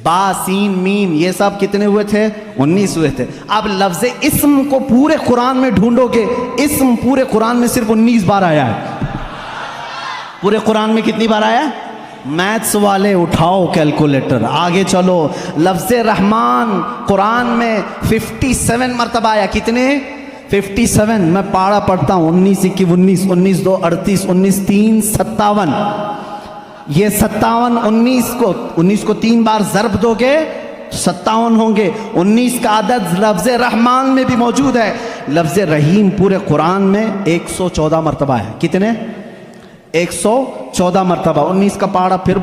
با، سین، میم، یہ سب کتنے ہوئے تھے؟ 19 ہوئے تھے۔ اب لفظ اسم کو پورے قرآن میں ڈھونڈو گے، اسم پورے قرآن میں صرف 19 بار آیا ہے۔ پورے قرآن میں کتنی بار آیا ہے؟ میتھس والے اٹھاؤ کیلکولیٹر، آگے چلو۔ لفظ رحمان قرآن میں 57 مرتبہ آیا۔ کتنے؟ 57۔ میں پارا پڑھتا ہوں، 19 1 19 19 2 38 19 3 57۔ یہ 57 19 کو 3 بار ضرب دو گے 57 ہوں گے۔ 19 کا عدد لفظ رحمان میں بھی موجود ہے۔ لفظ رحیم پورے قرآن میں 114 مرتبہ ہے۔ کتنے؟ 114 مرتبہ۔ 19 کا پارا پھر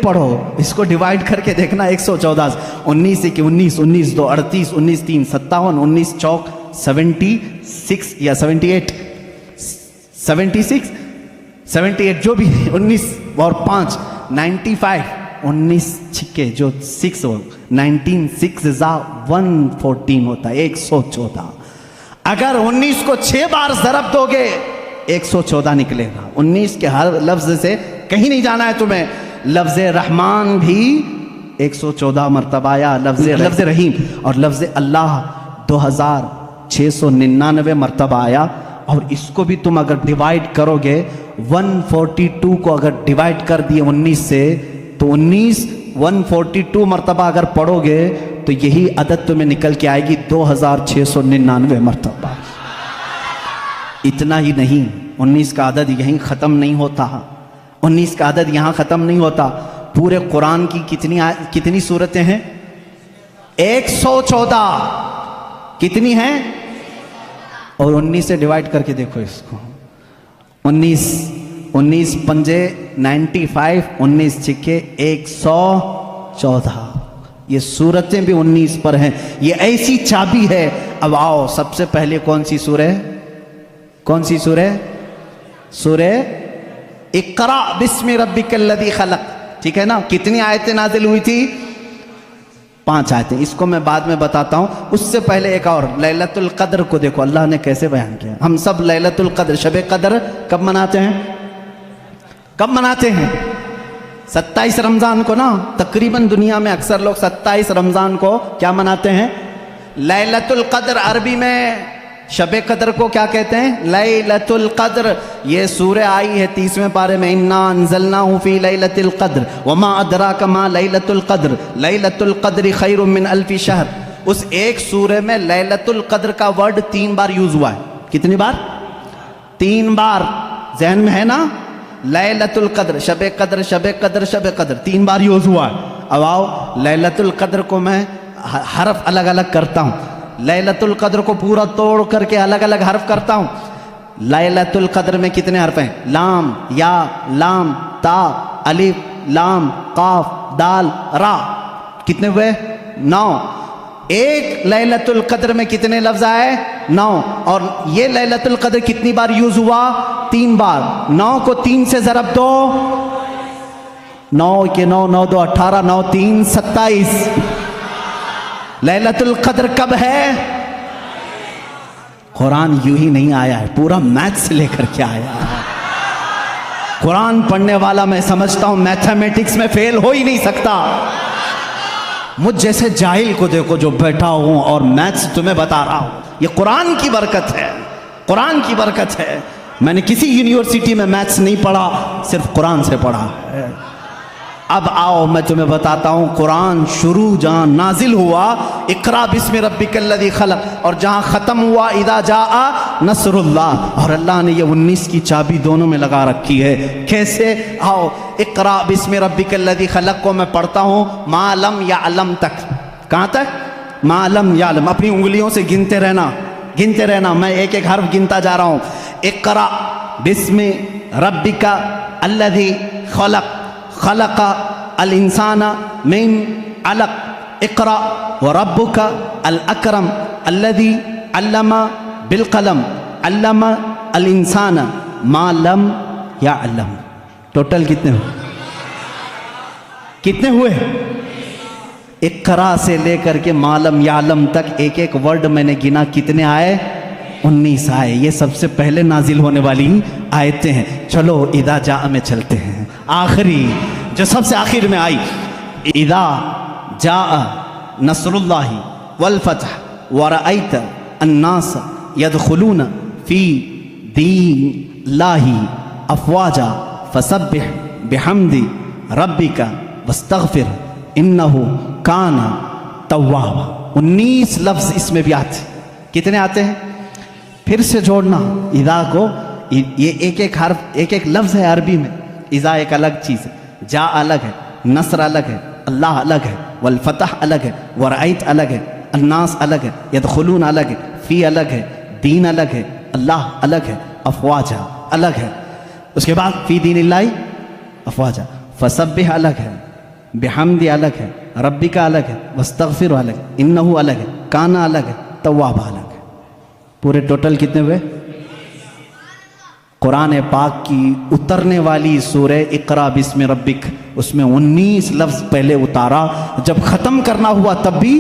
پڑھو، اس کو ڈیوائیڈ کر کے دیکھنا 114 19 1 19 19 2 38 19 3 57 19 چوک 76 یا 78 جو بھی 19 اور 5 95 19 چھکے جو 6 ہو 19 6 114 ہوتا ہے 114۔ اگر 19 کو 6 بار ضرب دو گے 114 نکلے گا۔ 19 کے ہر لفظ سے کہیں نہیں جانا ہے تمہیں۔ لفظ رحمان بھی 114 مرتبہ آیا، لفظ رحیم اور لفظ اللہ 2699 مرتبہ آیا۔ اور اس کو بھی تم اگر ڈیوائیڈ کرو گے 142 کو اگر ڈیوائیڈ کر دیے 19 سے تو 142 مرتبہ اگر پڑھو گے تو یہی عدد تمہیں نکل کے آئے گی 2699 مرتبہ۔ اتنا ہی نہیں، 19 کا عدد یہیں ختم نہیں ہوتا، 19 کا عدد یہاں ختم نہیں ہوتا۔ پورے قرآن کی کتنی سورتیں ہیں؟ 114۔ کتنی ہیں؟ اور 19 سے ڈیوائیڈ کر کے دیکھو اس کو، 19 پنجے 95 19 چھکے 114۔ یہ سورتیں بھی 19 پر ہیں، یہ ایسی چابی ہے۔ اب آؤ سب سے پہلے کون سی سورہ؟ سورہ اقرا بسم ربک الذی خلق، ٹھیک ہے نا؟ کتنی آیتیں نازل ہوئی تھی؟ 5 آیتیں۔ اس کو میں بعد میں بتاتا ہوں، اس سے پہلے ایک اور لیلۃ القدر کو دیکھو اللہ نے کیسے بیان کیا۔ ہم سب لیلۃ القدر، شب قدر کب مناتے ہیں؟ 27 رمضان کو نا۔ تقریباً دنیا میں اکثر لوگ 27 رمضان کو کیا مناتے ہیں؟ لیلۃ القدر۔ عربی میں شب قدر کو کیا کہتے ہیں؟ لیلۃ القدر۔ یہ سورہ آئی ہے 30ویں پارے میں، انا انزلناہ فی لیلۃ القدر وما ادراک ما لیلۃ القدر لیلۃ القدر خیر من الف شہر۔ اس ایک سورہ میں لیلۃ القدر کا ورڈ 3 بار یوز ہوا ہے۔ کتنی بار؟ 3 بار۔ ذہن میں ہے نا؟ لیلۃ القدر، شب قدر، شب قدر، شب قدر 3 بار یوز ہوا ہے۔ اب آؤ لیلۃ القدر کو میں حرف الگ الگ کرتا ہوں، لیلۃ القدر کو پورا توڑ کر کے الگ الگ حرف کرتا ہوں۔ لیلۃ القدر میں کتنے حرف ہیں؟ لام، یا، لام، تا، الف، لام، قاف، دال، را۔ کتنے ہوئے؟ 9۔ ایک لیلۃ القدر میں کتنے لفظ آئے؟ 9۔ اور یہ لیلۃ القدر کتنی بار یوز ہوا؟ 3 بار۔ 9 کو 3 سے ضرب دو، 9 کے 9 9 2 18 9 3 27۔ لیلۃ القدر کب ہے؟ قرآن یوں ہی نہیں آیا ہے، پورا میتھ سے لے کر کے آیا ہے۔ قرآن پڑھنے والا میں سمجھتا ہوں میتھمیٹکس میں فیل ہو ہی نہیں سکتا۔ مجھ جیسے جاہل کو دیکھو جو بیٹھا ہوں اور میتھس تمہیں بتا رہا ہوں، یہ قرآن کی برکت ہے، قرآن کی برکت ہے۔ میں نے کسی یونیورسٹی میں میتھس نہیں پڑھا، صرف قرآن سے پڑھا ہے۔ اب آؤ میں تمہیں بتاتا ہوں قرآن شروع جہاں نازل ہوا اقرا بسم ربک الذی خلق، اور جہاں ختم ہوا اذا جاء نصر اللہ، اور اللہ نے یہ 19 کی چابی دونوں میں لگا رکھی ہے۔ کیسے؟ آؤ اقرا بسم ربک الذی خلق کو میں پڑھتا ہوں ما لم یعلم تک۔ کہاں تک؟ ما لم یعلم۔ اپنی انگلیوں سے گنتے رہنا، میں ایک ایک حرف گنتا جا رہا ہوں۔ اقرا بسم ربک الذی خلق، خلق الانسان من علق اقرأ وربك الاکرم الذي علم بالقلم علم الانسان ما لم يعلم. ٹوٹل کتنے ہوئے؟ اقرا سے لے کر کے ما لم یعلم تک ایک ایک ورڈ میں نے گنا. کتنے آئے؟ 19 آئے. یہ سب سے پہلے نازل ہونے والی آیتیں ہیں. چلو اذا جاء میں چلتے ہیں. آخری جو سب سے آخر میں آئی، اذا جاء نصر اللہ والفتح ورأیت الناس يدخلون فی دین اللہ افواجا فسبح بحمد ربک واستغفر انہ کان توابا. 19 لفظ اس میں بھی آتے. کتنے آتے ہیں؟ پھر سے جوڑنا اذا کو. یہ ایک ایک حرف ایک ایک لفظ ہے عربی میں. اذا ایک الگ چیز ہے، جا الگ ہے، نصر الگ ہے، اللہ الگ ہے، والفتح الگ ہے، ورأیت الگ ہے، الناس الگ ہے، یدخلون الگ ہے، فی الگ ہے، دین الگ ہے، اللہ الگ ہے، افواجا الگ ہے. اس کے بعد فی دین اللہ افواجا. فسبح الگ ہے، بحمد الگ ہے، ربی کا الگ ہے، واستغفر الگ ہے، انہو الگ ہے، کانا الگ ہے، توابا الگ ہے. پورے ٹوٹل کتنے ہوئے؟ قرآن پاک کی اترنے والی سورہ اقرا بسم ربک، اس میں 19 لفظ پہلے اتارا. جب ختم کرنا ہوا تب بھی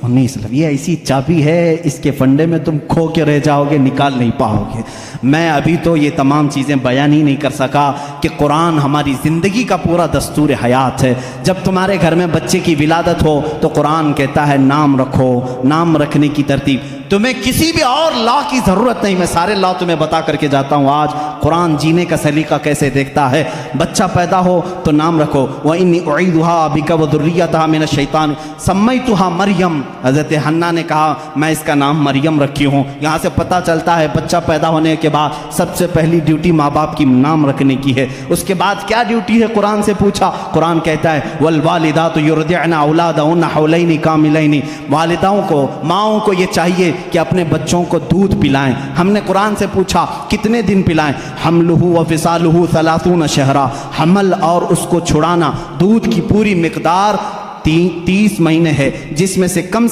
19 لفظ. یہ ایسی چابی ہے، اس کے فنڈے میں تم کھو کے رہ جاؤ گے، نکال نہیں پاؤ گے. میں ابھی تو یہ تمام چیزیں بیان ہی نہیں کر سکا کہ قرآن ہماری زندگی کا پورا دستور حیات ہے. جب تمہارے گھر میں بچے کی ولادت ہو تو قرآن کہتا ہے نام رکھو. نام رکھنے کی ترتیب تمہیں کسی بھی اور لا کی ضرورت نہیں. میں سارے لا تمہیں بتا کر کے جاتا ہوں. آج قرآن جینے کا سلیقہ کیسے دیکھتا ہے. بچہ پیدا ہو تو نام رکھو. وَإِنِّي أُعِيذُهَا بِكَ وَذُرِّيَّتَهَا مِنَ الشَّيْطَانِ سَمَّيْتُهَا مریم. حضرت حنا نے کہا میں اس کا نام مریم رکھی ہوں. یہاں سے پتہ چلتا ہے بچہ پیدا ہونے کے بعد سب سے پہلی ڈیوٹی ماں باپ کی نام رکھنے کی ہے. اس کے بعد کیا ڈیوٹی ہے؟ قرآن سے پوچھا. قرآن کہتا ہے وَالْوَالِدَاتُ يُرْضِعْنَ أَوْلَادَهُنَّ حَوْلَيْنِ كَامِلَيْنِ. والداؤں کو، ماؤں کو یہ چاہیے کہ اپنے بچوں کو دودھ پلائیں. ہم نے قرآن سے پوچھا کتنے دن پلائیں؟ حملہ وفصالہ 30 شہرا. حمل اور اس کو چھڑانا، دودھ کی پوری مقدار 30 مہینے ہے، جس میں سے کم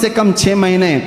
6 مہینے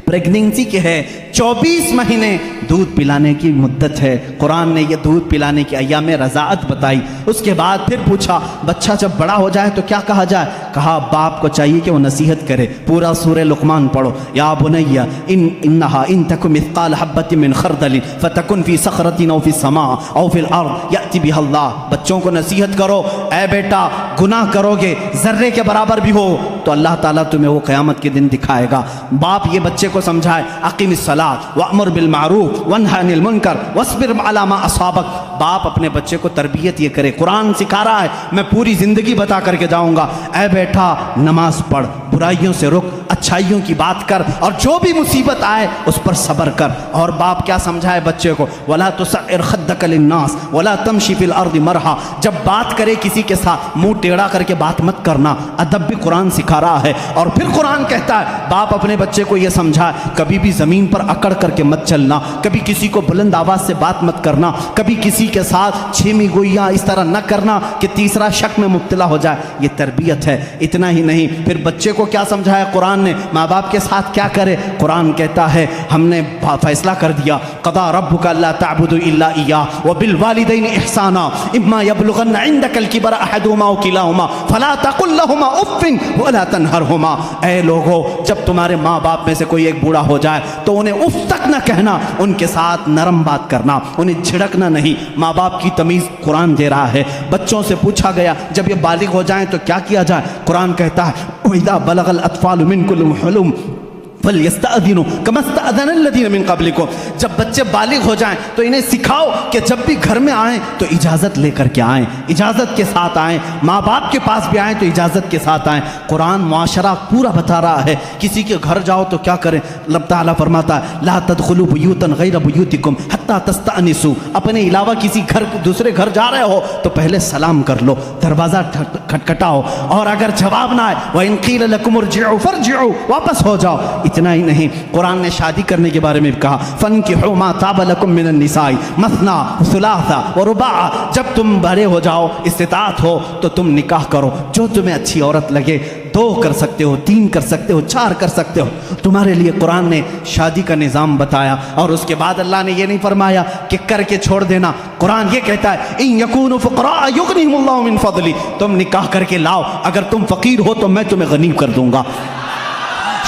پریگننسی کے ہے. 24 مہینے دودھ پلانے کی مدت ہے. قرآن نے یہ دودھ پلانے کی ایام رضاعت بتائی. اس کے بعد پھر پوچھا بچہ جب بڑا ہو جائے تو کیا کہا جائے؟ کہا باپ کو چاہیے کہ وہ نصیحت کرے. پورا سورہ لقمان پڑھو. یا بنی انہا ان تک مثقال حبۃ من خردل فتکن فی صخرۃ او فی السماء او فی الارض یأتی بها اللہ. بچوں کو نصیحت کرو، اے بیٹا گناہ کرو گے ذرے کے برابر بھی ہو تو اللہ تعالیٰ تمہیں وہ قیامت کے دن دکھائے گا. باپ یہ بچے کو سمجھائے اقیم الصلاۃ وامر بالمعروف وانہی عن المنکر واصبر علی ما اصابک. باپ اپنے بچے کو تربیت یہ کرے. قرآن سکھا رہا ہے، میں پوری زندگی بتا کر کے جاؤں گا. اے بیٹا نماز پڑھ، برائیوں سے رک، اچھائیوں کی بات کر، اور جو بھی مصیبت آئے اس پر صبر کر. اور باپ کیا سمجھائے بچے کو؟ ولا تصعر خدک للناس ولا تمشی فی الارض مرحا. جب بات کرے کسی کے ساتھ منہ ٹیڑھا کر کے بات مت کرنا. ادب بھی قرآن سکھا رہا ہے. اور پھر قرآن کہتا ہے باپ اپنے بچے کو یہ سمجھائے کبھی بھی زمین پر اکڑ کر کے مت چلنا، کبھی کسی کو بلند آواز سے بات مت کرنا، کبھی کسی کے ساتھ چھیمی گوئیاں اس طرح نہ کرنا کہ تیسرا شک میں مبتلا ہو جائے. یہ تربیت ہے. اتنا ہی نہیں، پھر بچے کو کیا سمجھایا قرآن نے ماں باپ کے ساتھ کیا کرے؟ قرآن کہتا ہے ہم نے فیصلہ کر دیا قضا ربک الا تعبدوا الا ایاہ وبالوالدین احسانا اما یبلغن عندک الکبر احدهما او کلاهما فلا تقل لهما اف ولا تنهرهما. اے لوگو جب تمہارے ماں باپ میں سے کوئی ایک بوڑھا ہو جائے تو انہیں اف تک نہ کہنا، ان کے ساتھ نرم بات کرنا، انہیں جھڑکنا نہیں. ماں باپ کی تمیز قرآن دے رہا ہے. بچوں سے پوچھا گیا جب یہ بالغ ہو جائیں تو کیا کیا جائے؟ قرآن کہتا ہے وَإِذَا بَلَغَ الْأَطْفَالُ مِنْكُمُ الْحُلُمَ فَلْيَسْتَأْذِنُوا كَمَا اسْتَأْذَنَ الَّذِينَ مِنْ قَبْلِكُمْ. جب بچے بالغ ہو جائیں تو انہیں سکھاؤ کہ جب بھی گھر میں آئیں تو اجازت لے کر کے آئیں، اجازت کے ساتھ آئیں. ماں باپ کے پاس بھی آئیں تو اجازت کے ساتھ آئیں. قرآن معاشرہ پورا بتا رہا ہے. کسی کے گھر جاؤ تو کیا کریں؟ اللہ تعالیٰ فرماتا ہے لا تدخلوا بیوتا غیر بیوتکم حتی تستأنسوا. اپنے علاوہ کسی گھر دوسرے گھر جا رہے ہو تو پہلے سلام کر لو، دروازہ کھٹکھٹاؤ، اور اگر جواب نہ آئے وَإِن قِيلَ لَكُمُ ارْجِعُوا فَارْجِعُوا، واپس ہو جاؤ. اتنا ہی نہیں، قرآن نے شادی کرنے کے بارے میں بھی کہا فَانْكِحُوا مَا طَابَ لَكُم مِّنَ النِّسَاءِ مَثْنَىٰ وَثُلَاثَ وَرُبَاعَ، جب تم بڑے ہو جاؤ، استطاعت ہو تو تم نکاح کرو، جو تمہیں اچھی عورت لگے، 2 کر سکتے ہو، 3 کر سکتے ہو، 4 کر سکتے ہو، تمہارے لیے قرآن نے شادی کا نظام بتایا۔ اور اس کے بعد اللہ نے یہ نہیں فرمایا کہ کر کے چھوڑ دینا، قرآن یہ کہتا ہے اِن یکونوا فقراء یغنیہم اللہ من فضلہ، تم نکاح کر کے لاؤ، اگر تم فقیر ہو تو میں تمہیں غنی کر دوں گا۔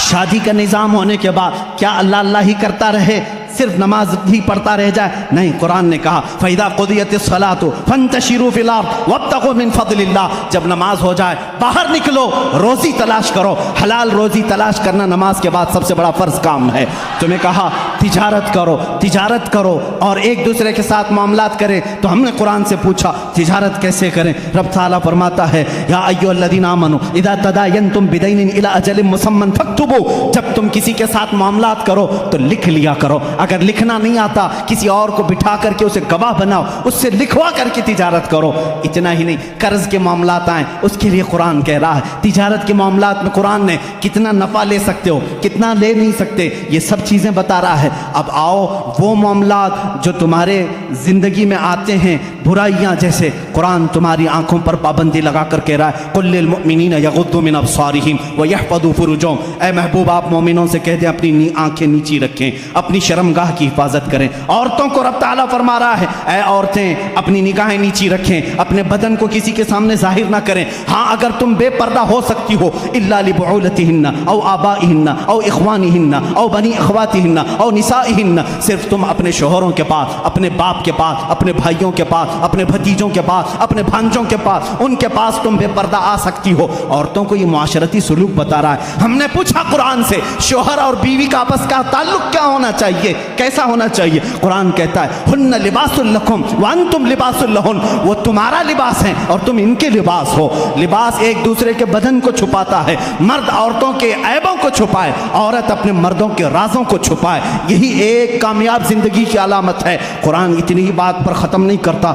شادی کا نظام ہونے کے بعد کیا اللہ اللہ ہی کرتا رہے، صرف نماز ہی پڑھتا رہ جائے؟ نہیں، قرآن نے کہا فَإِذَا قُضِيَتِ الصَّلَاةُ فَانْتَشِرُوا فِي الْأَرْضِ وَابْتَغُوا مِنْ فَضْلِ اللَّهِ، جب نماز ہو جائے باہر نکلو، روزی تلاش کرو، حلال روزی تلاش کرنا نماز کے بعد سب سے بڑا فرض کام ہے۔ تمہیں کہا تجارت کرو، تجارت کرو اور ایک دوسرے کے ساتھ معاملات کریں، تو ہم نے قرآن سے پوچھا تجارت کیسے کریں؟ رب تعالیٰ فرماتا ہے یا ایھا الذین آمنوا اذا تداینتم بدین الی اجل مسمی فاکتبوا، جب تم کسی کے ساتھ معاملات کرو تو لکھ لیا کرو، اگر لکھنا نہیں آتا کسی اور کو بٹھا کر کے اسے گواہ بناؤ، اس سے لکھوا کر کے تجارت کرو۔ اتنا ہی نہیں، قرض کے معاملات آئیں اس کے لیے قرآن کہہ رہا ہے تجارت کے معاملات میں قرآن نے کتنا نفع لے سکتے ہو، کتنا لے نہیں سکتے، یہ سب چیزیں بتا رہا ہے۔ اب آؤ وہ معاملات جو تمہارے زندگی میں آتے ہیں، برائیاں جیسے، قرآن تمہاری آنکھوں پر پابندی لگا کر کہہ رہا ہے قل للمؤمنین یغضوا من ابصارہم ویحفظوا فروجہم، اے محبوب آپ مومنوں سے کہہ دیں اپنی آنکھیں نیچی رکھیں، اپنی شرمگاہ کی حفاظت کریں۔ عورتوں کو رب تعالیٰ فرما رہا ہے اے عورتیں اپنی نگاہیں نیچی رکھیں، اپنے بدن کو کسی کے سامنے ظاہر نہ کریں، ہاں اگر تم بے پردہ ہو سکتی ہو الا لبعولتہن او آبائہن او اخوانہن او بنی اخواتہن او نسائہن، صرف تم اپنے شوہروں کے پاس، اپنے باپ کے پاس، اپنے بھائیوں کے پاس، اپنے بھتیجوں کے پاس، اپنے بھانجوں کے پاس، ان کے پاس تم بے پردہ آ سکتی ہو۔ عورتوں کو یہ معاشرتی سلوک بتا رہا ہے۔ ہم نے پوچھا قرآن سے شوہر اور بیوی کا آپس کا تعلق کیا ہونا چاہیے، کیسا ہونا چاہیے؟ قرآن کہتا ہے ہن لباس لکم وانتم لباس لہن، وہ تمہارا لباس ہیں اور تم ان کے لباس ہو۔ لباس ایک دوسرے کے بدن کو چھپاتا ہے، مرد عورتوں کے عیبوں کو چھپائے، عورت اپنے مردوں کے رازوں کو چھپائے، یہی ایک کامیاب زندگی کی علامت ہے۔ قرآن اتنی ہی بات پر ختم نہیں کرتا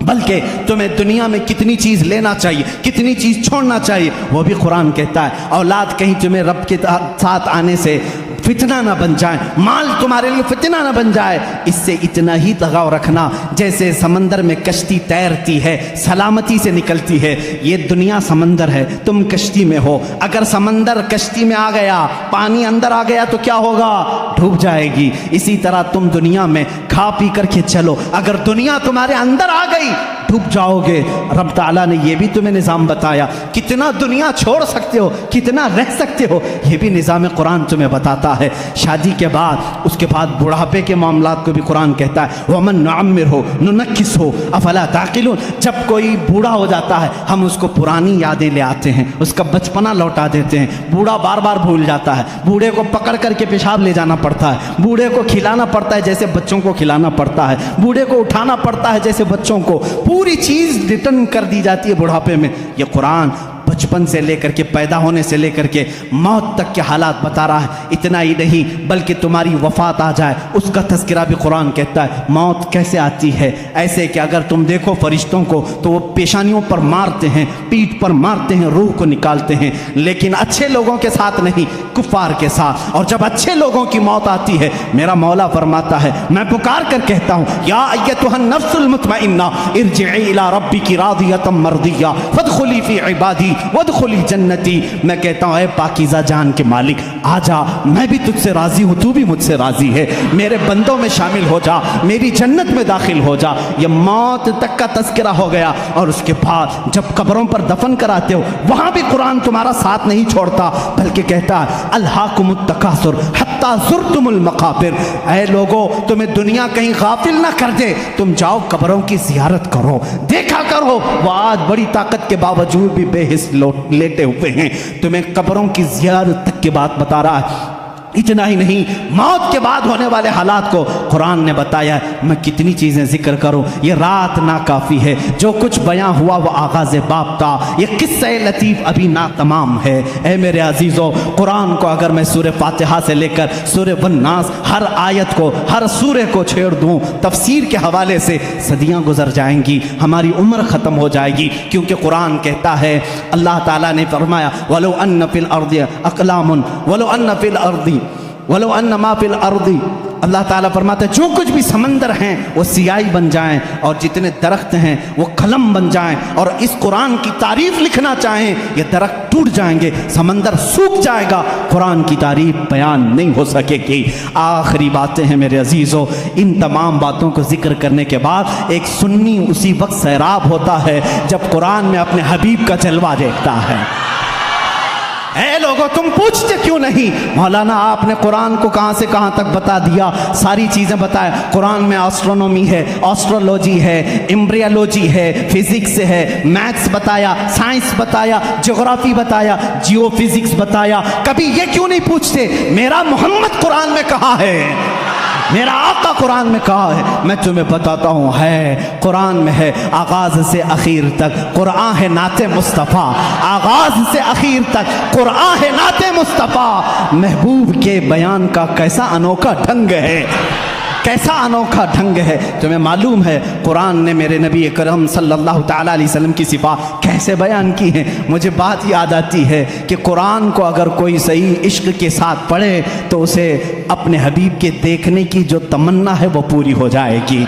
بلکہ تمہیں دنیا میں کتنی چیز لینا چاہیے، کتنی چیز چھوڑنا چاہیے وہ بھی قرآن کہتا ہے۔ اولاد کہیں تمہیں رب کے ساتھ آنے سے فتنہ نہ بن جائے، مال تمہارے لیے فتنہ نہ بن جائے، اس سے اتنا ہی لگاؤ رکھنا جیسے سمندر میں کشتی تیرتی ہے، سلامتی سے نکلتی ہے۔ یہ دنیا سمندر ہے، تم کشتی میں ہو، اگر سمندر کشتی میں آ گیا، پانی اندر آ گیا تو کیا ہوگا؟ ڈوب جائے گی۔ اسی طرح تم دنیا میں کھا پی کر کے چلو، اگر دنیا تمہارے اندر آ گئی ڈوب جاؤ گے۔ رب تعالیٰ نے یہ بھی تمہیں نظام بتایا، کتنا دنیا چھوڑ سکتے ہو، کتنا رہ سکتے ہو، یہ بھی نظام قرآن تمہیں بتاتا ہے۔ شادی کے بعد، اس کے بعد بڑھاپے کے معاملات کو بھی قرآن کہتا ہے وَمَن نُعَمِّرْهُ نُنَكِّسْهُ أَفَلَا تَعْقِلُونَ، جب کوئی بوڑھا ہو جاتا ہے ہم اس کو پرانی یادیں لے آتے ہیں، اس کا بچپنا لوٹا دیتے ہیں۔ بوڑھا بار بار بھول جاتا ہے، بوڑھے کو پکڑ کر کے پیشاب لے جانا پڑتا ہے، بوڑھے کو کھلانا پڑتا ہے جیسے بچوں کو کھلانا پڑتا ہے، بوڑھے کو اٹھانا پڑتا ہے جیسے بچوں کو، پوری چیز ریٹرن کر دی جاتی ہے بڑھاپے میں۔ یہ قرآن بچپن سے لے کر کے، پیدا ہونے سے لے کر کے موت تک کے حالات بتا رہا ہے۔ اتنا ہی نہیں بلکہ تمہاری وفات آ جائے اس کا تذکرہ بھی قرآن کہتا ہے۔ موت کیسے آتی ہے؟ ایسے کہ اگر تم دیکھو فرشتوں کو تو وہ پیشانیوں پر مارتے ہیں، پیٹھ پر مارتے ہیں، روح کو نکالتے ہیں، لیکن اچھے لوگوں کے ساتھ نہیں، کفار کے ساتھ۔ اور جب اچھے لوگوں کی موت آتی ہے میرا مولا فرماتا ہے میں پکار کر کہتا ہوں یا ایتھا النفس المطمئنہ ارجعی الی ربک راضیۃ مرضیہ فادخلی فی عبادی وادخلی جنتی، میں کہتا ہوں اے پاکیزہ جان کے مالک آ جا، میں بھی تجھ سے راضی ہوں، تو بھی مجھ سے راضی ہے، میرے بندوں میں شامل ہو جا، میری جنت میں داخل ہو جا۔ یہ موت تک کا تذکرہ ہو گیا۔ اور اس کے بعد جب قبروں پر دفن کراتے ہو وہاں بھی قرآن تمہارا ساتھ نہیں چھوڑتا بلکہ کہتا ہے الہاکم التکاثر حتی زرتم المقابر، اے لوگو تمہیں دنیا کہیں غافل نہ کر دے، تم جاؤ قبروں کی زیارت کرو، دیکھا کرو، وہ آج بڑی طاقت کے باوجود بھی بے حس لیٹے ہوئے ہیں، تمہیں قبروں کی زیارت تک کی بات بتا رہا ہے۔ اتنا ہی نہیں، موت کے بعد ہونے والے حالات کو قرآن نے بتایا ہے۔ میں کتنی چیزیں ذکر کروں، یہ رات ناکافی ہے۔ جو کچھ بیان ہوا وہ آغاز باب تھا، یہ قصہ لطیف ابھی ناتمام ہے۔ اے میرے عزیزو، قرآن کو اگر میں سورہ فاتحہ سے لے کر سورہ والناس ہر آیت کو، ہر سورہ کو چھیڑ دوں تفسیر کے حوالے سے، صدیاں گزر جائیں گی، ہماری عمر ختم ہو جائے گی، کیونکہ قرآن کہتا ہے، اللہ تعالیٰ نے فرمایا وَلَوْ أَنَّ فِي الْأَرْضِ أَقْلَامٌ وَلَوْ أَنَّ فِي الْأَرْضِ وَلَوْ أَنَّ مَا فِي الْأَرْضِ، اللہ تعالیٰ فرماتا ہے جو کچھ بھی سمندر ہیں وہ سیاہی بن جائیں، اور جتنے درخت ہیں وہ قلم بن جائیں، اور اس قرآن کی تعریف لکھنا چاہیں، یہ درخت ٹوٹ جائیں گے، سمندر سوکھ جائے گا، قرآن کی تعریف بیان نہیں ہو سکے گی۔ آخری باتیں ہیں میرے عزیزو، ان تمام باتوں کو ذکر کرنے کے بعد ایک سنی اسی وقت سیراب ہوتا ہے جب قرآن میں اپنے حبیب کا جلوہ دیکھتا ہے۔ اے لوگو، تم پوچھتے کیوں نہیں؟ مولانا آپ نے قرآن کو کہاں سے کہاں تک بتا دیا، ساری چیزیں بتائیں۔ قرآن میں آسٹرونومی ہے، آسٹرولوجی ہے، امبریالوجی ہے، فزکس ہے، میتھس بتایا، سائنس بتایا، جغرافی بتایا، جیو فزکس بتایا۔ کبھی یہ کیوں نہیں پوچھتے میرا محمد قرآن میں کہاں ہے، میرا آقا قرآن میں کہا ہے؟ میں تمہیں بتاتا ہوں، ہے قرآن میں ہے، آغاز سے اخیر تک قرآن ہے نعت مصطفیٰ، آغاز سے اخیر تک قرآن ہے نعت مصطفیٰ۔ محبوب کے بیان کا کیسا انوکھا ڈھنگ ہے، کیسا انوکھا ڈھنگ ہے۔ تمہیں معلوم ہے قرآن نے میرے نبی اکرم صلی اللہ تعالیٰ علیہ وسلم کی صفات کیسے بیان کی ہیں؟ مجھے بات یاد آتی ہے کہ قرآن کو اگر کوئی صحیح عشق کے ساتھ پڑھے تو اسے اپنے حبیب کے دیکھنے کی جو تمنا ہے وہ پوری ہو جائے گی،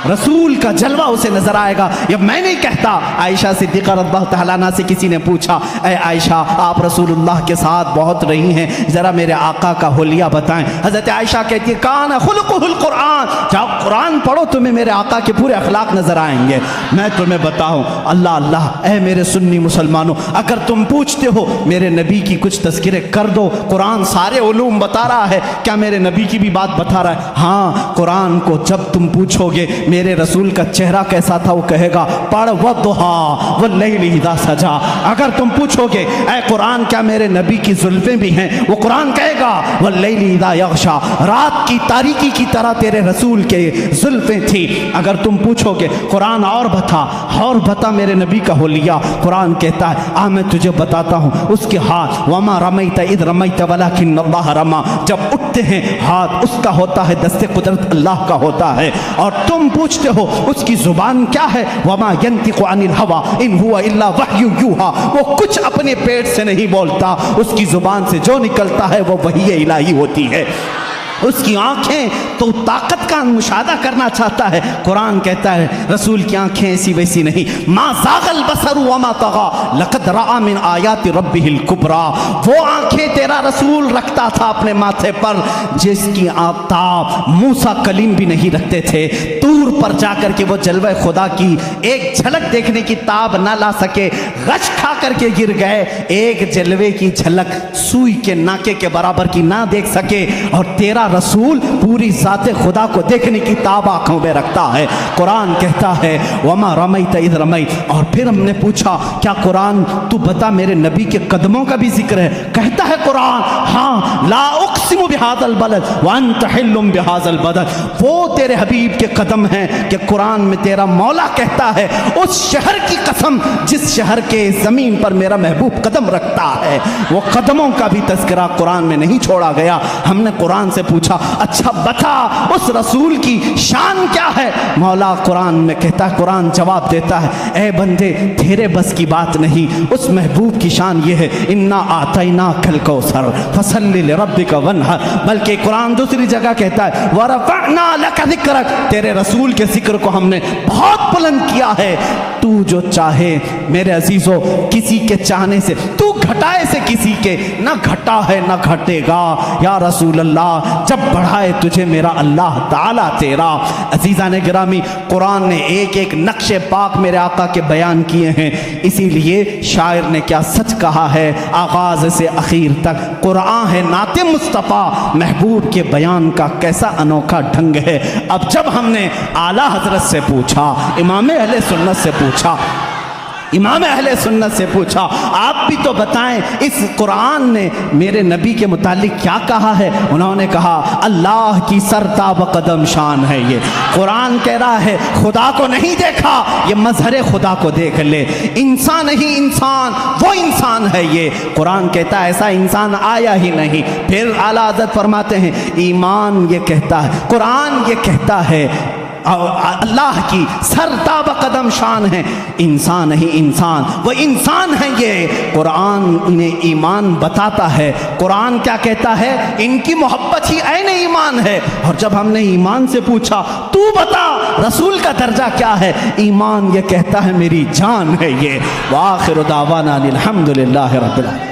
رسول کا جلوہ اسے نظر آئے گا۔ یہ میں نہیں کہتا، عائشہ صدیقہ رضی اللہ تعالیٰ عنہا سے کسی نے پوچھا، اے عائشہ آپ رسول اللہ کے ساتھ بہت رہی ہیں، ذرا میرے آقا کا حلیہ بتائیں۔ حضرت عائشہ کہتی ہے کان خلقہ القرآن، جاؤ قرآن پڑھو، تمہیں میرے آقا کے پورے اخلاق نظر آئیں گے۔ میں تمہیں بتاؤں، اللہ اللہ، اے میرے سنی مسلمانوں، اگر تم پوچھتے ہو میرے نبی کی کچھ تذکرے کر دو، قرآن سارے علوم بتا رہا ہے، کیا میرے نبی کی بھی بات بتا رہا ہے؟ ہاں، قرآن کو جب تم پوچھو گے میرے رسول کا چہرہ کیسا تھا، وہ کہے گا پڑھ وَالضُّحَىٰ وَاللَّيْلِ اِذَا سَجَىٰ۔ اگر تم پوچھو گے اے قرآن کیا میرے نبی کی زلفیں بھی ہیں، وہ قرآن کہے گا وَاللَّيْلِ اِذَا يَغْشَىٰ، رات کی تاریکی کی طرح تیرے رسول کے زلفیں تھی۔ اگر تم پوچھو گے قرآن اور بتا میرے نبی کا حلیہ، قرآن کہتا ہے میں تجھے بتاتا ہوں، اس کے ہاتھ وَمَا رَمَيْتَ إِذْ رَمَيْتَ وَلَكِنَّ اللَّهَ رَمَىٰ، جب اٹھتے ہیں ہاتھ اس کا ہوتا ہے، دست قدرت اللہ کا ہوتا ہے۔ اور تم پوچھتے ہو اس کی زبان کیا ہے، وَمَا يَنْتِقُ عَنِ الْهَوَىٰ إِنْ هُوَ إِلَّا وَحْيٌ يُوحَىٰ، وہ کچھ اپنے پیٹ سے نہیں بولتا، اس کی زبان سے جو نکلتا ہے وہ وحی الہی ہوتی ہے۔ اس کی آنکھیں تو طاقت کا مشاہدہ کرنا چاہتا ہے، قرآن کہتا ہے رسول کی آنکھیں ایسی ویسی نہیں، ما زاغ البصر وما طغى لقد رأى من آیات ربہ الکبریٰ، وہ آنکھیں تیرا رسول رکھتا تھا اپنے ماتھے پر جس کی آفتاب موسیٰ کلیم بھی نہیں رکھتے تھے، طور پر جا کر کے وہ جلوہ خدا کی ایک جھلک دیکھنے کی تاب نہ لا سکے، غش کھا کر کے گر گئے، ایک جلوے کی جھلک سوئی کے ناکے کے برابر کی نہ دیکھ سکے، اور تیرا رسول پوری ذات خدا کو دیکھنے کی تاب آنکھوں میں رکھتا ہے۔ قرآن کہتا ہے وَمَا رَمَيْتَ إِذْ رَمَيْتَ، اور پھر ہم نے پوچھا کیا قرآن تو بتا میرے نبی کے قدموں کا بھی ذکر ہے؟ کہتا ہے قرآن ہاں، لا اقسم بهذا البلد وانت حل بهذا البلد، وہ تیرے حبیب کے قدم ہیں کہ قرآن میں تیرا مولا کہتا ہے اس شہر کی قسم جس شہر کے زمین پر میرا محبوب قدم رکھتا ہے، وہ قدموں کا بھی تذکرہ قرآن میں نہیں چھوڑا گیا۔ ہم نے قرآن سے پوچھا اچھا بتا اس رسول کی شان کیا ہے؟ مولا قرآن میں کہتا ہے، قرآن جواب دیتا ہے اے بندے تیرے بس کی بات نہیں، اس محبوب کی شان یہ ہے انا اعطیناک الکوثر فصل لربک وانحر، بلکہ قرآن دوسری جگہ کہتا ہے ورفعنا لک ذکرک، تیرے رسول کے ذکر کو ہم نے بہت بلند کیا ہے۔ تو جو چاہے میرے عزیزو، کسی کے چاہنے سے تو گھٹائے سے کسی کے نہ گھٹا ہے نہ گھٹے گا یا رسول اللہ، جب بڑھائے تجھے میرا اللہ تعالیٰ تیرا۔ عزیزان گرامی، قرآن نے ایک ایک نقش پاک میرے آقا کے بیان کیے ہیں، اسی لیے شاعر نے کیا سچ کہا ہے، آغاز سے اخیر تک قرآن ہے نعت مصطفیٰ، محبوب کے بیان کا کیسا انوکھا ڈھنگ ہے۔ اب جب ہم نے اعلیٰ حضرت سے پوچھا، امام اہل سنت سے پوچھا
امام اہل سنت سے پوچھا آپ بھی تو بتائیں اس قرآن نے میرے نبی کے متعلق کیا کہا ہے؟ انہوں نے کہا اللہ کی سرتاب قدم شان ہے یہ، قرآن کہہ رہا ہے خدا کو نہیں دیکھا، یہ مظہر خدا کو دیکھ لے، انسان ہی انسان، وہ انسان ہے یہ، قرآن کہتا ہے ایسا انسان آیا ہی نہیں۔ پھر اعلیٰ حضرت فرماتے ہیں ایمان یہ کہتا ہے، قرآن یہ کہتا ہے اللہ کی سرتاب قدم شان ہے، انسان ہی انسان، وہ انسان ہے یہ، قرآن انہیں ایمان بتاتا ہے۔ قرآن کیا کہتا ہے؟ ان کی محبت ہی عین ایمان ہے۔ اور جب ہم نے ایمان سے پوچھا تو بتا رسول کا درجہ کیا ہے؟ ایمان یہ کہتا ہے میری جان ہے یہ۔ وآخر دعوانا الحمدللہ رب العالمین۔